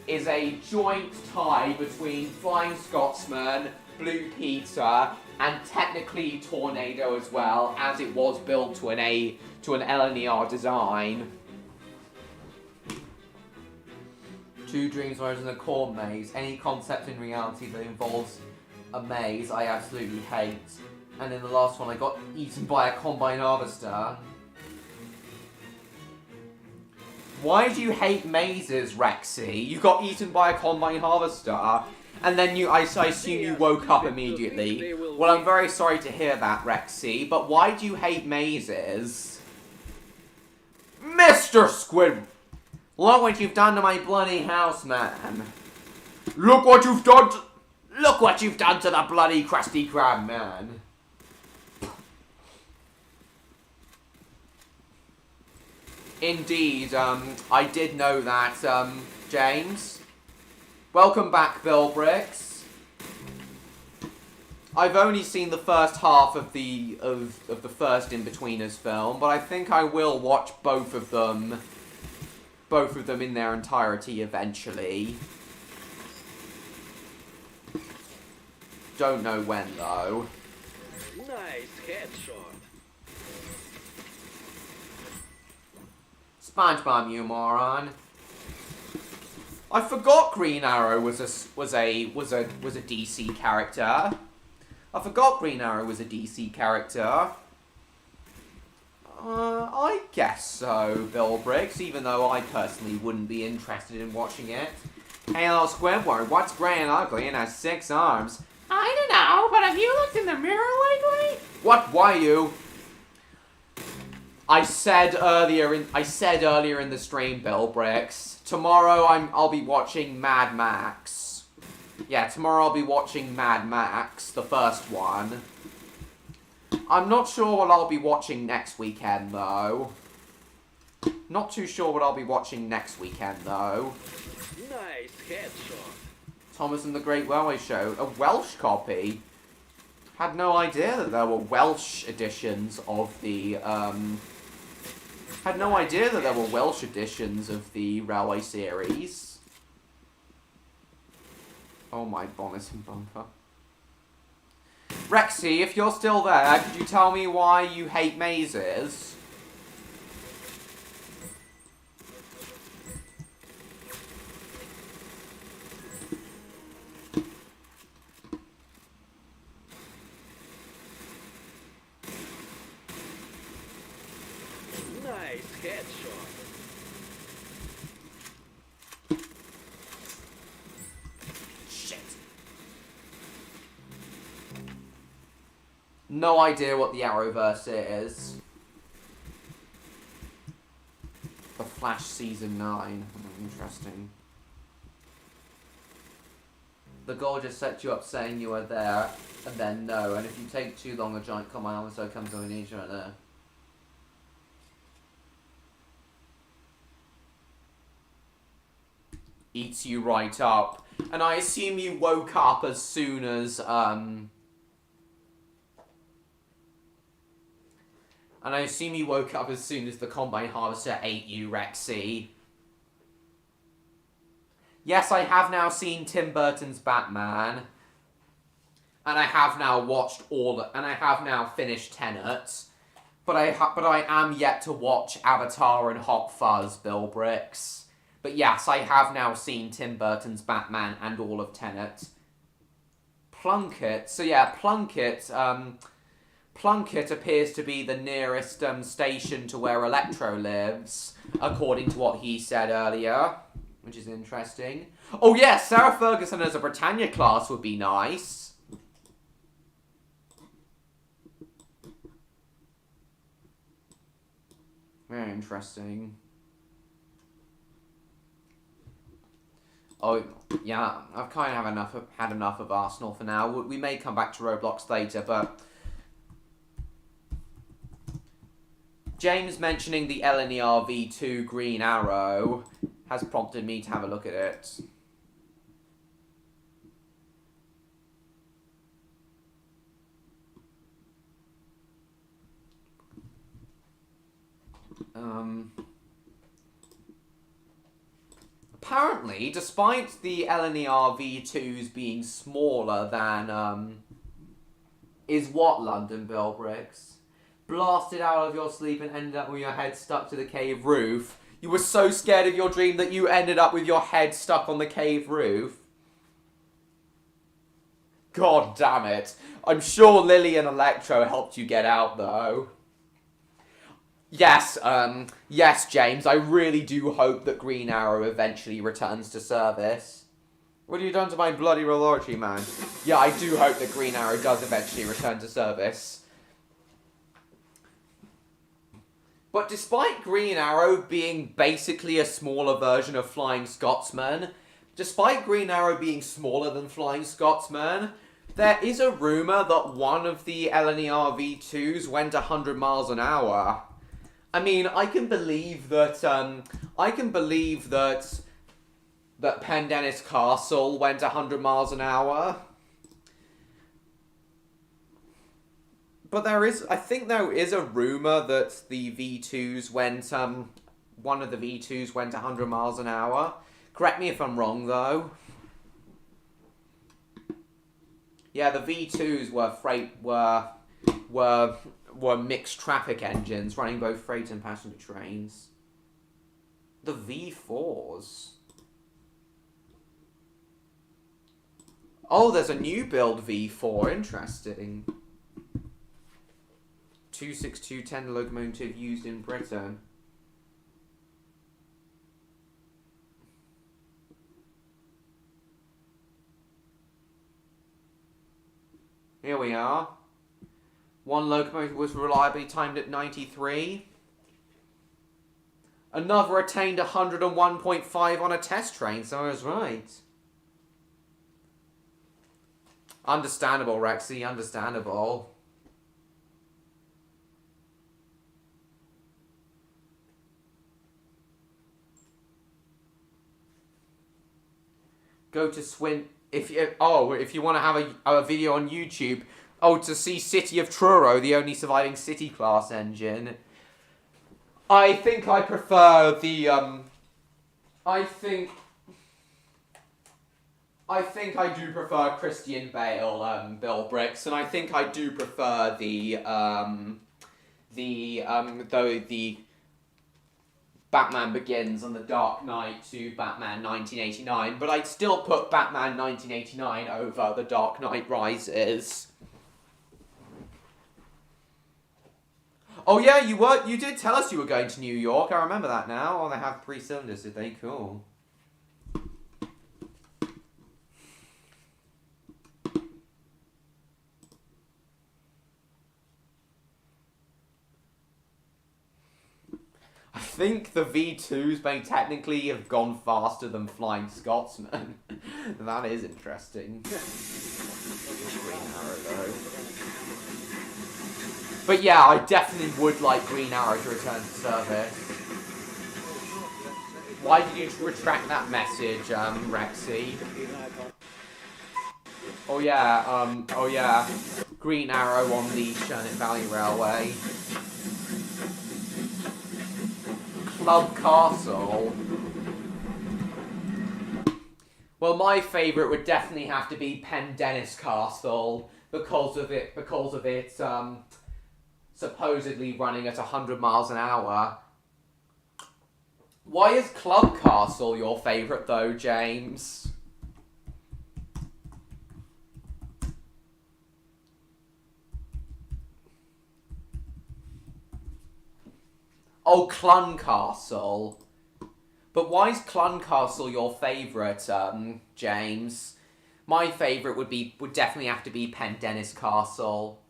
is a joint tie between Flying Scotsman, Blue Peter, and technically Tornado as well, as it was built to an LNER design. Two dreams where I was in a corn maze. Any concept in reality that involves a maze I absolutely hate. And in the last one I got eaten by a combine harvester. Why do you hate mazes, Rexy? You got eaten by a combine harvester. And then I assume you woke up immediately. Well, I'm very sorry to hear that, Rexy, but why do you hate mazes? Mr. Squid! Look what you've done to my bloody house, man. Look what you've done to the bloody Krusty Krab, man. Indeed, I did know that, James. Welcome back, Bill Bricks. I've only seen the first half of the first In-Betweeners film, but I think I will watch both of them both of them in their entirety eventually. Don't know when, though. Nice headshot. SpongeBob, you moron. I forgot Green Arrow was a DC character. I forgot Green Arrow was a DC character. I guess so, Bill Briggs, even though I personally wouldn't be interested in watching it. Hey, little Squidward, what's gray and ugly and has 6 arms? I don't know, but have you looked in the mirror lately? What? Why you? I said earlier in the stream, Bill Bricks. Tomorrow I'll be watching Mad Max. Yeah, tomorrow I'll be watching Mad Max, the first one. I'm not sure what I'll be watching next weekend, though. Not too sure what I'll be watching next weekend, though. Nice headshot. Thomas and the Great Railway Show. A Welsh copy? Had no idea that there were Welsh editions of the, Had no idea that there were Welsh editions of the Railway series. Oh my bonnet and bumper. Rexy, if you're still there, could you tell me why you hate mazes? Nice headshot. Shit. No idea what the Arrowverse is. The Flash Season 9. Interesting. The goal just set you up saying you were there, and then no, and if you take too long, a giant combine also comes to Indonesia right there. Eats you right up. And I assume you woke up as soon as, And I assume you woke up as soon as the Combine Harvester ate you, Rexy. Yes, I have now seen Tim Burton's Batman. And I have now watched and I have now finished Tenet. But I am yet to watch Avatar and Hot Fuzz, Bill Bricks. But yes, I have now seen Tim Burton's Batman and all of Tenet. Plunkett. So yeah, Plunkett appears to be the nearest station to where Electro lives, according to what he said earlier, which is interesting. Oh yeah, Sarah Ferguson as a Britannia class would be nice. Very interesting. Oh, yeah, I've kind of had enough of Arsenal for now. We may come back to Roblox later, but... James mentioning the LNER V2 Green Arrow has prompted me to have a look at it. Apparently, despite the LNER V2s being smaller than, is what London, Bill Briggs? Blasted out of your sleep and ended up with your head stuck to the cave roof. You were so scared of your dream that you ended up with your head stuck on the cave roof. God damn it. I'm sure Lily and Electro helped you get out, though. Yes, yes, James, I really do hope that Green Arrow eventually returns to service. What have you done to my bloody laboratory, man? Yeah, I do hope that Green Arrow does eventually return to service. But despite Green Arrow being basically a smaller version of Flying Scotsman, despite Green Arrow being smaller than Flying Scotsman, there is a rumour that one of the LNER V2s went 100 miles an hour. I mean, I can believe that Pendennis Castle went 100 miles an hour. But I think there is a rumour that the V2s went one of the V2s went 100 miles an hour. Correct me if I'm wrong, though. Yeah, the V2s were mixed traffic engines running both freight and passenger trains. The V4s. Oh, there's a new build V4. Interesting. 26210 locomotive used in Britain. Here we are. One locomotive was reliably timed at 93. Another attained 101.5 on a test train, so I was right. Understandable, Rexy, understandable. Go to Swin... If you want to have a video on YouTube, to see City of Truro, the only surviving city class engine. I think I prefer the I think I do prefer Christian Bale Bill Bricks, and I think I do prefer the Batman Begins and The Dark Knight to Batman 1989, but I'd still put Batman 1989 over The Dark Knight Rises. Oh yeah, you did tell us you were going to New York, I remember that now. Oh, they have 3 cylinders, did they? Cool. I think the V2s may technically have gone faster than Flying Scotsman. That is interesting. Green Arrow, though. But yeah, I definitely would like Green Arrow to return to service. Why did you retract that message, Rexy? Oh yeah, Green Arrow on the Churnet Valley Railway. Club Castle. Well, my favourite would definitely have to be Pendennis Castle because of it supposedly running at 100 miles an hour. Why is Club Castle your favourite though, James? Oh, Clun Castle. But why is Clun Castle your favourite, James? My favourite would definitely have to be Pendennis Castle.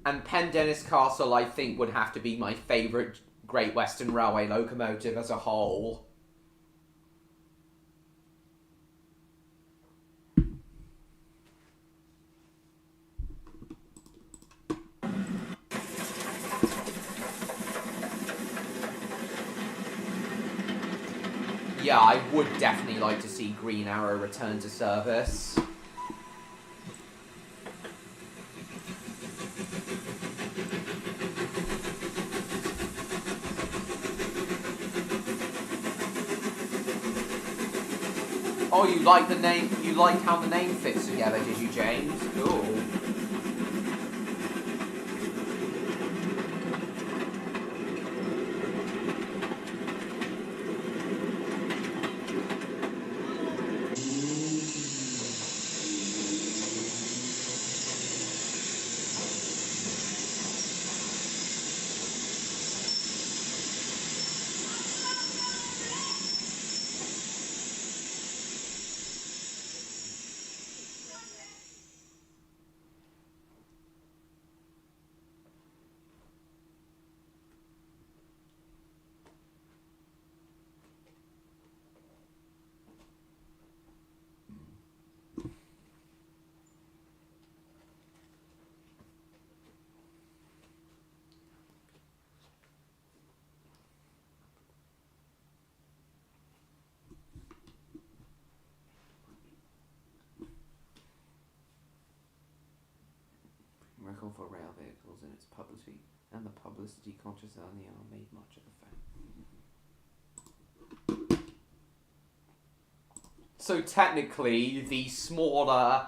And Pendennis Castle, I think, would have to be my favourite Great Western Railway locomotive as a whole. Yeah, I would definitely like to see Green Arrow return to service. Oh, you like the name? You liked how the name fits together, did you, James? Cool. vehicle for rail vehicles and its publicity conscious only are made much of the fact. So technically the smaller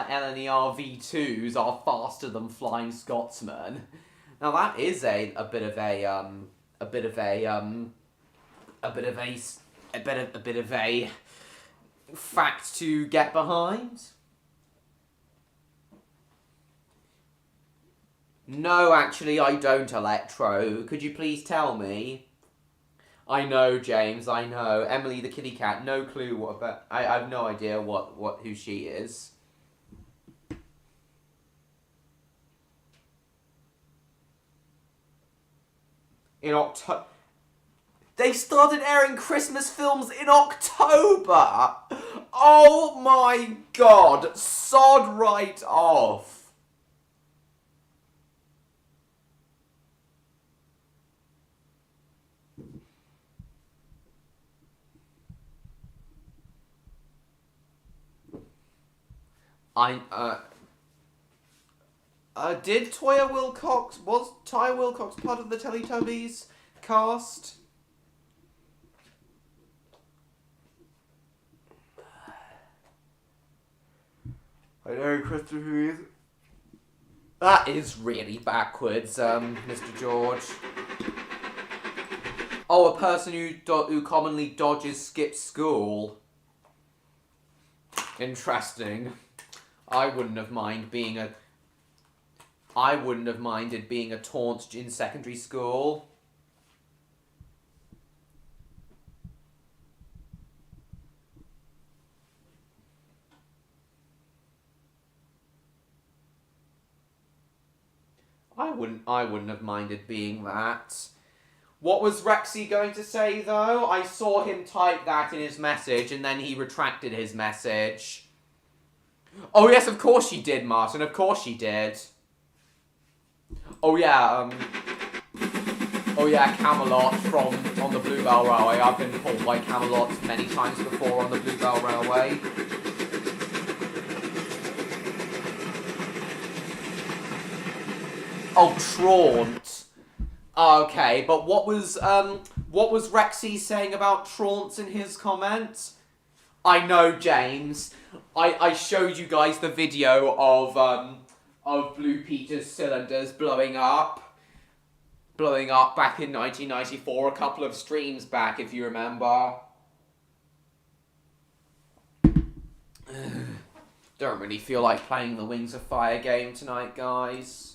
LNER V2s are faster than Flying Scotsman. Now that is a bit of a fact to get behind. No, actually, I don't, Electro. Could you please tell me? I know, James, I know. Emily the kitty cat, no clue what, but I have no idea who she is. In October. They started airing Christmas films in October! Oh my god! Sod right off! Did Toya Wilcox, was Toya Wilcox part of the Teletubbies cast? I know, Christopher. That is really backwards, Mr. George. Oh, a person who commonly skips school. Interesting. I wouldn't have minded being a taunt in secondary school. I wouldn't have minded being that. What was Rexy going to say, though? I saw him type that in his message, and then he retracted his message. Oh, yes, of course she did, Martin. Of course she did. Oh, yeah, Camelot on the Bluebell Railway. I've been pulled by Camelot many times before on the Bluebell Railway. Oh, Traunt. Okay, but what was Rexy saying about Traunts in his comments? I know, James. I showed you guys the video of Blue Peter's cylinders blowing up back in 1994, a couple of streams back, if you remember. Don't really feel like playing the Wings of Fire game tonight, guys.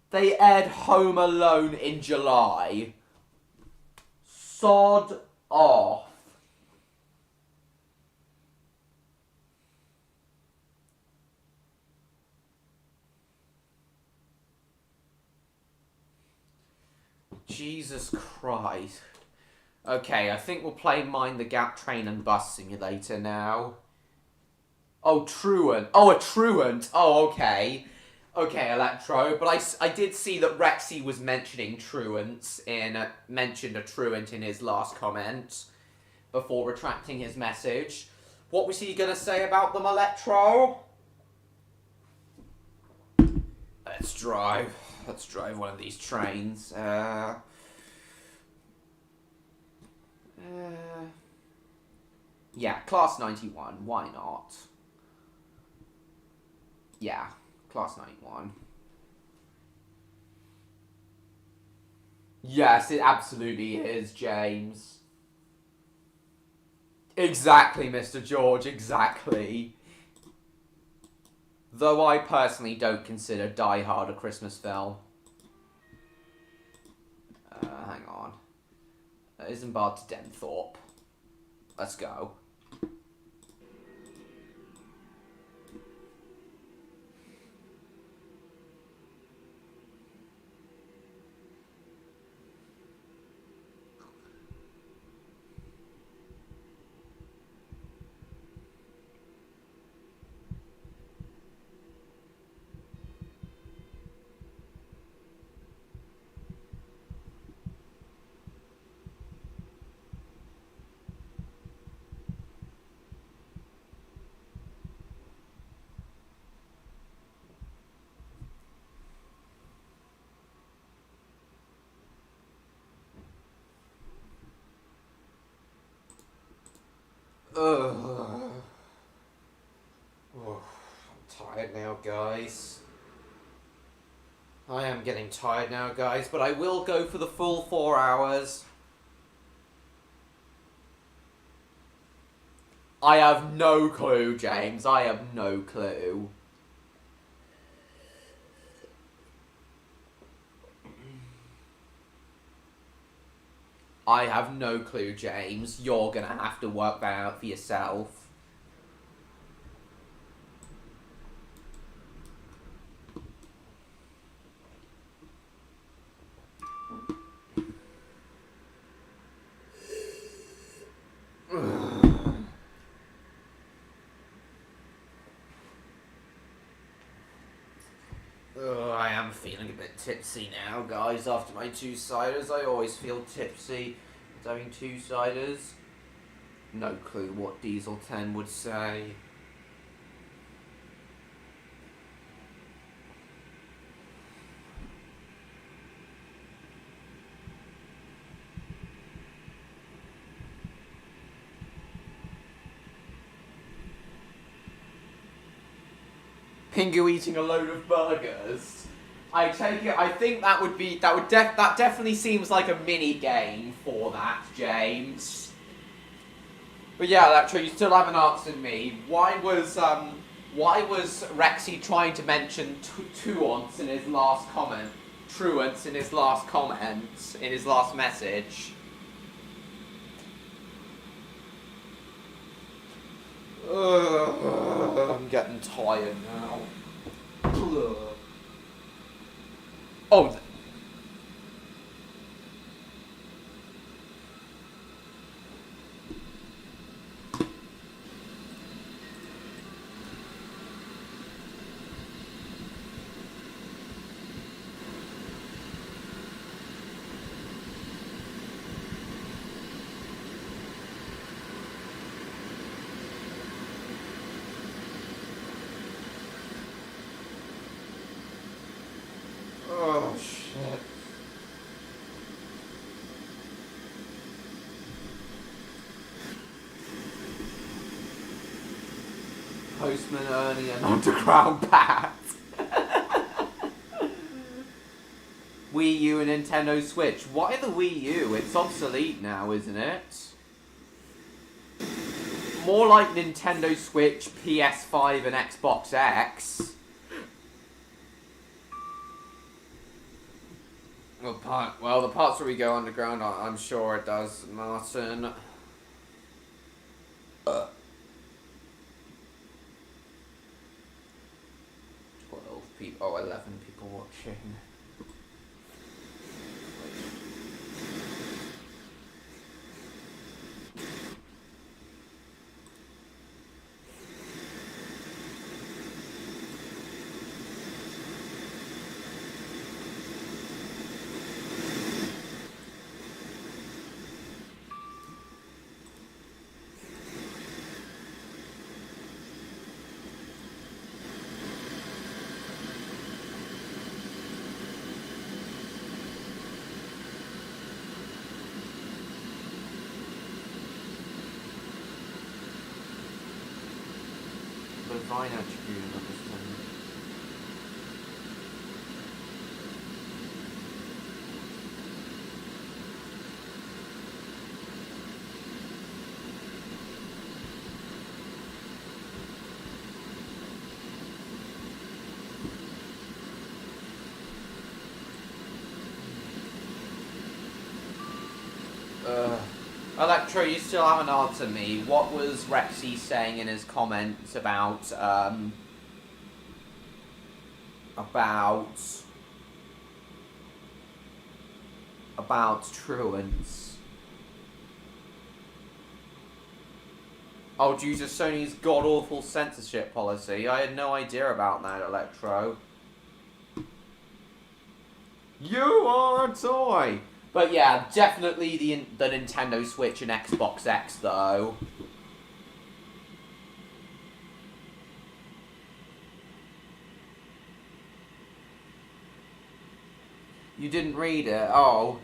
They aired Home Alone in July. Sod off. Jesus Christ. Okay, I think we'll play Mind the Gap Train and Bus Simulator now. Oh, Truant. Oh, a Truant. Oh, okay. Okay, Electro, but I did see that Rexy was mentioning mentioned a Truant in his last comment before retracting his message. What was he gonna say about them, Electro? Let's drive one of these trains. Yeah, Class 91, why not? Yeah. Class 91. Yes, it absolutely is, James. Exactly, Mr. George, exactly. Though I personally don't consider Die Hard a Christmas film. Hang on. Isambard to Denthorpe. Let's go. tired now, guys. I am getting tired now, guys, but I will go for the full 4 hours. I have no clue, James. I have no clue. I have no clue, James. You're gonna have to work that out for yourself. I am feeling a bit tipsy now, guys, after my 2-ciders. I always feel tipsy after having 2-ciders. No clue what Diesel 10 would say. Pingu eating a load of burgers. I take it. I think that would be. That definitely seems like a mini game for that, James. But yeah, Electro, you still haven't answered me. Why was Rexy trying to mention truants in his last comment? Truants in his last comment, in his last message. I'm getting tired now. Oh. Oh, shit. Postman Ernie and Underground Pat. Wii U and Nintendo Switch. Why the Wii U? It's obsolete now, isn't it? More like Nintendo Switch, PS5 and Xbox X. Well, the parts where we go underground, I'm sure it does, Martin. 12 people, 11 people watching. Divine attribute of this thing. Electro, you still haven't answered me. What was Rexy saying in his comments about truants? Oh, due to Sony's god-awful censorship policy. I had no idea about that, Electro. You are a toy! But yeah, definitely the Nintendo Switch and Xbox X, though. You didn't read it? Oh.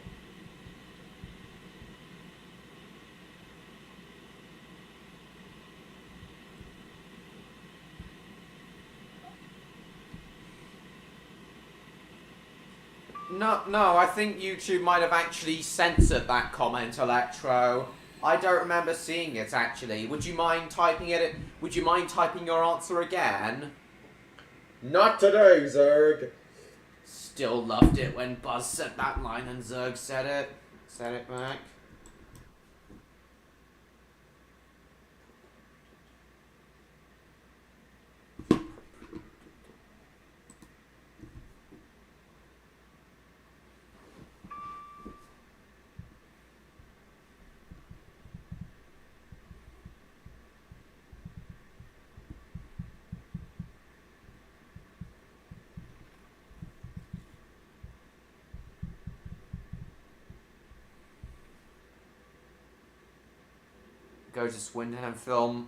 No, I think YouTube might have actually censored that comment, Electro. I don't remember seeing it, actually. Would you mind typing it? Would you mind typing your answer again? Not today, Zerg. Still loved it when Buzz said that line and Zerg said it. Said it back. Go to Swindon and film.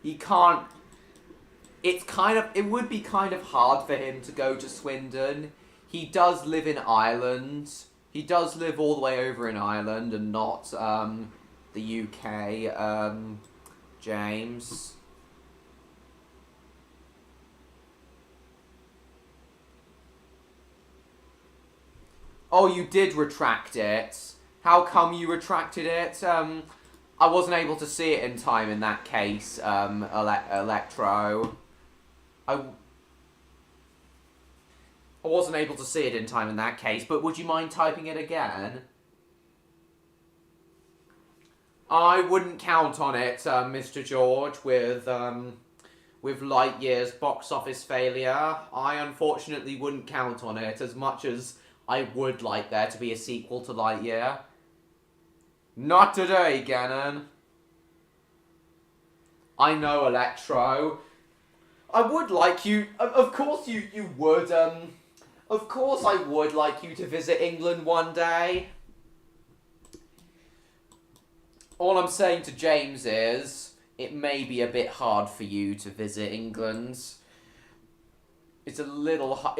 He can't. It would be kind of hard for him to go to Swindon. He does live in Ireland. He does live all the way over in Ireland and not the UK. James. Oh, you did retract it. How come you retracted it? I wasn't able to see it in time in that case, Electro. I wasn't able to see it in time in that case, but would you mind typing it again? I wouldn't count on it, Mr. George, with Lightyear's box office failure. I unfortunately wouldn't count on it as much as I would like there to be a sequel to Lightyear. Not today, Gannon. I know, Electro. I would like you... Of course you would, Of course I would like you to visit England one day. All I'm saying to James is, it may be a bit hard for you to visit England. It's a little hard...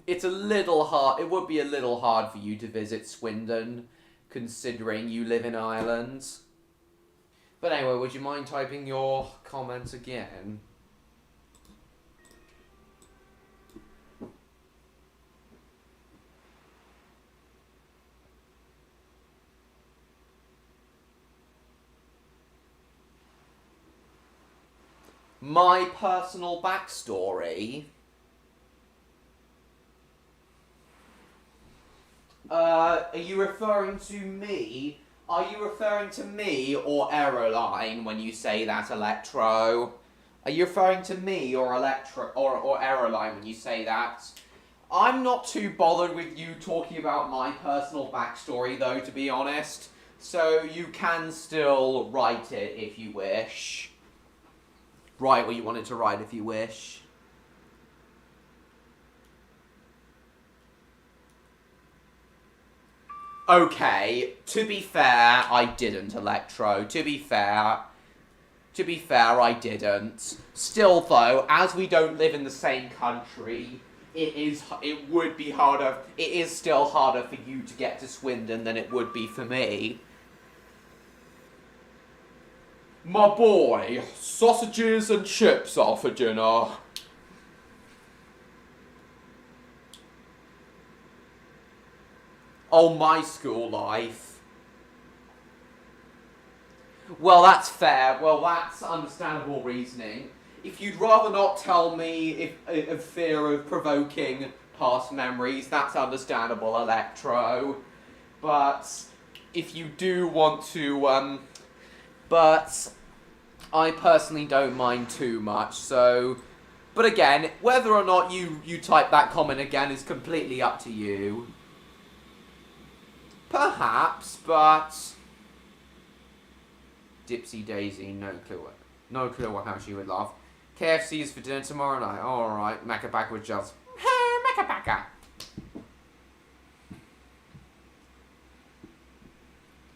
It's a little hard... It would be a little hard for you to visit Swindon, considering you live in Ireland. But anyway, would you mind typing your comment again? My personal backstory... are you referring to me? Are you referring to me or Aeroline when you say that, Electro? Are you referring to me or or Aeroline when you say that? I'm not too bothered with you talking about my personal backstory, though, to be honest. So you can still write it if you wish. Write what you wanted to write if you wish. Okay, to be fair, I didn't, Electro. To be fair, I didn't. Still, though, as we don't live in the same country, it is still harder for you to get to Swindon than it would be for me. My boy, sausages and chips are for dinner. Oh, my school life. Well, that's fair. Well, that's understandable reasoning. If you'd rather not tell me of fear of provoking past memories, that's understandable, Electro. But if you do want to, but I personally don't mind too much, so... But again, whether or not you type that comment again is completely up to you. Perhaps, but... Dipsy Daisy, no clue how she would laugh. KFC's for dinner tomorrow night. Alright, Maccabaca with just... Maccabaca!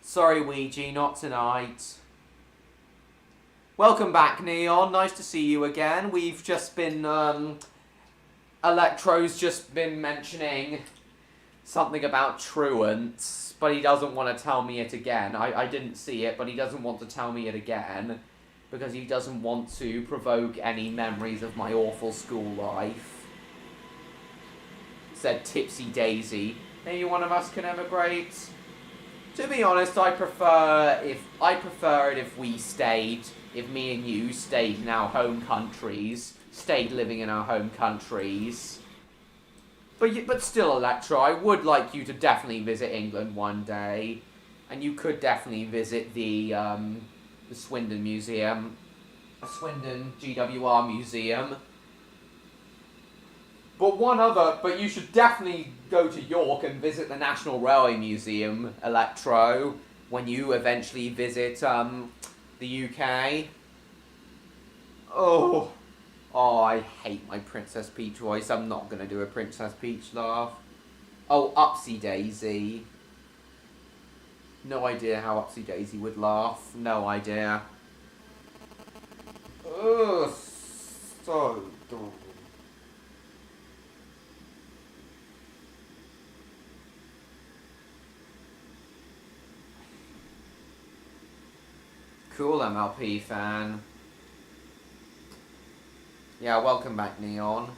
Sorry, Ouija, not tonight. Welcome back, Neon. Nice to see you again. We've just been, Electro's just been mentioning something about truants, but he doesn't want to tell me it again. I didn't see it, but he doesn't want to tell me it again, because he doesn't want to provoke any memories of my awful school life. said Tipsy Daisy. Maybe one of us can emigrate. To be honest, I prefer it if we stayed, if me and you stayed in our home countries, stayed living in our home countries. But still, Electra, I would like you to definitely visit England one day, and you could definitely visit the Swindon Museum, Swindon GWR Museum. But you should definitely go to York and visit the National Railway Museum, Electro, when you eventually visit the UK. Oh, I hate my Princess Peach voice. I'm not gonna do a Princess Peach laugh. Oh, Upsy Daisy. No idea how Upsy Daisy would laugh. No idea. Ugh, so dumb. Cool, MLP fan. Yeah, welcome back, Neon.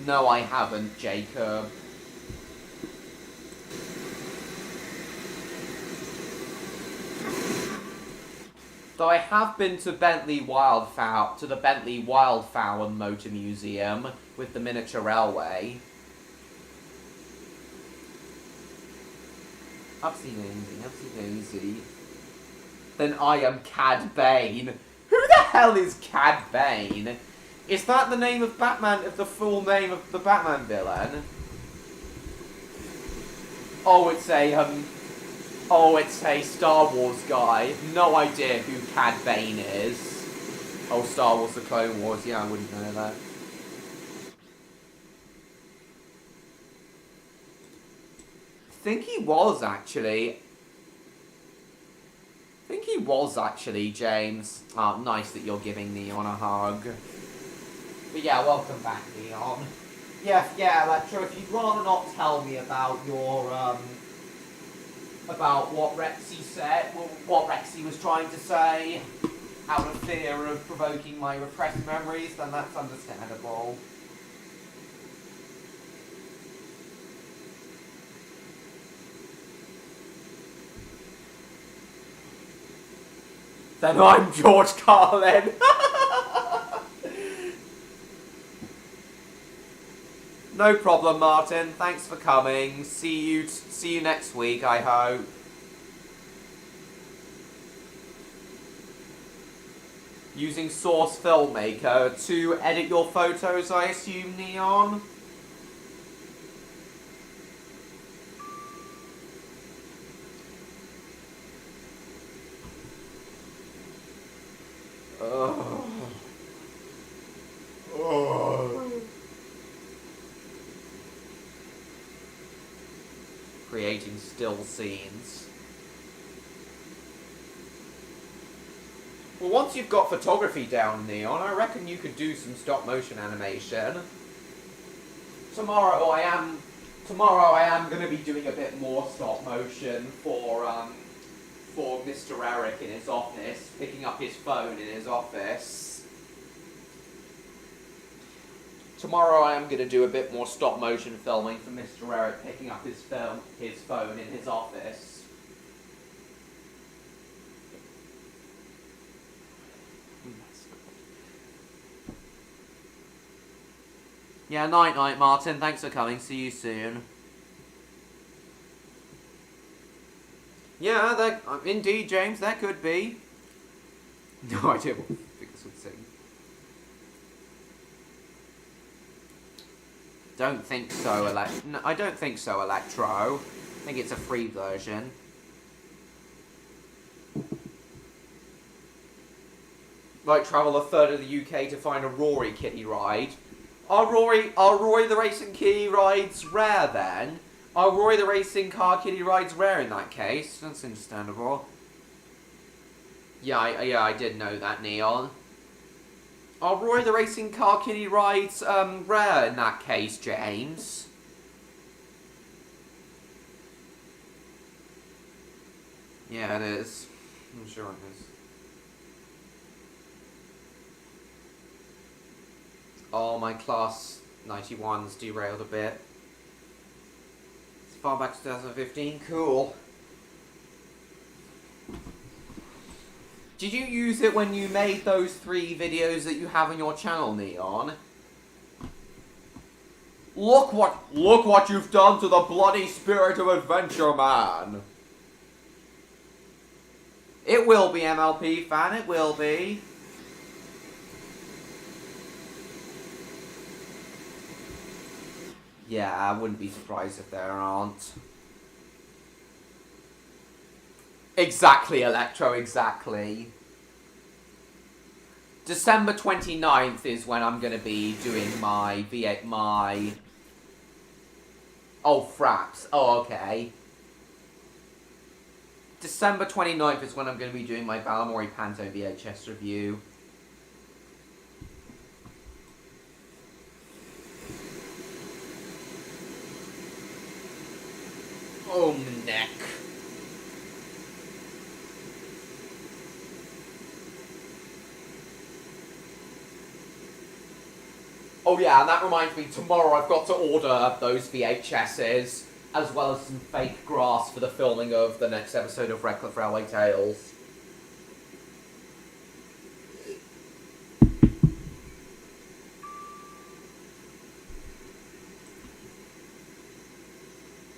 No, I haven't, Jacob. Though I have been to the Bentley Wildfowl Motor Museum with the miniature railway. Upsy Daisy. Then I am Cad Bane. Who the hell is Cad Bane? Is that the name of Batman, of the full name of the Batman villain? Oh, it's a Star Wars guy. No idea who Cad Bane is. Oh, Star Wars The Clone Wars. Yeah, I wouldn't know that. I think he was actually, James. Oh, nice that you're giving Neon a hug. But yeah, welcome back, Neon. Yeah, Electro, if you'd rather not tell me about your, about what Rexy said, what Rexy was trying to say, out of fear of provoking my repressed memories, then that's understandable. Then I'm George Carlin. No problem, Martin. Thanks for coming. See you next week, I hope. Using Source Filmmaker to edit your photos, I assume, Neon? Oh. Creating still scenes. Well, once you've got photography down, Neon, I reckon you could do some stop motion animation. Tomorrow I am going to be doing a bit more stop motion for Mr. Eric in his office, picking up his phone in his office. Tomorrow I am going to do a bit more stop motion filming for Mr. Eric picking up his phone in his office. Yeah, night, Martin. Thanks for coming. See you soon. Yeah, indeed, James, that could be. No idea what Vicks would sing. Don't think so, no, I don't think so, Electro. I think it's a free version. Like, travel a third of the UK to find a Rory kitty ride. Are Rory the Racing Kitty rides rare then? Are Rory the Racing Car Kitty rides rare in that case? That's understandable. Yeah, I did know that, Neon. Are Roy the Racing Car kiddie rides rare in that case, James? Yeah, it is. I'm sure it is. Oh, my class 91's derailed a bit. It's far back to 2015. Cool. Did you use it when you made those 3 videos that you have on your channel, Neon? Look what you've done to the bloody spirit of adventure, man. It will be, MLP fan, it will be. Yeah, I wouldn't be surprised if there aren't. Exactly, Electro, exactly. December 29th is when I'm going to be doing my V8, my... Oh, fraps. Oh, okay. December 29th is when I'm going to be doing my Valamori Panto VHS review. Oh, neck. Oh yeah, and that reminds me, tomorrow I've got to order those VHSs, as well as some fake grass for the filming of the next episode of Redcliffe Railway Tales.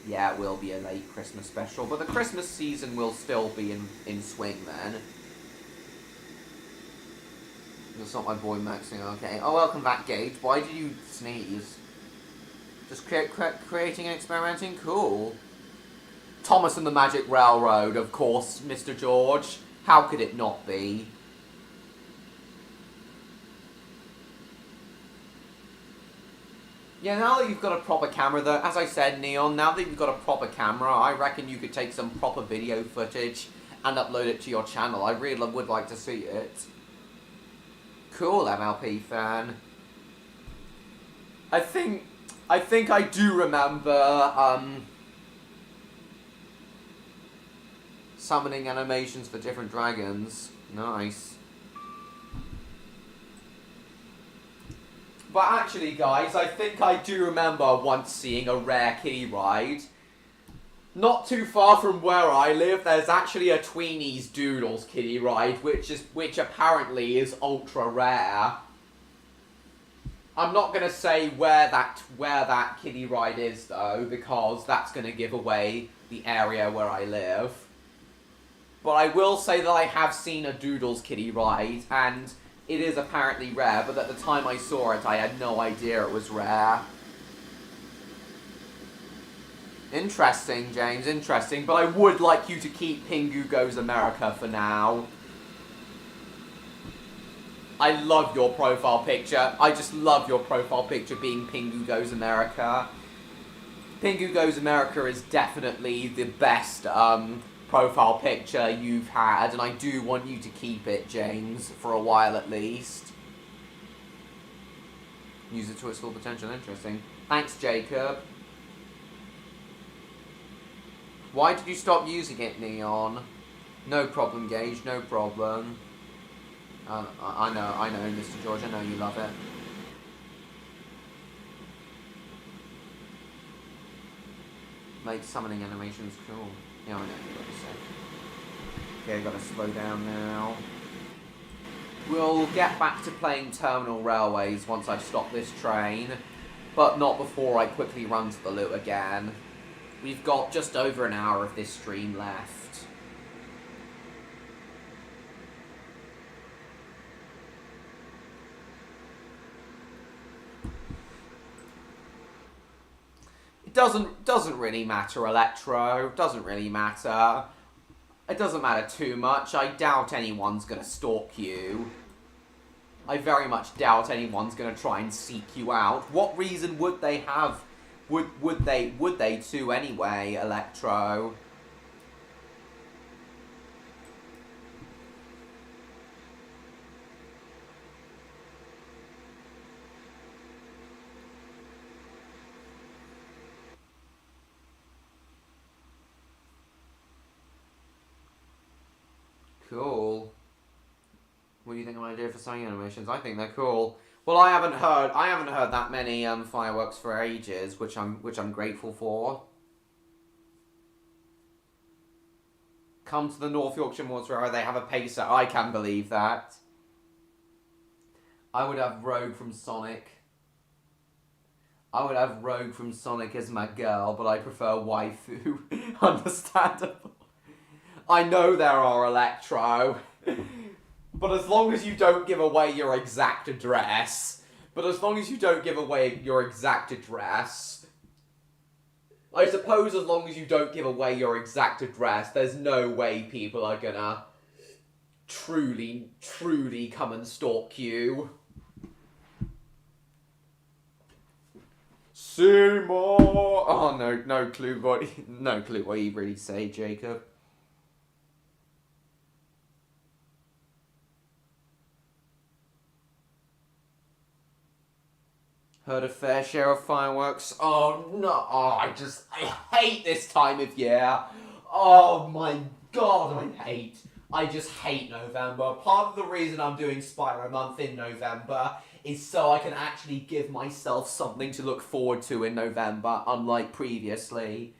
Yeah, it will be a late Christmas special, but the Christmas season will still be in swing then. That's not my boy Maxing, okay. Oh, welcome back, Gage. Why did you sneeze? Just creating and experimenting? Cool. Thomas and the Magic Railroad, of course, Mr. George. How could it not be? Yeah, now that you've got a proper camera though, as I said, Neon, now that you've got a proper camera, I reckon you could take some proper video footage and upload it to your channel. I really would like to see it. Cool, MLP fan. I think I do remember, summoning animations for different dragons. Nice. But actually, guys, I think I do remember once seeing a rare kiddie ride. Not too far from where I live, there's actually a Tweenies Doodles kiddie ride, which apparently is ultra rare. I'm not gonna say where that kiddie ride is though, because that's gonna give away the area where I live. But I will say that I have seen a Doodles kiddie ride, and it is apparently rare, but at the time I saw it, I had no idea it was rare. Interesting, James, interesting. But I would like you to keep Pingu Goes America for now. I love your profile picture. I just love your profile picture being Pingu Goes America. Pingu Goes America is definitely the best profile picture you've had, and I do want you to keep it, James, for a while at least. Use it to its full potential. Interesting. Thanks, Jacob. Why did you stop using it, Neon? No problem, Gage, no problem. I know, Mr. George, I know you love it. Make summoning animations cool. Yeah, I know what to say. Okay, I gotta slow down now. We'll get back to playing Terminal Railways once I stop this train, but not before I quickly run to the loo again. We've got just over an hour of this stream left. It doesn't really matter, Electro. Doesn't really matter. It doesn't matter too much. I doubt anyone's gonna stalk you. I very much doubt anyone's gonna try and seek you out. What reason would they have? Would they too anyway, Electro? Cool. What do you think I'm gonna do for sewing animations? I think they're cool. Well, I haven't heard that many fireworks for ages, which I'm grateful for. Come to the North Yorkshire Moors they have a pacer. I can believe that. I would have Rogue from Sonic. I would have Rogue from Sonic as my girl, but I prefer waifu. Understandable. I know there are Electro. But as long as you don't give away your exact address. I suppose as long as you don't give away your exact address, there's no way people are gonna truly come and stalk you. Seymour! Oh, no clue what you really say, Jacob. Heard a fair share of fireworks. Oh no! Oh, I hate this time of year. Oh my god, I just hate November. Part of the reason I'm doing Spyro Month in November is so I can actually give myself something to look forward to in November, unlike previously.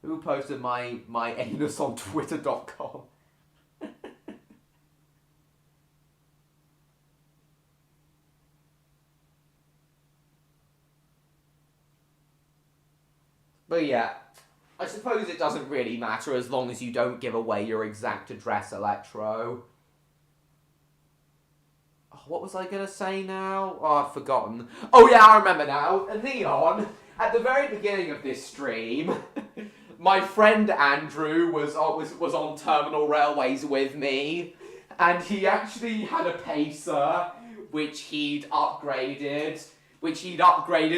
Who posted my anus on twitter.com? But yeah, I suppose it doesn't really matter as long as you don't give away your exact address, Electro. Oh, what was I going to say now? Oh, I've forgotten. Oh yeah, I remember now. Neon, at the very beginning of this stream, my friend Andrew was on Terminal Railways with me, and he actually had a pacer, which he'd upgraded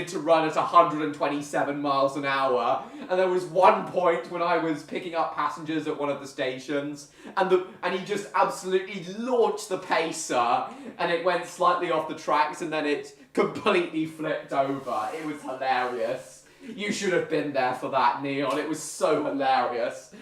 to run at 127 miles an hour. And there was one point when I was picking up passengers at one of the stations, and he just absolutely launched the pacer, and it went slightly off the tracks, and then it completely flipped over. It was hilarious. You should have been there for that, Neon. It was so hilarious.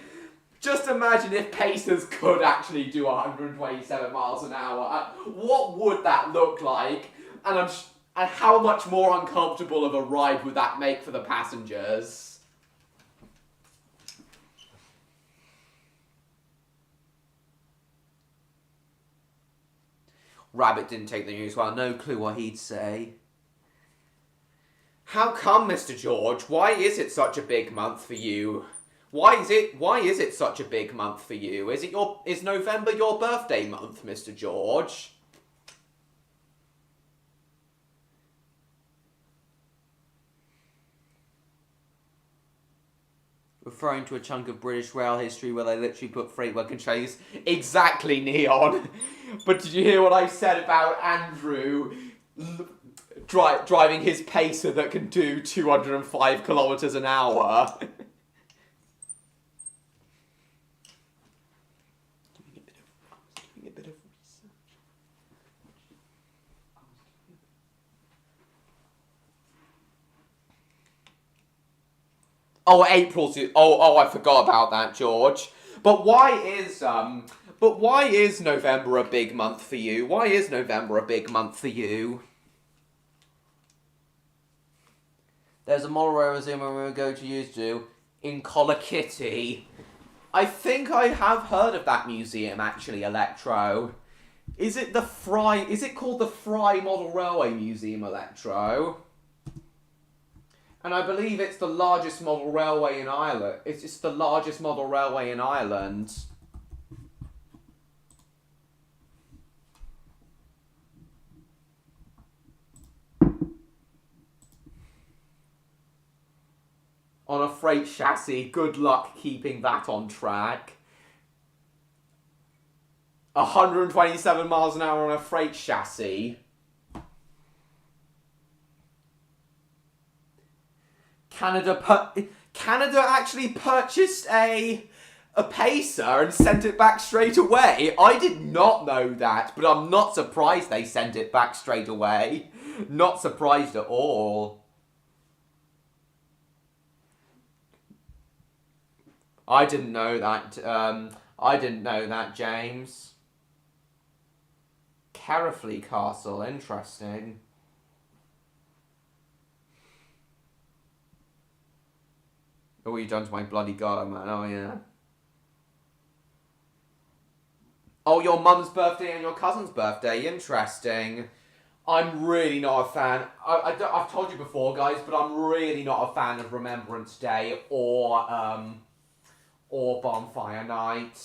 Just imagine if pacers could actually do 127 miles an hour. What would that look like? And how much more uncomfortable of a ride would that make for the passengers? Rabbit didn't take the news well. No clue what he'd say. How come, Mr. George? Why is it such a big month for you? Why is it such a big month for you? Is November your birthday month, Mr. George? Referring to a chunk of British rail history where they literally put freight wagon trains. Exactly, Neon. But did you hear what I said about Andrew driving his pacer that can do 205 kilometers an hour? Doing a bit of research. Oh, April's. Oh, I forgot about that, George. But why is November a big month for you? Why is November a big month for you? There's a model railway where we go to used to in Colakitty. I think I have heard of that museum actually, Electro. Is it called the Fry Model Railway Museum, Electro? And I believe it's the largest model railway in Ireland. It's the largest model railway in Ireland. On a freight chassis. Good luck keeping that on track. 127 miles an hour on a freight chassis. Canada actually purchased a pacer and sent it back straight away. I did not know that, but I'm not surprised they sent it back straight away. Not surprised at all. I didn't know that. I didn't know that, James. Carefully Castle, interesting. Oh, you done to my bloody garter, man. Oh, yeah. Oh, your mum's birthday and your cousin's birthday. Interesting. I'm really not a fan. I've told you before, guys, but I'm really not a fan of Remembrance Day or Bonfire Night.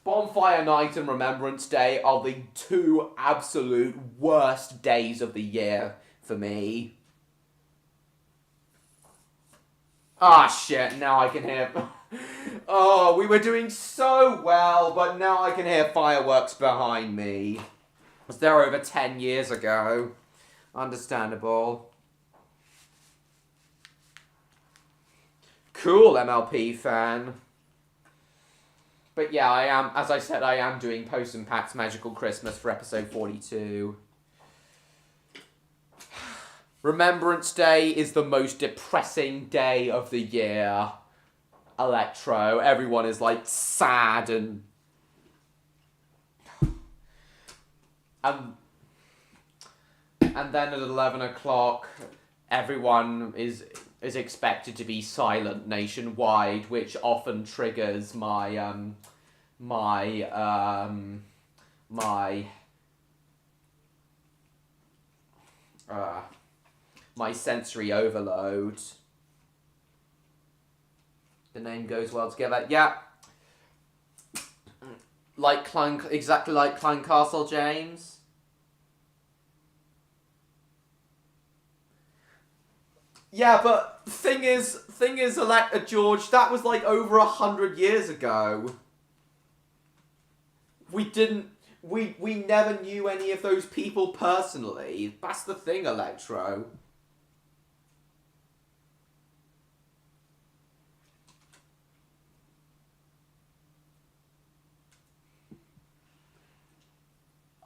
Bonfire Night and Remembrance Day are the two absolute worst days of the year for me. Ah, shit, now I can hear... Oh, we were doing so well, but now I can hear fireworks behind me. It was there over 10 years ago. Understandable. Cool, MLP fan. But yeah, I am, as I said, I am doing Post and Pat's Magical Christmas for episode 42. Remembrance Day is the most depressing day of the year. Electro. Everyone is like sad and then at 11 o'clock everyone is expected to be silent nationwide, which often triggers my my sensory overload. The name goes well together. Yeah. Like exactly like Clan Castle, James. Yeah, but thing is, George, that was like over 100 years ago. We never knew any of those people personally. That's the thing, Electro.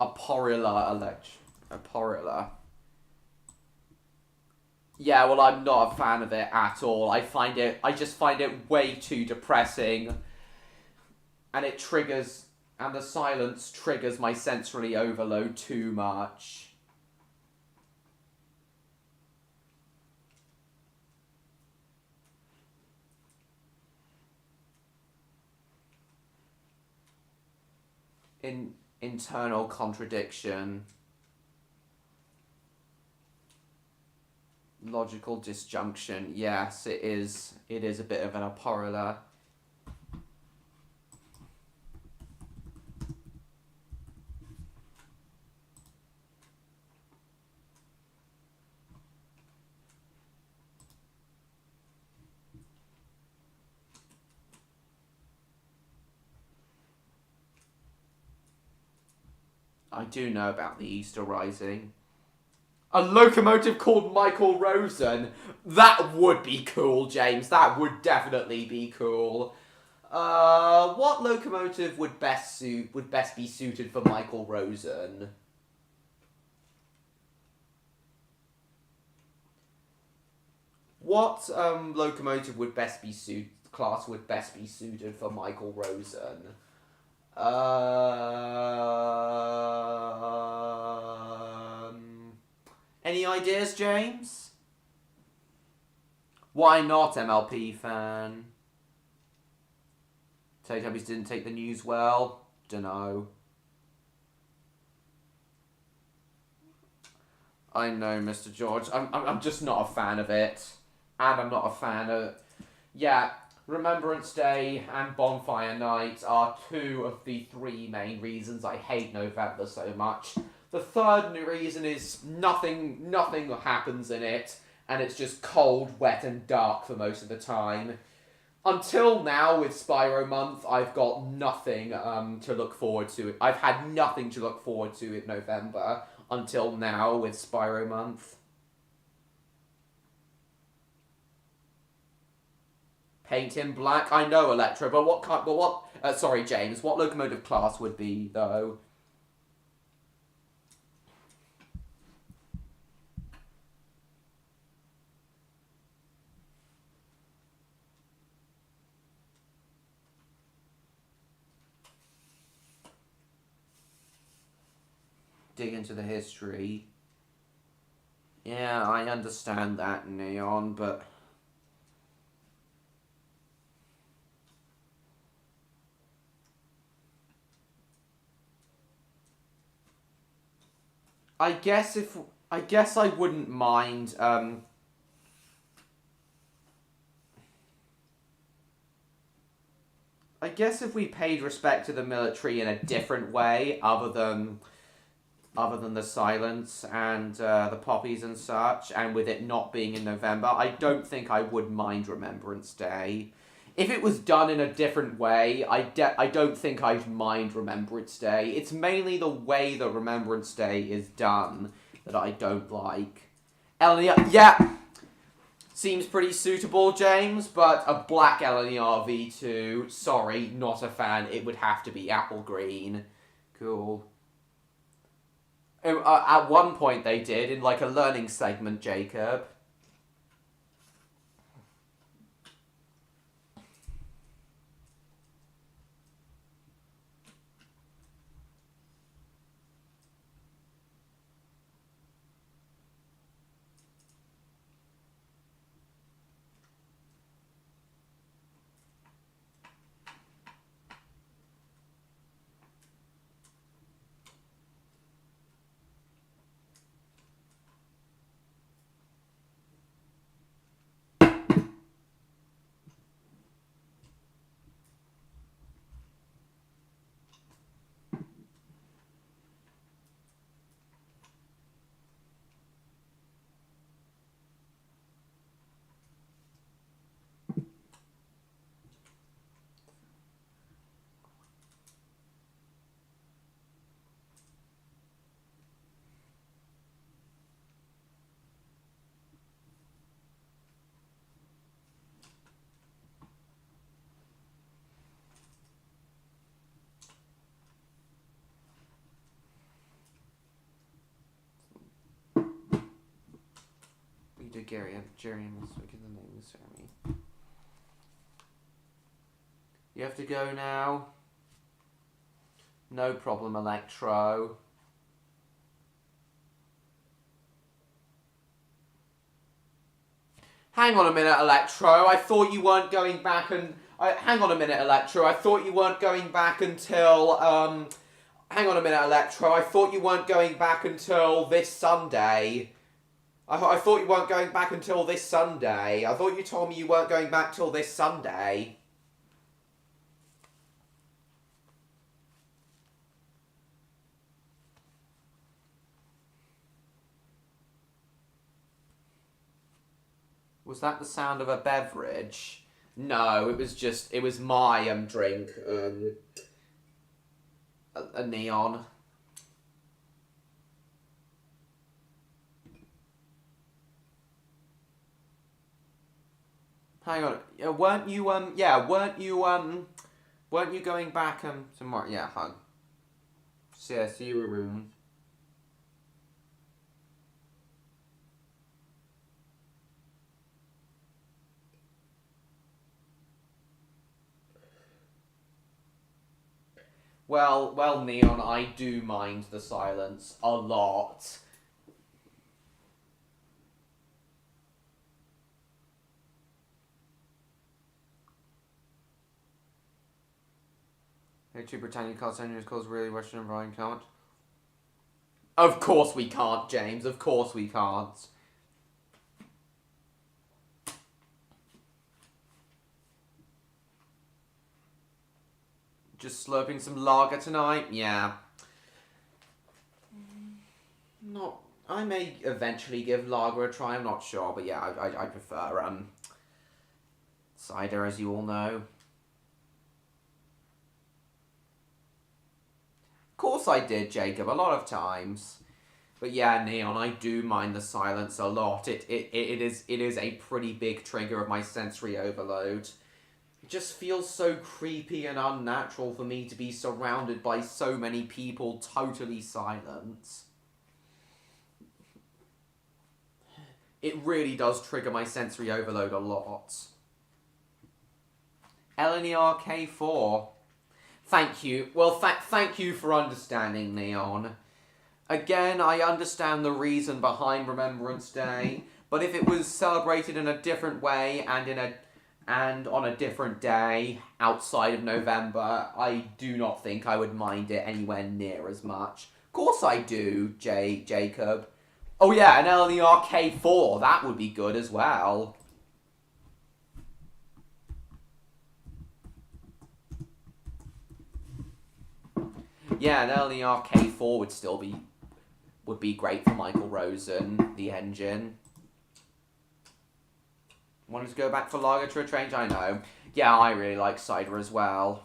Aporula. Yeah, well, I'm not a fan of it at all. I just find it way too depressing. And it triggers, and the silence triggers my sensory overload too much. Internal contradiction. Logical disjunction. Yes, it is. It is a bit of an aporula. I do know about the Easter Rising. A locomotive called Michael Rosen. That would be cool, James. That would definitely be cool. What locomotive would best be suited for Michael Rosen? What locomotive would best be class would best be suited for Michael Rosen? Any ideas, James? Why not, MLP fan? Teletubbies didn't take the news well. Dunno. I know, Mr. George. I'm just not a fan of it. And I'm not a fan of... Yeah, Remembrance Day and Bonfire Night are two of the three main reasons I hate November so much. The third reason is nothing happens in it, and it's just cold, wet, and dark for most of the time. Until now, with Spyro Month, I've got nothing to look forward to. I've had nothing to look forward to in November until now with Spyro Month. Paint him black. I know, Electro, but sorry, James. What locomotive class would be though? dig into the history. Yeah, I understand that, Neon, but... I guess I wouldn't mind, I guess if we paid respect to the military in a different way, other than the silence and the poppies and such, and with it not being in November, I don't think I would mind Remembrance Day. If it was done in a different way, I don't think I'd mind Remembrance Day. It's mainly the way that Remembrance Day is done that I don't like. Elenia, yeah! Seems pretty suitable, James, but a black LNER V2, sorry, not a fan. It would have to be apple green. Cool. At one point they did, in like a learning segment, Jacob. Gary, let's look at the name ceremony. You have to go now. No problem, Electro. Hang on a minute, Electro. I thought you weren't going back and... hang on a minute, Electro. I thought you weren't going back until... hang on a minute, Electro. I thought you weren't going back until this Sunday. I thought you weren't going back until this Sunday. I thought you told me you weren't going back till this Sunday. Was that the sound of a beverage? No, it was my drink. A neon. Hang on, weren't you going back tomorrow? Yeah, hug. So, yeah, see you around. Well, Neon, I do mind the silence a lot. To Britannia Cards Engines calls really Russian and Brian can't. Of course we can't, James. Of course we can't. Just slurping some lager tonight? Yeah. Not... I may eventually give lager a try, I'm not sure, but yeah, I prefer, cider, as you all know. Of course I did, Jacob, a lot of times. But yeah, Neon, I do mind the silence a lot. It is a pretty big trigger of my sensory overload. It just feels so creepy and unnatural for me to be surrounded by so many people totally silent. It really does trigger my sensory overload a lot. LNER K4. Thank you. Well, thank you for understanding, Neon. Again, I understand the reason behind Remembrance Day, but if it was celebrated in a different way and on a different day outside of November, I do not think I would mind it anywhere near as much. Of course I do, Jacob. Oh yeah, and LNER K4, that would be good as well. Yeah, an LNER K4 would be great for Michael Rosen, the engine. Wanted to go back for Lager to a change? I know. Yeah, I really like cider as well.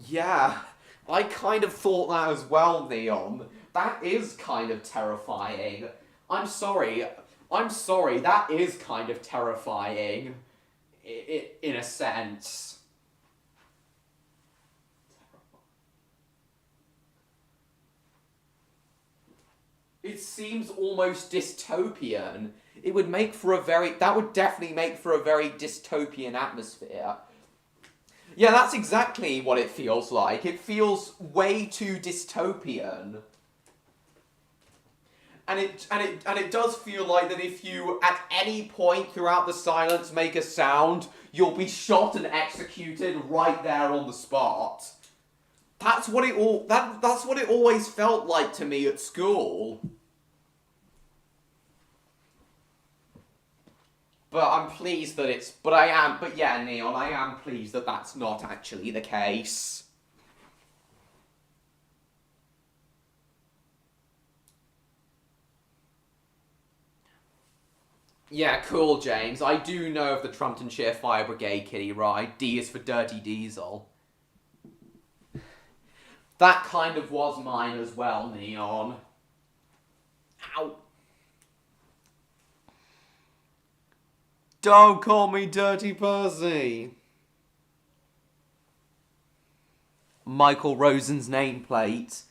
Yeah, I kind of thought that as well, Neon. That is kind of terrifying. I'm sorry, that is kind of terrifying. In a sense. It seems almost dystopian. That would definitely make for a very dystopian atmosphere. Yeah, that's exactly what it feels like. It feels way too dystopian. And it does feel like that if you, at any point throughout the silence, make a sound, you'll be shot and executed right there on the spot. That's what it always felt like to me at school. But yeah, Neon, I am pleased that that's not actually the case. Yeah, cool, James. I do know of the Trumptonshire Fire Brigade kiddie ride. D is for Dirty Diesel. That kind of was mine as well, Neon. Ow. Don't call me Dirty Percy. Michael Rosen's nameplate.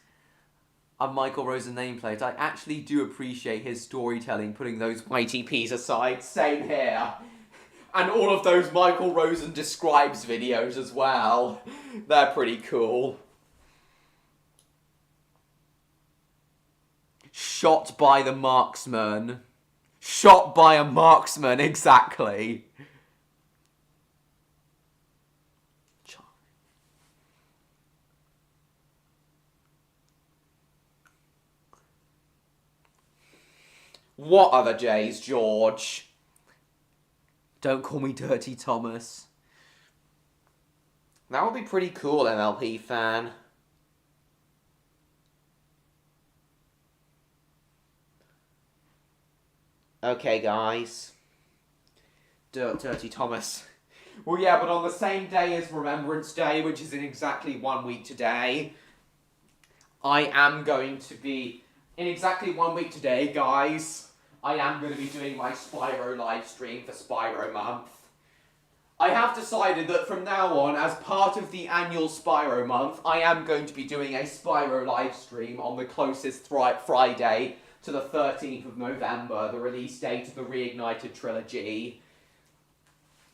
Michael Rosen's nameplate. I actually do appreciate his storytelling, putting those YTPs aside. Same here. And all of those Michael Rosen describes videos as well. They're pretty cool. Shot by the marksman. Shot by a marksman, exactly. What other J's, George? Don't call me Dirty Thomas. That would be pretty cool, MLP fan. Okay, guys. Dirty Thomas. Well, yeah, but on the same day as Remembrance Day, which is in exactly 1 week today, I am going to be... In exactly 1 week today, guys, I am going to be doing my Spyro live stream for Spyro Month. I have decided that from now on, as part of the annual Spyro Month, I am going to be doing a Spyro live stream on the closest Friday to the 13th of November, the release date of the Reignited trilogy.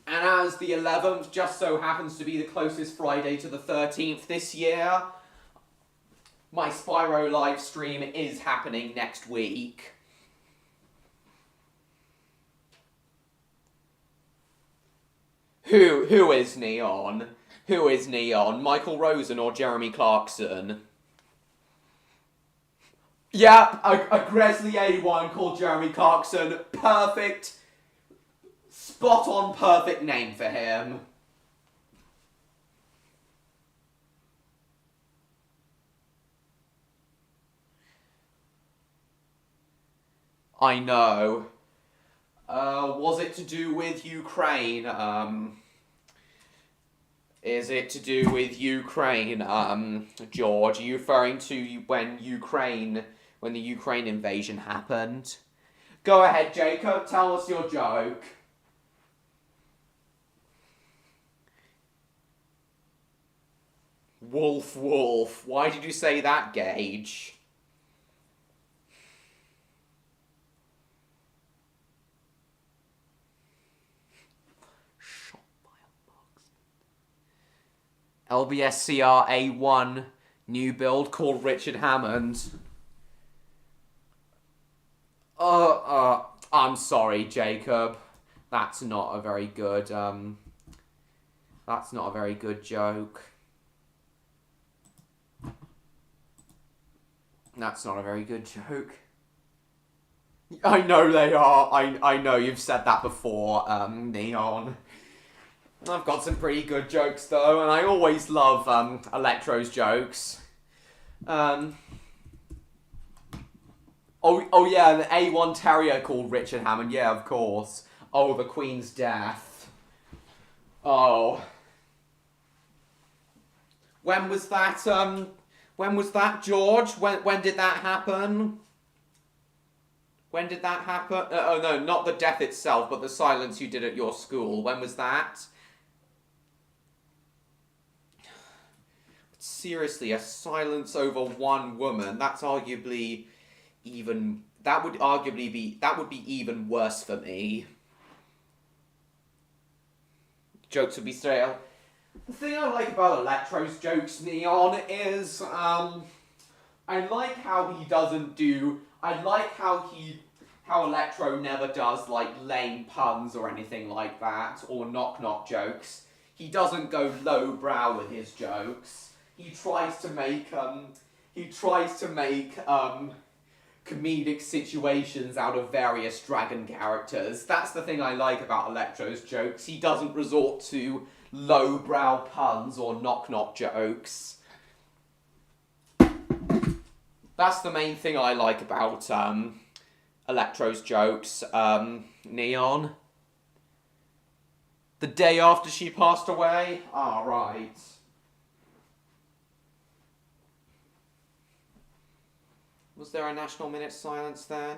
And as the 11th just so happens to be the closest Friday to the 13th this year, my Spyro live stream is happening next week. Who is Neon? Who is Neon? Michael Rosen or Jeremy Clarkson? Yeah, a Gresley A1 called Jeremy Clarkson. Perfect. Spot on perfect name for him. I know. Was it to do with Ukraine? Is it to do with Ukraine, George? Are you referring to when the Ukraine invasion happened? Go ahead, Jacob. Tell us your joke. Wolf, wolf. Why did you say that, Gage? Shot by a marksman. LBSCR A1 new build called Richard Hammond. I'm sorry, Jacob. That's not a very good, that's not a very good joke. That's not a very good joke. I know they are. I know you've said that before, Neon. I've got some pretty good jokes, though, and I always love, Electro's jokes. Oh yeah, the A1 Terrier called Richard Hammond. Yeah, of course. Oh, the Queen's death. Oh. When was that, George? When did that happen? When did that happen? Oh no, not the death itself, but the silence you did at your school. When was that? Seriously, a silence over one woman. That's arguably even... That would be even worse for me. Jokes would be stale. The thing I like about Electro's jokes, Neon, is, I like how he doesn't do... I like how Electro never does, like, lame puns or anything like that, or knock-knock jokes. He doesn't go lowbrow with his jokes. He tries to make comedic situations out of various dragon characters. That's the thing I like about Electro's jokes. He doesn't resort to lowbrow puns or knock-knock jokes. That's the main thing I like about Electro's jokes. Neon. The day after she passed away? Ah, right. Was there a national minute silence then?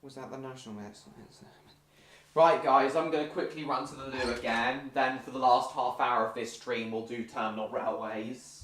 Was that the national minute silence? Right, guys, I'm going to quickly run to the loo again. Then for the last half hour of this stream, we'll do terminal railways.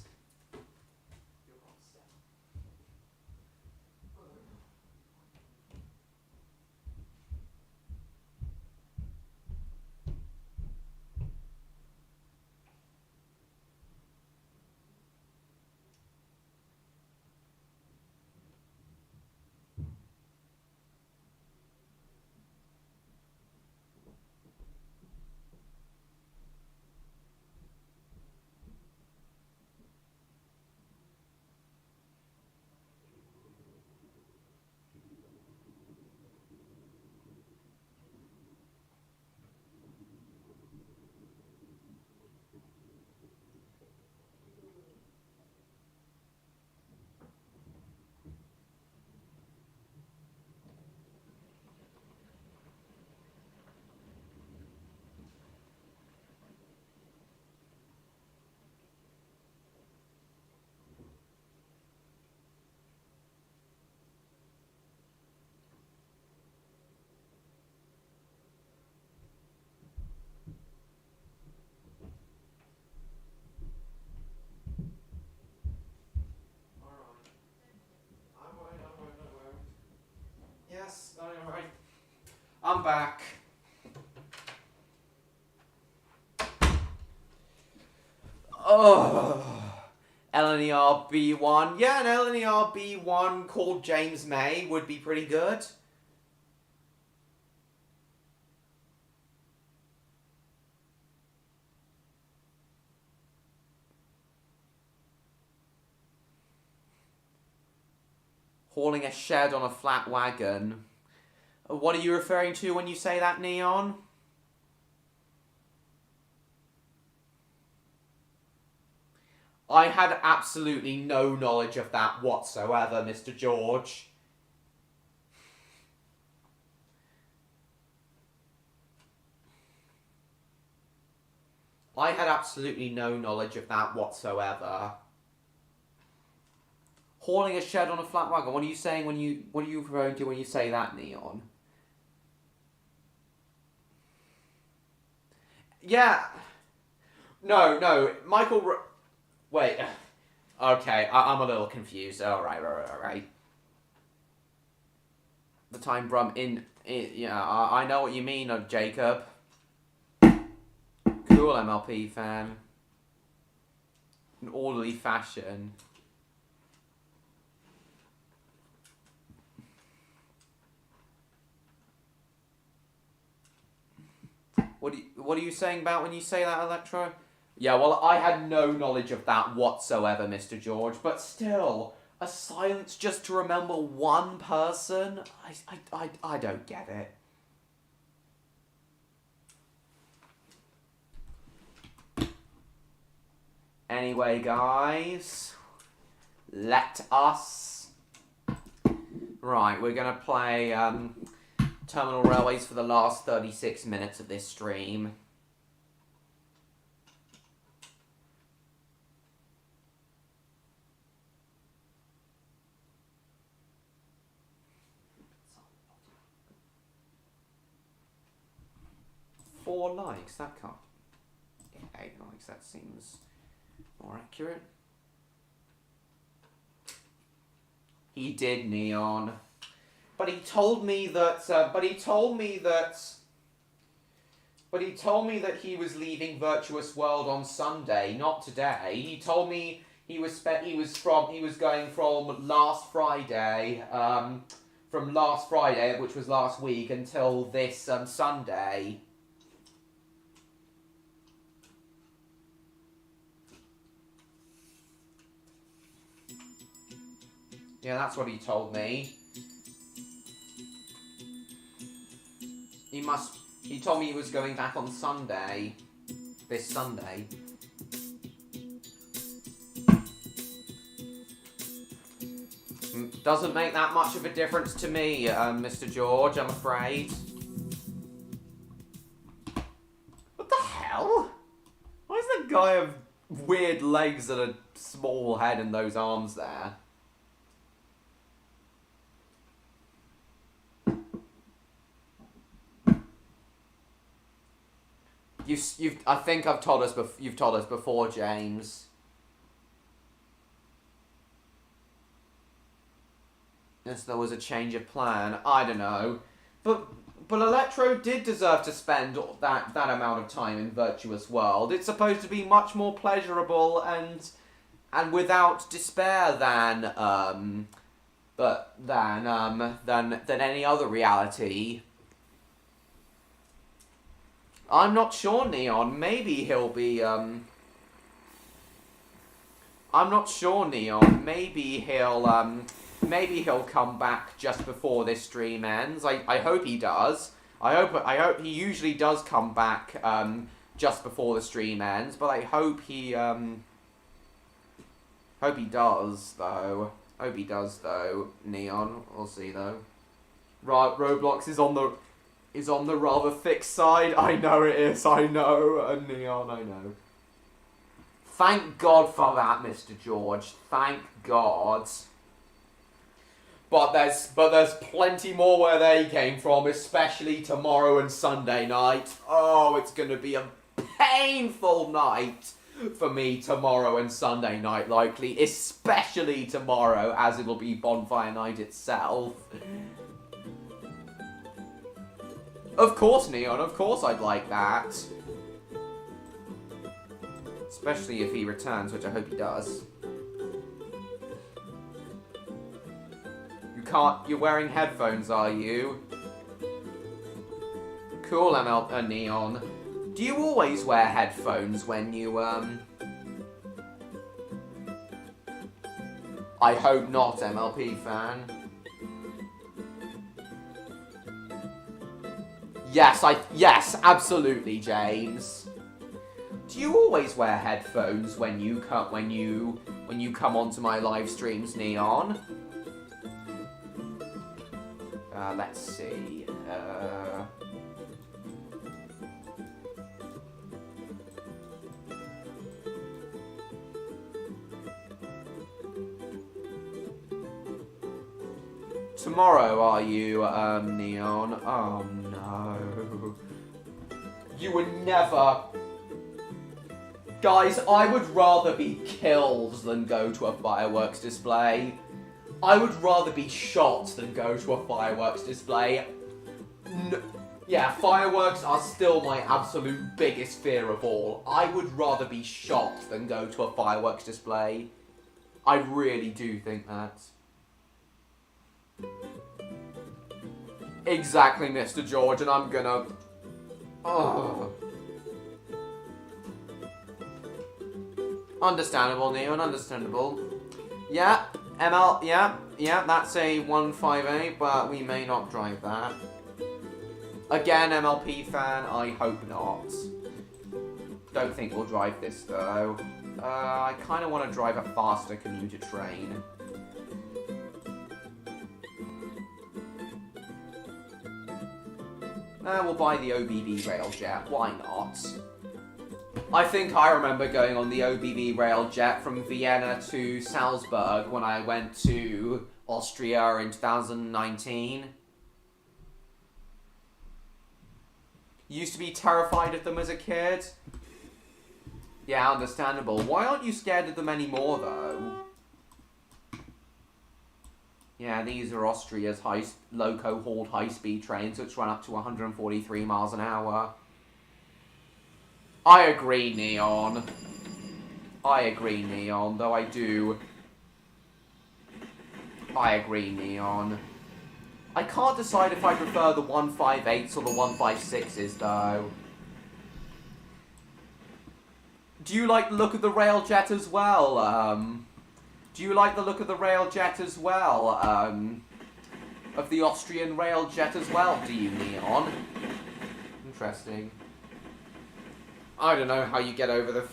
Yes, alright. I'm back. Oh, LNER B1. Yeah, an LNER B1 called James May would be pretty good. Hauling a shed on a flat wagon. What are you referring to when you say that, Neon? I had absolutely no knowledge of that whatsoever, Mr. George. I had absolutely no knowledge of that whatsoever. Hauling a shed on a flat wagon. What are you saying when you... What are you referring to when you say that, Neon? Yeah. No. Michael... Wait. Okay, I'm a little confused. Alright. The time Brum in yeah, I know what you mean, Jacob. Cool MLP fan. In orderly fashion. What are you saying about when you say that, Electro? Yeah, well, I had no knowledge of that whatsoever, Mr. George, but still, a silence just to remember one person? I don't get it. Anyway, guys, let us... Right, we're gonna play Terminal Railways for the last 36 minutes of this stream. Four likes, that can't... 8 likes, that seems more accurate. He did, Neon. But he told me that, But he told me that he was leaving Virtuous World on Sunday, not today. He told me he was going from last Friday, which was last week, until this Sunday. Yeah, that's what he told me. He told me he was going back on Sunday. This Sunday. Doesn't make that much of a difference to me, Mr. George, I'm afraid. What the hell? Why is that guy have weird legs and a small head and those arms there? I think you've told us before, James. Yes, there was a change of plan. I don't know, but Electro did deserve to spend that amount of time in Virtuous World. It's supposed to be much more pleasurable and without despair than any other reality. I'm not sure, Neon. Maybe he'll be, I'm not sure, Neon. Maybe he'll come back just before this stream ends. I hope he does. I hope he usually does come back, just before the stream ends, but I hope he does, though. Hope he does, though, Neon. We'll see, though. Right, Roblox is on the rather thick side. I know it is. I know. Neon, I know. Thank God for that, Mr. George. Thank God. But there's plenty more where they came from, especially tomorrow and Sunday night. Oh, it's going to be a painful night for me tomorrow and Sunday night, likely. Especially tomorrow, as it'll be bonfire night itself. Of course, Neon, of course I'd like that. Especially if he returns, which I hope he does. You're wearing headphones, are you? Cool, Neon. Do you always wear headphones when you, I hope not, MLP fan. Yes, absolutely, James. Do you always wear headphones when you come onto my live streams, Neon? Let's see. Tomorrow, are you, Neon? Oh, no. You would never... Guys, I would rather be killed than go to a fireworks display. I would rather be shot than go to a fireworks display. Yeah, fireworks are still my absolute biggest fear of all. I would rather be shot than go to a fireworks display. I really do think that. Exactly, Mr. George, and I'm gonna... Oh. Understandable, Neon, understandable. Yeah, ML, yeah, that's a 158, but we may not drive that. Again, MLP fan, I hope not. Don't think we'll drive this, though. I kind of want to drive a faster commuter train. We'll buy the OBB Railjet, why not? I think I remember going on the OBB Railjet from Vienna to Salzburg when I went to Austria in 2019. Used to be terrified of them as a kid. Yeah, understandable. Why aren't you scared of them anymore, though? Yeah, these are Austria's loco-hauled high-speed trains, which run up to 143 miles an hour. I agree, Neon. I agree, Neon, though I do... I agree, Neon. I can't decide if I prefer the 158s or the 156s, though. Do you like the look of the Railjet as well? Do you like the look of the Railjet as well? Of the Austrian Railjet as well, do you, Neon? Interesting. I don't know how you get over the...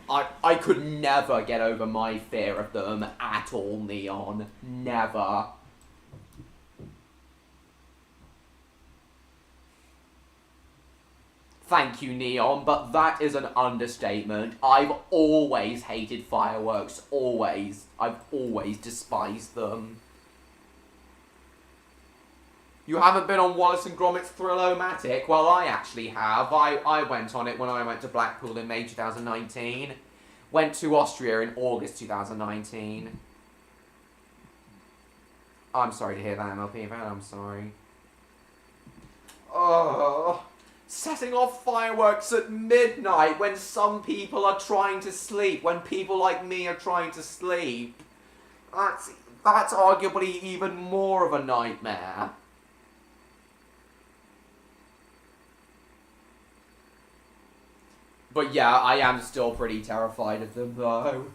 I could never get over my fear of them at all, Neon. Never. Thank you, Neon, but that is an understatement. I've always hated fireworks. Always. I've always despised them. You haven't been on Wallace and Gromit's Thrill-O-Matic? Well, I actually have. I went on it when I went to Blackpool in May 2019. Went to Austria in August 2019. I'm sorry to hear that, MLP fan. I'm sorry. Oh... Setting off fireworks at midnight when some people are trying to sleep, when people like me are trying to sleep. That's arguably even more of a nightmare. But yeah, I am still pretty terrified of them, though.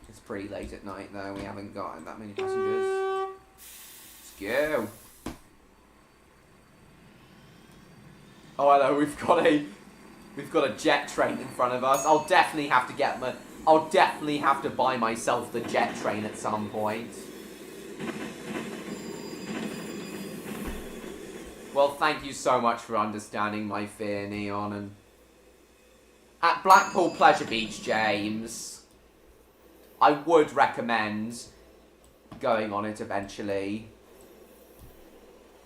It's pretty late at night, though. We haven't gotten that many passengers. Go. Oh, hello. We've got a jet train in front of us. I'll definitely have to buy myself the jet train at some point. Well, thank you so much for understanding my fear, Neon. And at Blackpool Pleasure Beach, James, I would recommend going on it eventually.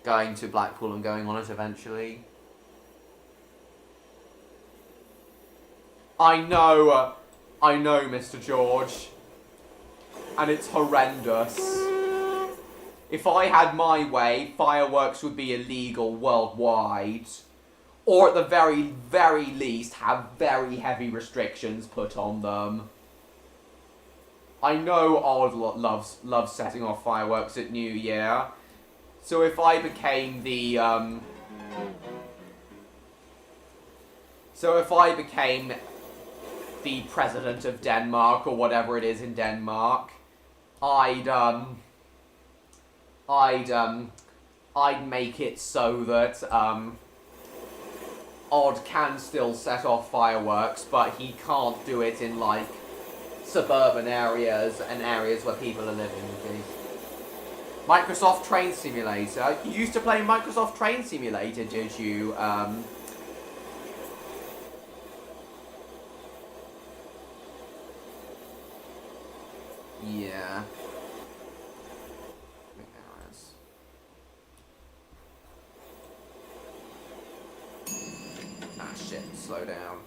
Going to Blackpool and going on it eventually. I know, Mr. George. And it's horrendous. If I had my way, fireworks would be illegal worldwide. Or at the very, very least, have very heavy restrictions put on them. I know Odd loves setting off fireworks at New Year. So if I became the, president of Denmark, or whatever it is in Denmark, I'd make it so that, Odd can still set off fireworks, but he can't do it in, like, suburban areas and areas where people are living. Microsoft Train Simulator. You used to play Microsoft Train Simulator, did you? Yeah. I think there is. Ah, shit. Slow down.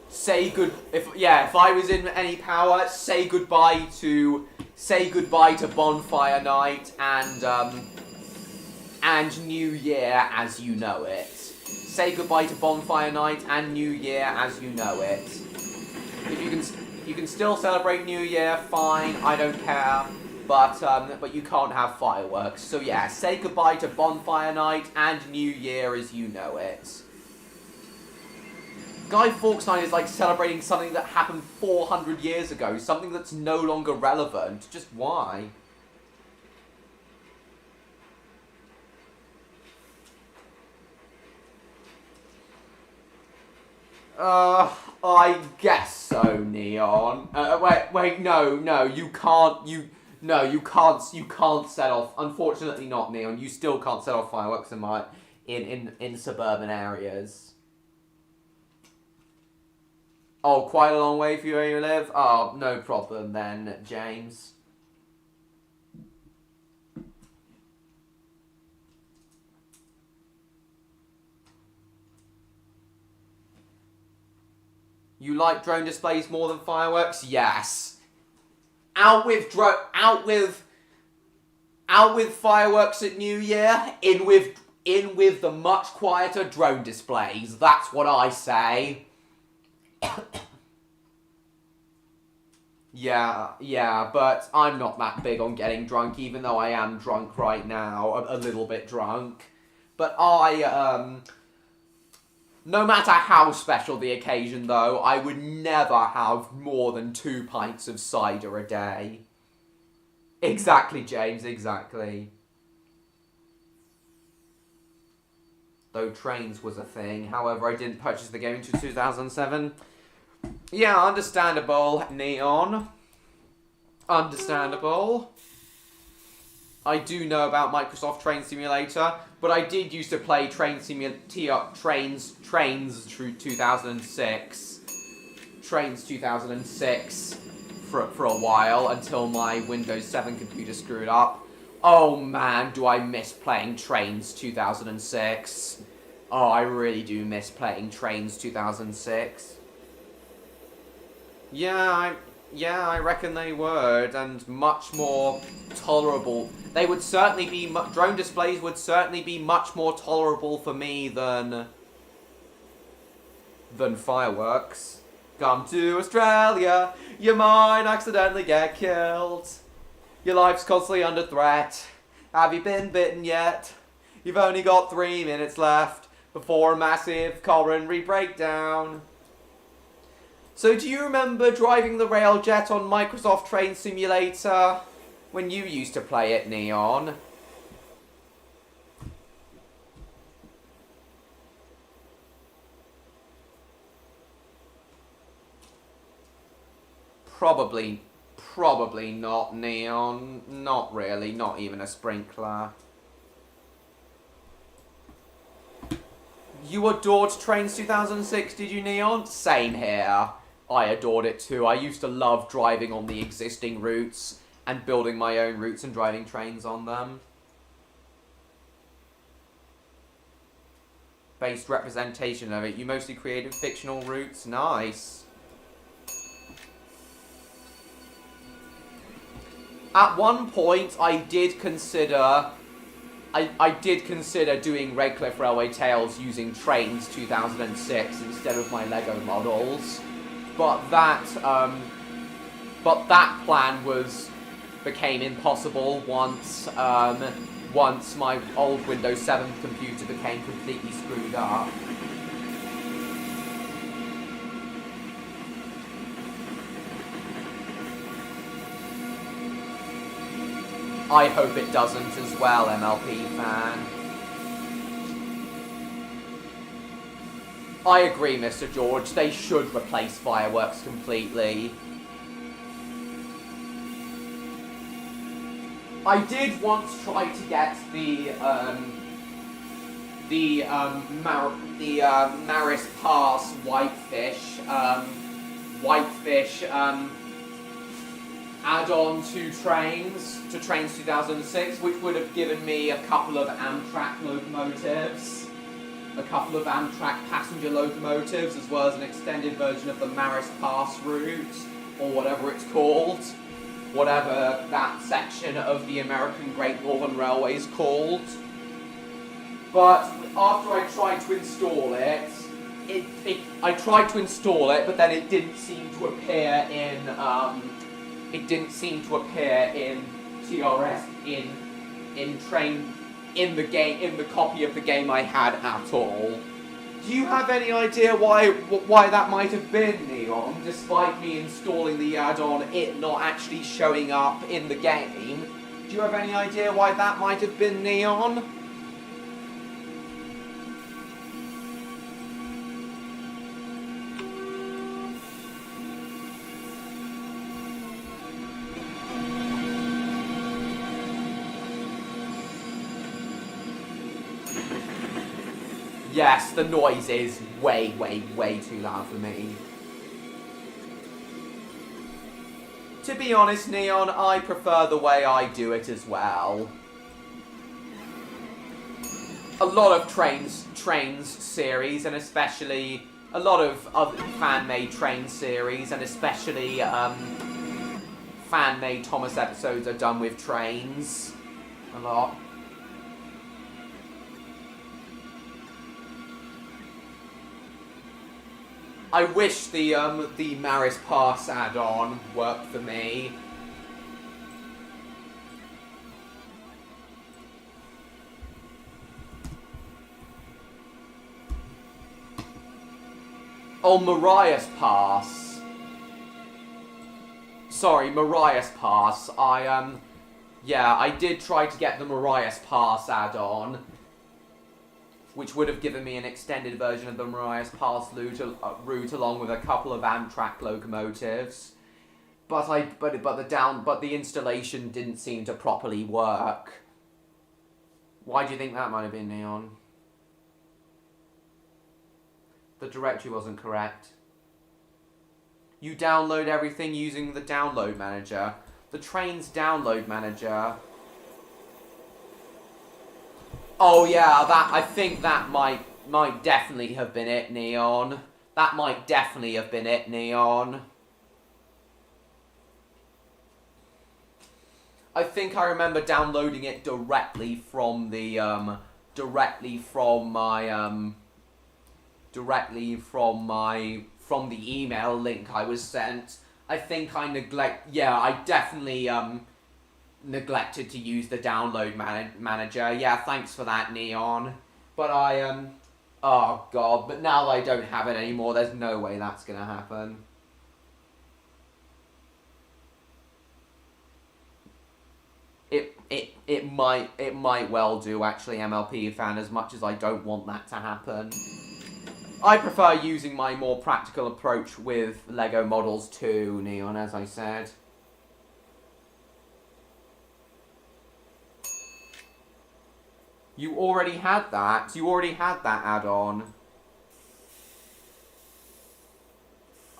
Say good. If I was in any power, say goodbye to Bonfire Night and New Year as you know it. Say goodbye to Bonfire Night and New Year as you know it. If you can still celebrate New Year, fine. I don't care. But you can't have fireworks. So yeah, say goodbye to Bonfire Night and New Year as you know it. Guy Fawkes Night is like celebrating something that happened 400 years ago, something that's no longer relevant. Just why? I guess so, Neon. Wait, no, you can't set off. Unfortunately not, Neon. You still can't set off fireworks in suburban areas. Oh, quite a long way for you where you live? Oh, no problem then, James. You like drone displays more than fireworks? Yes. Out with fireworks at New Year. In with the much quieter drone displays. That's what I say. Yeah, but I'm not that big on getting drunk, even though I am drunk right now, a little bit drunk. But no matter how special the occasion, though, I would never have more than 2 pints of cider a day. Exactly, James, exactly. Though Trains was a thing, however, I didn't purchase the game until 2007. Yeah, understandable, Neon. Understandable. I do know about Microsoft Train Simulator, but I did used to play Trains through 2006. Trains 2006 for a while until my Windows 7 computer screwed up. Oh man, do I miss playing Trains 2006. Oh, I really do miss playing Trains 2006. Yeah, I reckon they would, and much more tolerable. They would certainly be, drone displays would certainly be much more tolerable for me than fireworks. Come to Australia, you might accidentally get killed. Your life's constantly under threat. Have you been bitten yet? You've only got 3 minutes left before a massive coronary breakdown. So do you remember driving the Railjet on Microsoft Train Simulator when you used to play it, Neon? Probably not, Neon. Not really, not even a sprinkler. You adored Trains 2006, did you, Neon? Same here. I adored it too. I used to love driving on the existing routes and building my own routes and driving trains on them. Based representation of it. You mostly created fictional routes. Nice. At one point, I did consider doing Redcliffe Railway Tales using Trains 2006 instead of my Lego models. But that plan became impossible once my old Windows 7 computer became completely screwed up. I hope it doesn't as well, MLP fan. I agree, Mr. George. They should replace fireworks completely. I did once try to get the the Maris Pass Whitefish add-on to Trains 2006, which would have given me a couple of Amtrak locomotives, a couple of Amtrak passenger locomotives, as well as an extended version of the Maris Pass route, or whatever it's called, whatever that section of the American Great Northern Railway is called. But after I tried to install it, I tried to install it, but then it didn't seem to appear in TRS in the copy of the game I had at all. Do you have any idea why that might have been, Neon? Despite me installing the add-on, it not actually showing up in the game. Do you have any idea why that might have been, Neon? Yes, the noise is way, way, way too loud for me. To be honest, Neon, I prefer the way I do it as well. A lot of Trains series, and especially a lot of other fan-made Train series, and especially fan-made Thomas episodes are done with trains. A lot. I wish the Maris Pass add-on worked for me. Oh, Mariah's Pass. Sorry, Mariah's Pass. Yeah, I did try to get the Mariah's Pass add-on, which would have given me an extended version of the Mariah's Pass route along with a couple of Amtrak locomotives. But the installation didn't seem to properly work. Why do you think that might have been, Neon? The directory wasn't correct. You download everything using the download manager. The Trains download manager. Oh yeah, I think that might definitely have been it, Neon. That might definitely have been it, Neon. I think I remember downloading it directly from the from the email link I was sent. I think I definitely neglected to use the download manager. Yeah, thanks for that, Neon. But oh god, but now that I don't have it anymore, there's no way that's gonna happen. It might well do, actually, MLP fan, as much as I don't want that to happen. I prefer using my more practical approach with Lego models too, Neon, as I said. You already had that. You already had that add-on.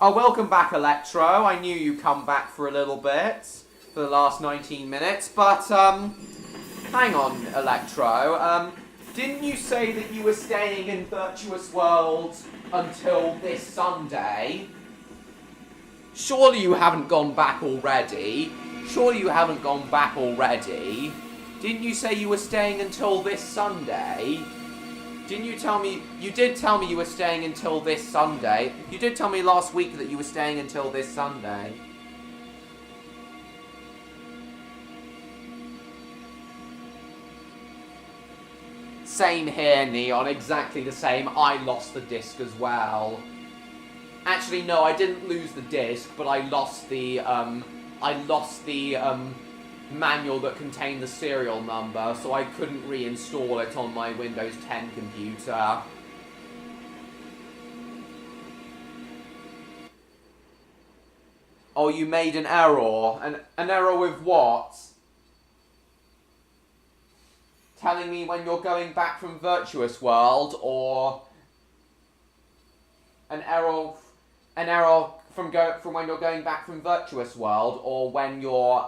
Oh, welcome back, Electro. I knew you'd come back for a little bit, for the last 19 minutes, but, hang on, Electro. Didn't you say that you were staying in Virtuous World until this Sunday? Surely you haven't gone back already. Surely you haven't gone back already. Didn't you say you were staying until this Sunday? Didn't you tell me... You did tell me you were staying until this Sunday. You did tell me last week that you were staying until this Sunday. Same here, Neon. Exactly the same. I lost the disc as well. Actually, no, I didn't lose the disc, but I lost the manual that contained the serial number, so I couldn't reinstall it on my Windows 10 computer. Oh, you made an error. An error with what? telling me when you're going back from Virtuous World, or an error from when you're going back from Virtuous World, or when you're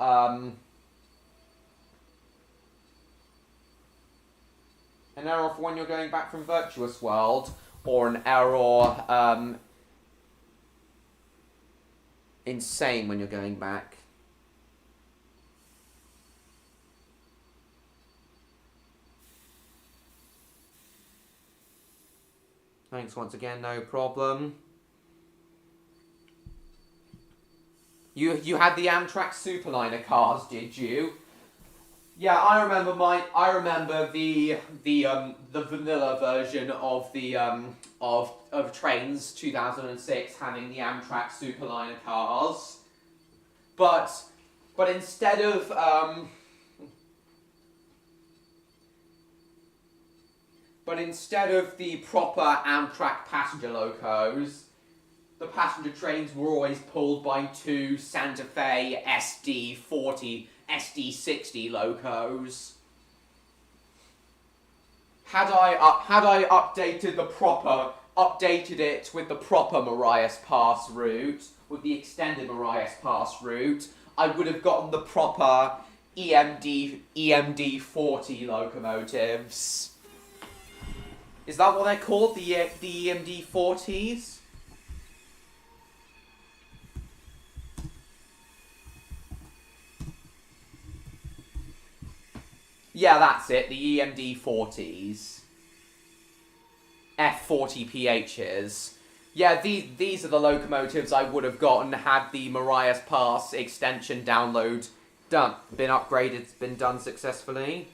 an error for when you're going back from Virtuous World, or an error insane when you're going back. Thanks once again, no problem. You had the Amtrak Superliner cars, did you? Yeah, I remember the vanilla version of the of Trains 2006 having the Amtrak Superliner cars. But instead of the proper Amtrak passenger locos, the passenger trains were always pulled by two Santa Fe SD60 locos. Had I updated it with the proper Marias Pass route, with the extended Marias Pass route, I would have gotten the proper EMD 40 locomotives. Is that what they're called? The EMD 40s? Yeah, that's it. The EMD 40s. F40PHs. Yeah, these are the locomotives I would have gotten had the Marias Pass extension download been upgraded, been done successfully.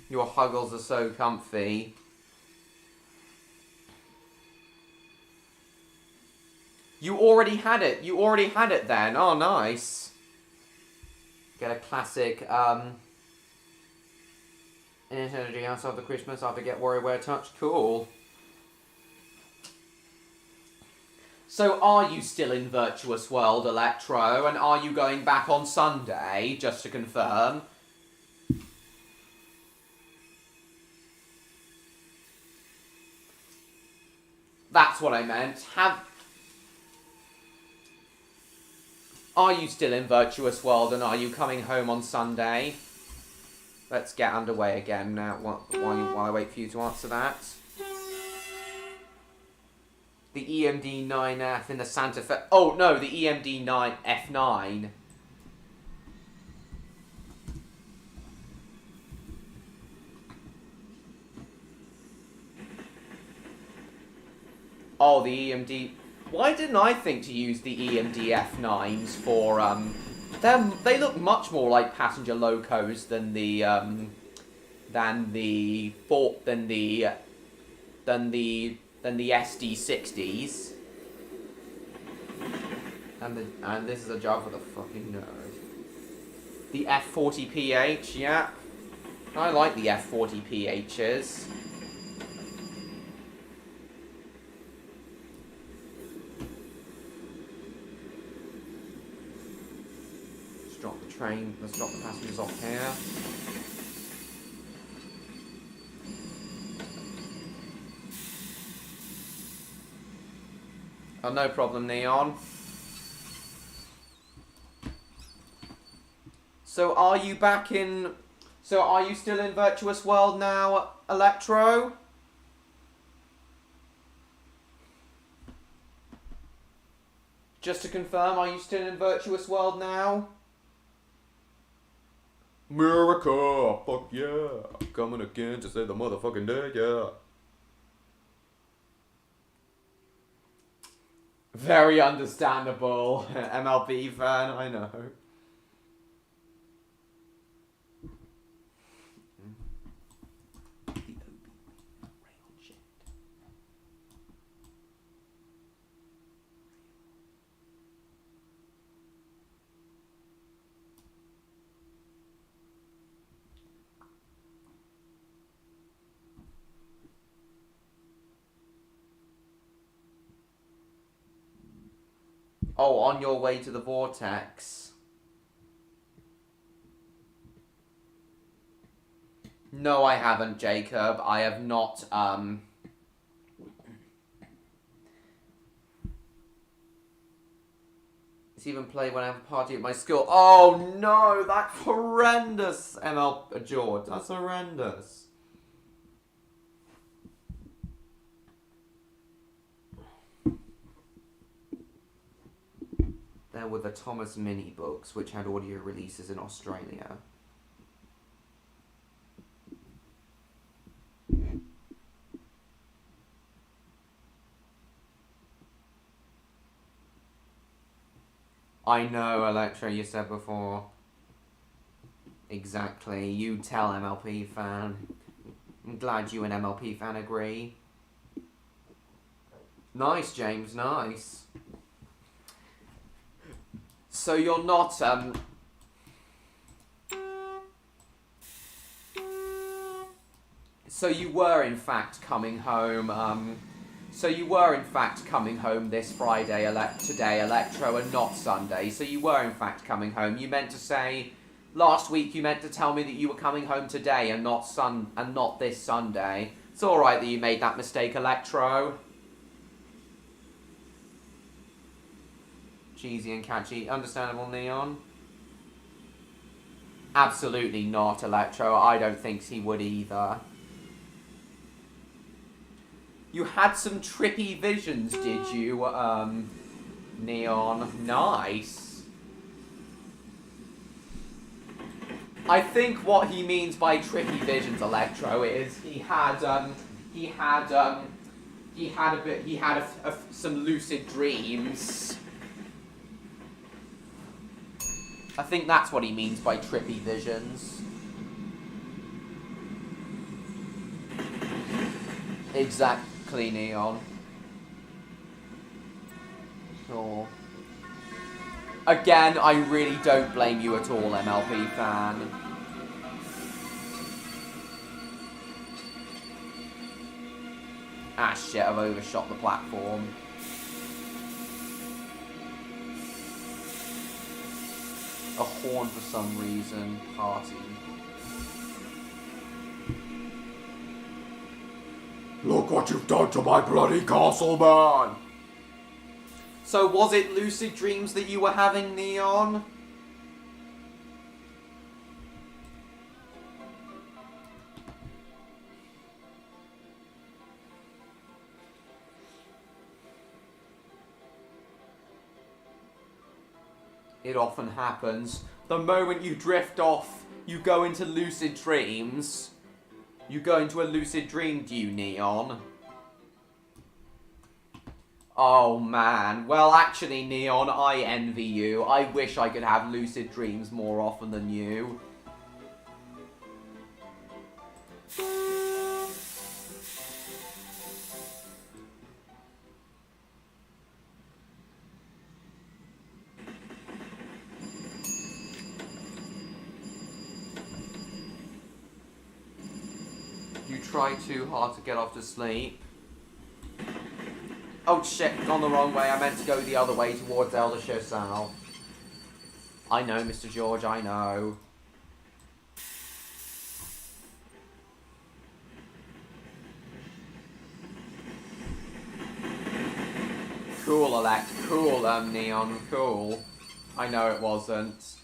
Your Huggles are so comfy. You already had it. You already had it then. Oh, nice. Get a classic, energy outside the Christmas after Get WarioWare Touch. Cool. So, are you still in Virtuous World, Electro? And are you going back on Sunday, just to confirm? That's what I meant. Are you still in Virtuous World, and are you coming home on Sunday? Let's get underway again now, while I wait for you to answer that. The EMD 9F in the Santa Fe... Oh, no, the EMD 9F9. Oh, the EMD... Why didn't I think to use the EMD F9s for, them? They look much more like passenger locos than the SD60s. And this is a job for the fucking nerd. The F40PH, yeah. I like the F40PHs. Drop the train, let's drop the passengers off here. Oh, no problem, Neon. So are you still in Virtuous World now, Electro? Just to confirm, are you still in Virtuous World now? America, fuck yeah. Coming again to say the motherfucking day, yeah. Very understandable. MLB fan, I know. Oh, on your way to the vortex. No, I haven't, Jacob. I have not, It's even played when I have a party at my school. Oh no, that's horrendous, George. That's horrendous. There were the Thomas Mini books, which had audio releases in Australia. I know, Electra, you said before. Exactly. You tell MLP fan. I'm glad you and MLP fan agree. Nice, James, nice. So you're not, So you were in fact coming home, this Friday, today, Electro, and not Sunday. So you were in fact coming home. You meant to say, last week you meant to tell me that you were coming home today and not this Sunday. It's alright that you made that mistake, Electro. Cheesy and catchy. Understandable, Neon? Absolutely not, Electro. I don't think he would either. You had some trippy visions, did you, Neon? Nice. I think what he means by trippy visions, Electro, is he had some lucid dreams. I think that's what he means by trippy visions. Exactly, Neon. Sure. Again, I really don't blame you at all, MLP fan. Ah shit, I've overshot the platform. A horn for some reason. Party. Look what you've done to my bloody castle, man! So was it lucid dreams that you were having, Neon? It often happens. The moment you drift off, you go into lucid dreams. You go into a lucid dream, do you, Neon? Oh, man. Well, actually, Neon, I envy you. I wish I could have lucid dreams more often than you. You try too hard to get off to sleep. Oh shit, gone the wrong way. I meant to go the other way towards Eldershire South. I know, Mr. George, I know. Cool, Elect. Cool, Neon. Cool. I know it wasn't.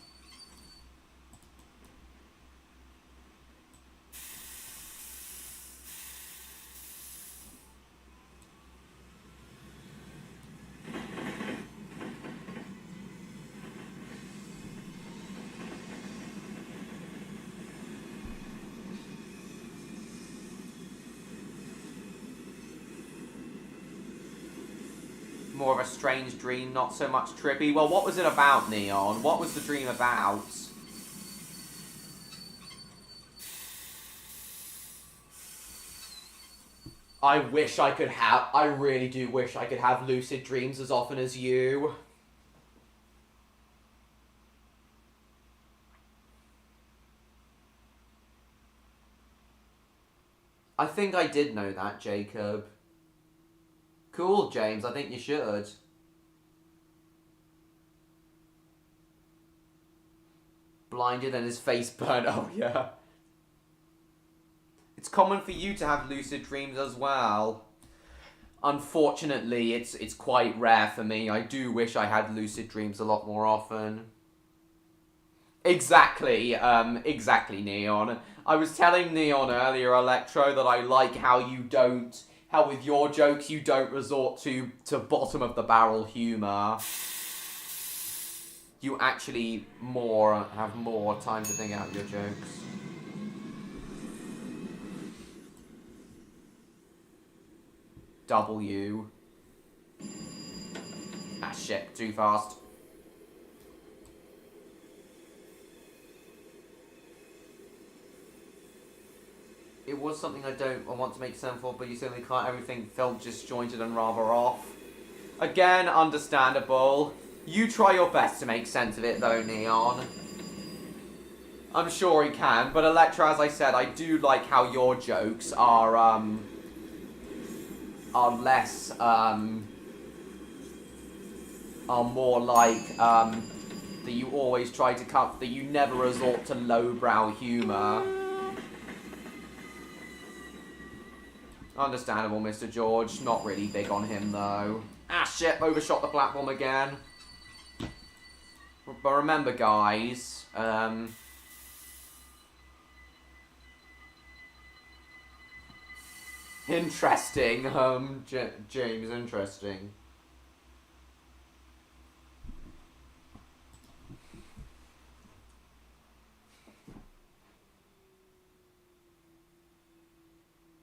More of a strange dream, not so much trippy. Well, what was it about, Neon? What was the dream about? I really do wish I could have lucid dreams as often as you. I think I did know that, Jacob. Cool, James. I think you should. Blinded and his face burned. Oh, yeah. It's common for you to have lucid dreams as well. Unfortunately, it's quite rare for me. I do wish I had lucid dreams a lot more often. Exactly, exactly, Neon. I was telling Neon earlier, Electro, that I like how how with your jokes you don't resort to bottom of the barrel humour. You actually have more time to think out your jokes. W. Ah, shit, too fast. It was something I want to make sense for, but you certainly can't. Everything felt disjointed and rather off. Again, understandable. You try your best to make sense of it, though, Neon. I'm sure he can, but Electra, as I said, I do like how your jokes are less, are more like, that you always try to cut, that you never resort to lowbrow humour. Understandable, Mr. George. Not really big on him, though. Ah, shit, overshot the platform again. But remember, guys, interesting, James, interesting.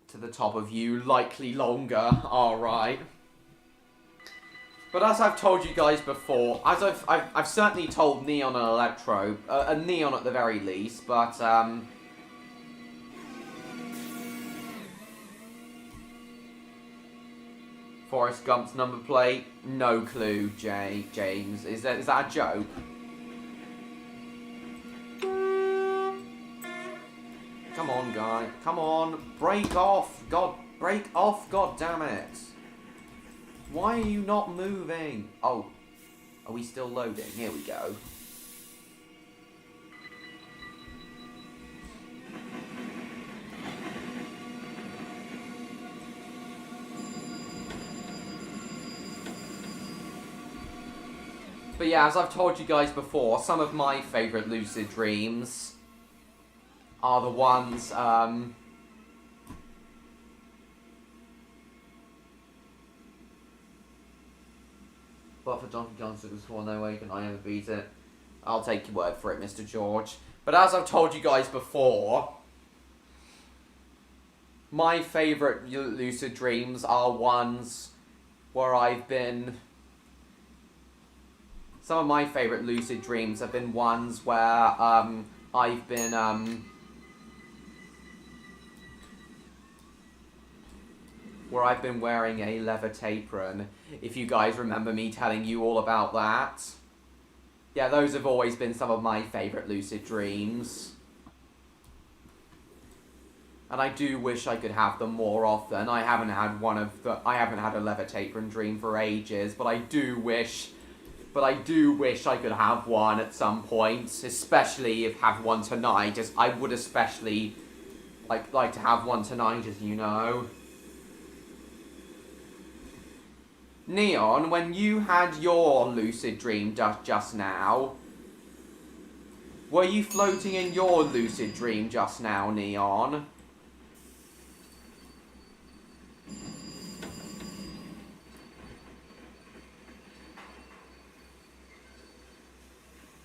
To the top of you, likely longer, alright. But as I've told you guys before, as I've certainly told Neon and Electro, Neon at the very least, but, Forrest Gump's number plate? No clue, James. Is that a joke? Come on, guy. Come on. Break off. Break off, god damn it. Why are you not moving? Oh. Are we still loading? Here we go. But yeah, as I've told you guys before, some of my favourite lucid dreams are the ones, but for Donkey Kong 64, no way can I ever beat it. I'll take your word for it, Mr. George. But as I've told you guys before, my favourite lucid dreams are ones where I've been... Some of my favourite lucid dreams have been ones where, I've been, where I've been wearing a leather apron, if you guys remember me telling you all about that. Yeah, those have always been some of my favourite lucid dreams. And I do wish I could have them more often. I haven't had a leather apron dream for ages, but I do wish I could have one at some point, especially if have one tonight, as I would especially like to have one tonight, as you know. Neon, when you had your lucid dream just now, were you floating in your lucid dream just now, Neon?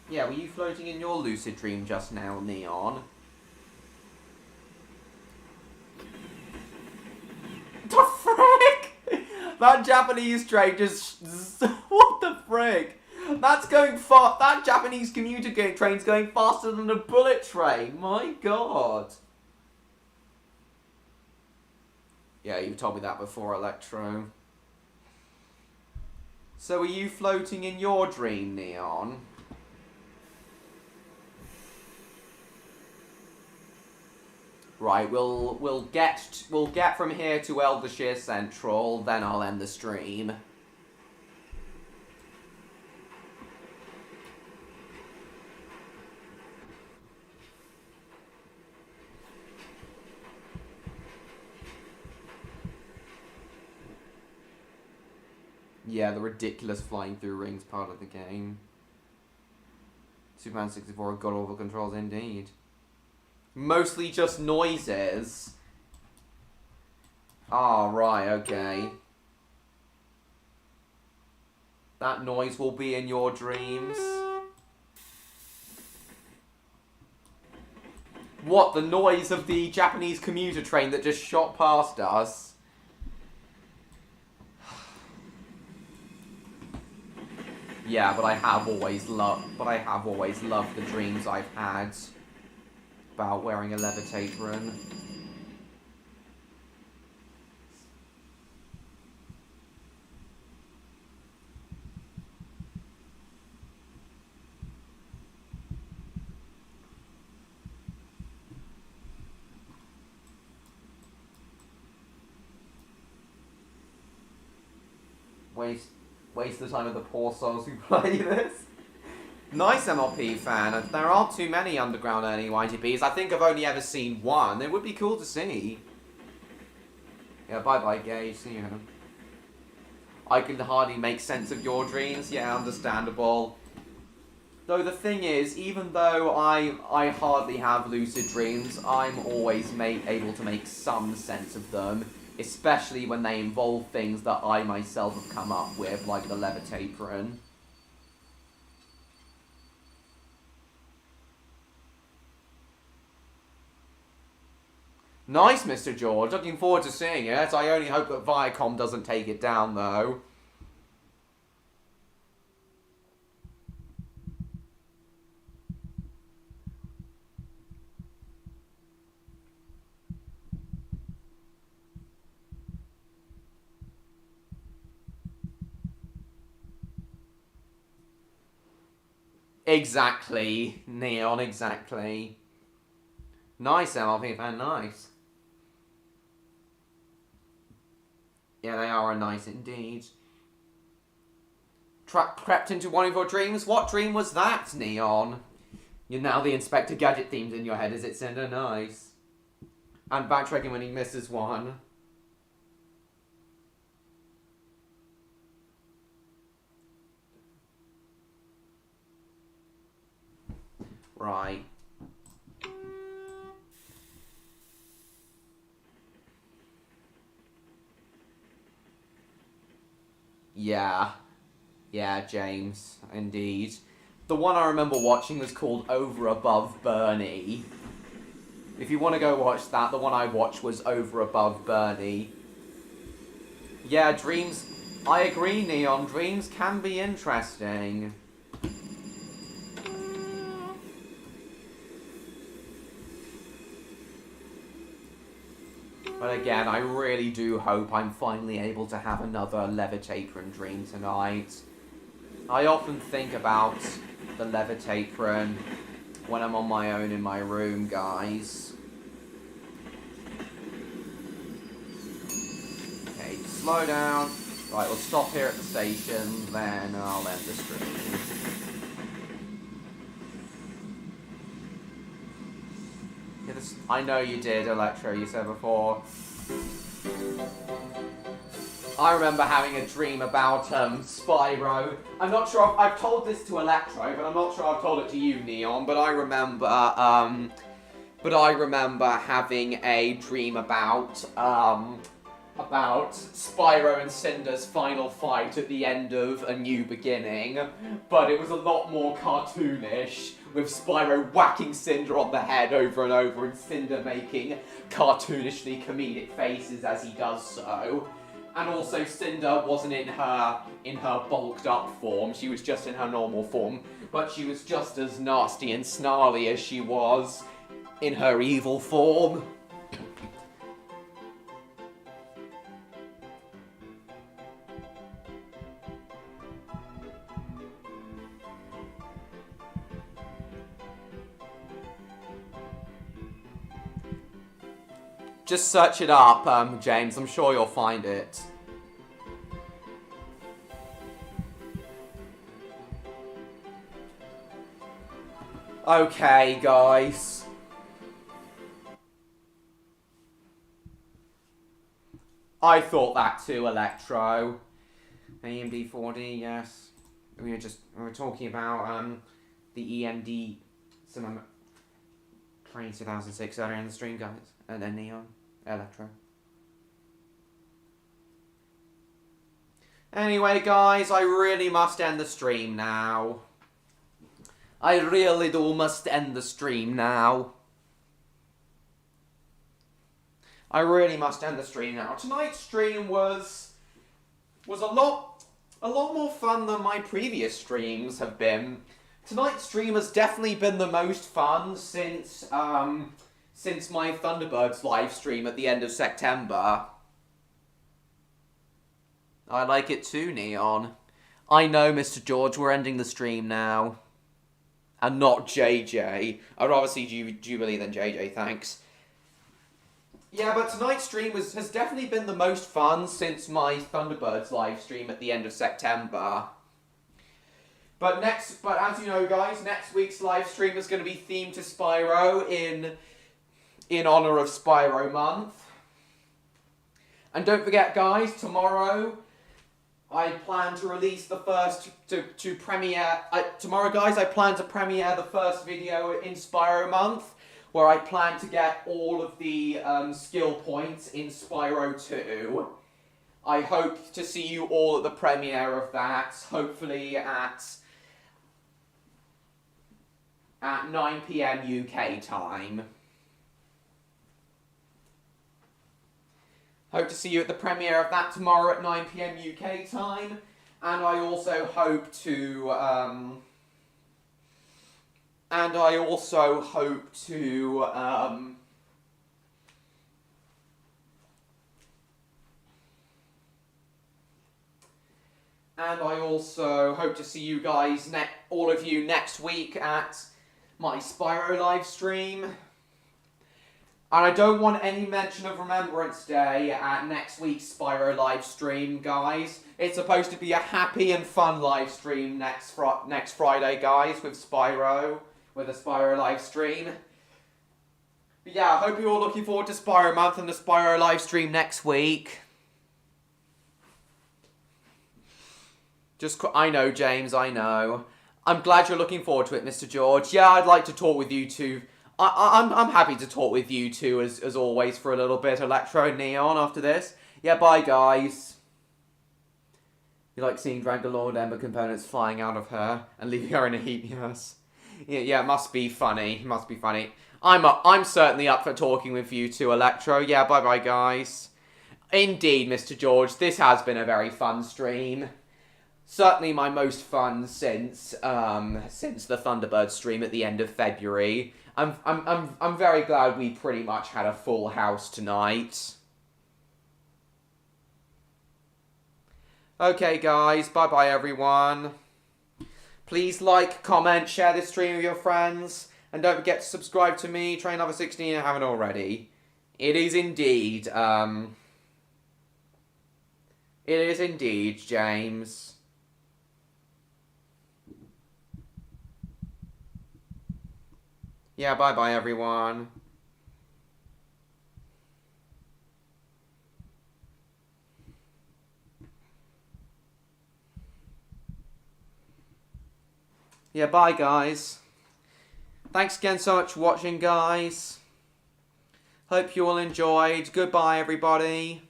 Yeah, were you floating in your lucid dream just now, Neon? The frick? That Japanese train just... What the frick? That's going far... That Japanese commuter train's going faster than a bullet train. My god. Yeah, you've told me that before, Electro. So are you floating in your dream, Neon? Right, we'll get from here to Eldershire Central, then I'll end the stream. Yeah, the ridiculous flying through rings part of the game. Superman 64 got all the controls indeed. Mostly just noises. Ah, right, okay. That noise will be in your dreams. What, the noise of the Japanese commuter train that just shot past us? Yeah, but I have always loved the dreams I've had about wearing a leather apron. Waste the time of the poor souls who play this. Nice MLP fan. There aren't too many underground earning YTPs. I think I've only ever seen one. It would be cool to see. Yeah, bye-bye, Gage. See you. I can hardly make sense of your dreams. Yeah, understandable. Though the thing is, even though I hardly have lucid dreams, I'm always able to make some sense of them, especially when they involve things that I myself have come up with, like the levitate apron. Nice, Mr. George. Looking forward to seeing it. I only hope that Viacom doesn't take it down, though. Exactly, Neon, exactly. Nice, MLP fan, nice. Yeah, they are nice indeed. Crept into one of your dreams? What dream was that, Neon? You're now the Inspector Gadget themes in your head, is it, Cinder? Nice. And backtracking when he misses one. Right. Yeah. Yeah, James. Indeed. The one I remember watching was called Over Above Bernie. If you want to go watch that, the one I watched was Over Above Bernie. Yeah, dreams... I agree, Neon. Dreams can be interesting. But again, I really do hope I'm finally able to have another levitate apron dream tonight. I often think about the levitate apron when I'm on my own in my room, guys. Okay, slow down. Right, we'll stop here at the station, then I'll end the stream. I know you did, Electro, you said before. I remember having a dream about Spyro. I'm not sure if I've told this to Electro, but I'm not sure I've told it to you, Neon, but I remember having a dream about Spyro and Cinder's final fight at the end of A New Beginning, but it was a lot more cartoonish, with Spyro whacking Cinder on the head over and over, and Cinder making cartoonishly comedic faces as he does so. And also, Cinder wasn't in her bulked up form, she was just in her normal form, but she was just as nasty and snarly as she was in her evil form. Just search it up, James. I'm sure you'll find it. Okay, guys. I thought that too, Electro. AMD 4D, yes. We were talking about the EMD Cinema Train 2006 earlier in the stream, guys. And then Neon Electro. Anyway, guys, I really must end the stream now. I really must end the stream now. I really must end the stream now. Tonight's stream was a lot more fun than my previous streams have been. Tonight's stream has definitely been the most fun since my Thunderbirds live stream at the end of September. I like it too, Neon. I know, Mr. George, we're ending the stream now. And not JJ. I'd rather see Jubilee than JJ, thanks. Yeah, but tonight's stream has definitely been the most fun since my Thunderbirds live stream at the end of September. But as you know, guys, next week's live stream is going to be themed to Spyro in honor of Spyro Month. And don't forget, guys, tomorrow I plan to release the first to premiere tomorrow, guys. I plan to premiere the first video in Spyro Month, where I plan to get all of the skill points in Spyro 2. I hope to see you all at the premiere of that, hopefully at 9 PM UK time. Hope to see you at the premiere of that tomorrow at 9 PM UK time, and I also hope to see you guys, all of you, next week at my Spyro live stream. And I don't want any mention of Remembrance Day at next week's Spyro live stream, guys. It's supposed to be a happy and fun live stream next Friday, guys, with a Spyro live stream. But yeah, I hope you're all looking forward to Spyro Month and the Spyro live stream next week. I know, James, I know. I'm glad you're looking forward to it, Mr. George. Yeah, I'd like to talk with you too. I'm happy to talk with you two as always for a little bit, Electro and Neon, after this. Yeah, bye guys. You like seeing Dragonlord Ember components flying out of her and leaving her in a heap, yes. Yeah, it must be funny. It must be funny. I'm certainly up for talking with you two, Electro. Yeah, bye bye guys. Indeed, Mr. George, this has been a very fun stream. Certainly my most fun since the Thunderbird stream at the end of February. I'm very glad we pretty much had a full house tonight. Okay, guys, bye bye everyone. Please like, comment, share this stream with your friends, and don't forget to subscribe to me, Train Lover 16, if you haven't already. It is indeed, James. Yeah, bye-bye, everyone. Yeah, bye, guys. Thanks again so much for watching, guys. Hope you all enjoyed. Goodbye, everybody.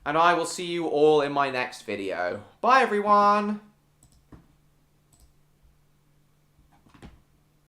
And I will see you all in my next video. Bye, everyone.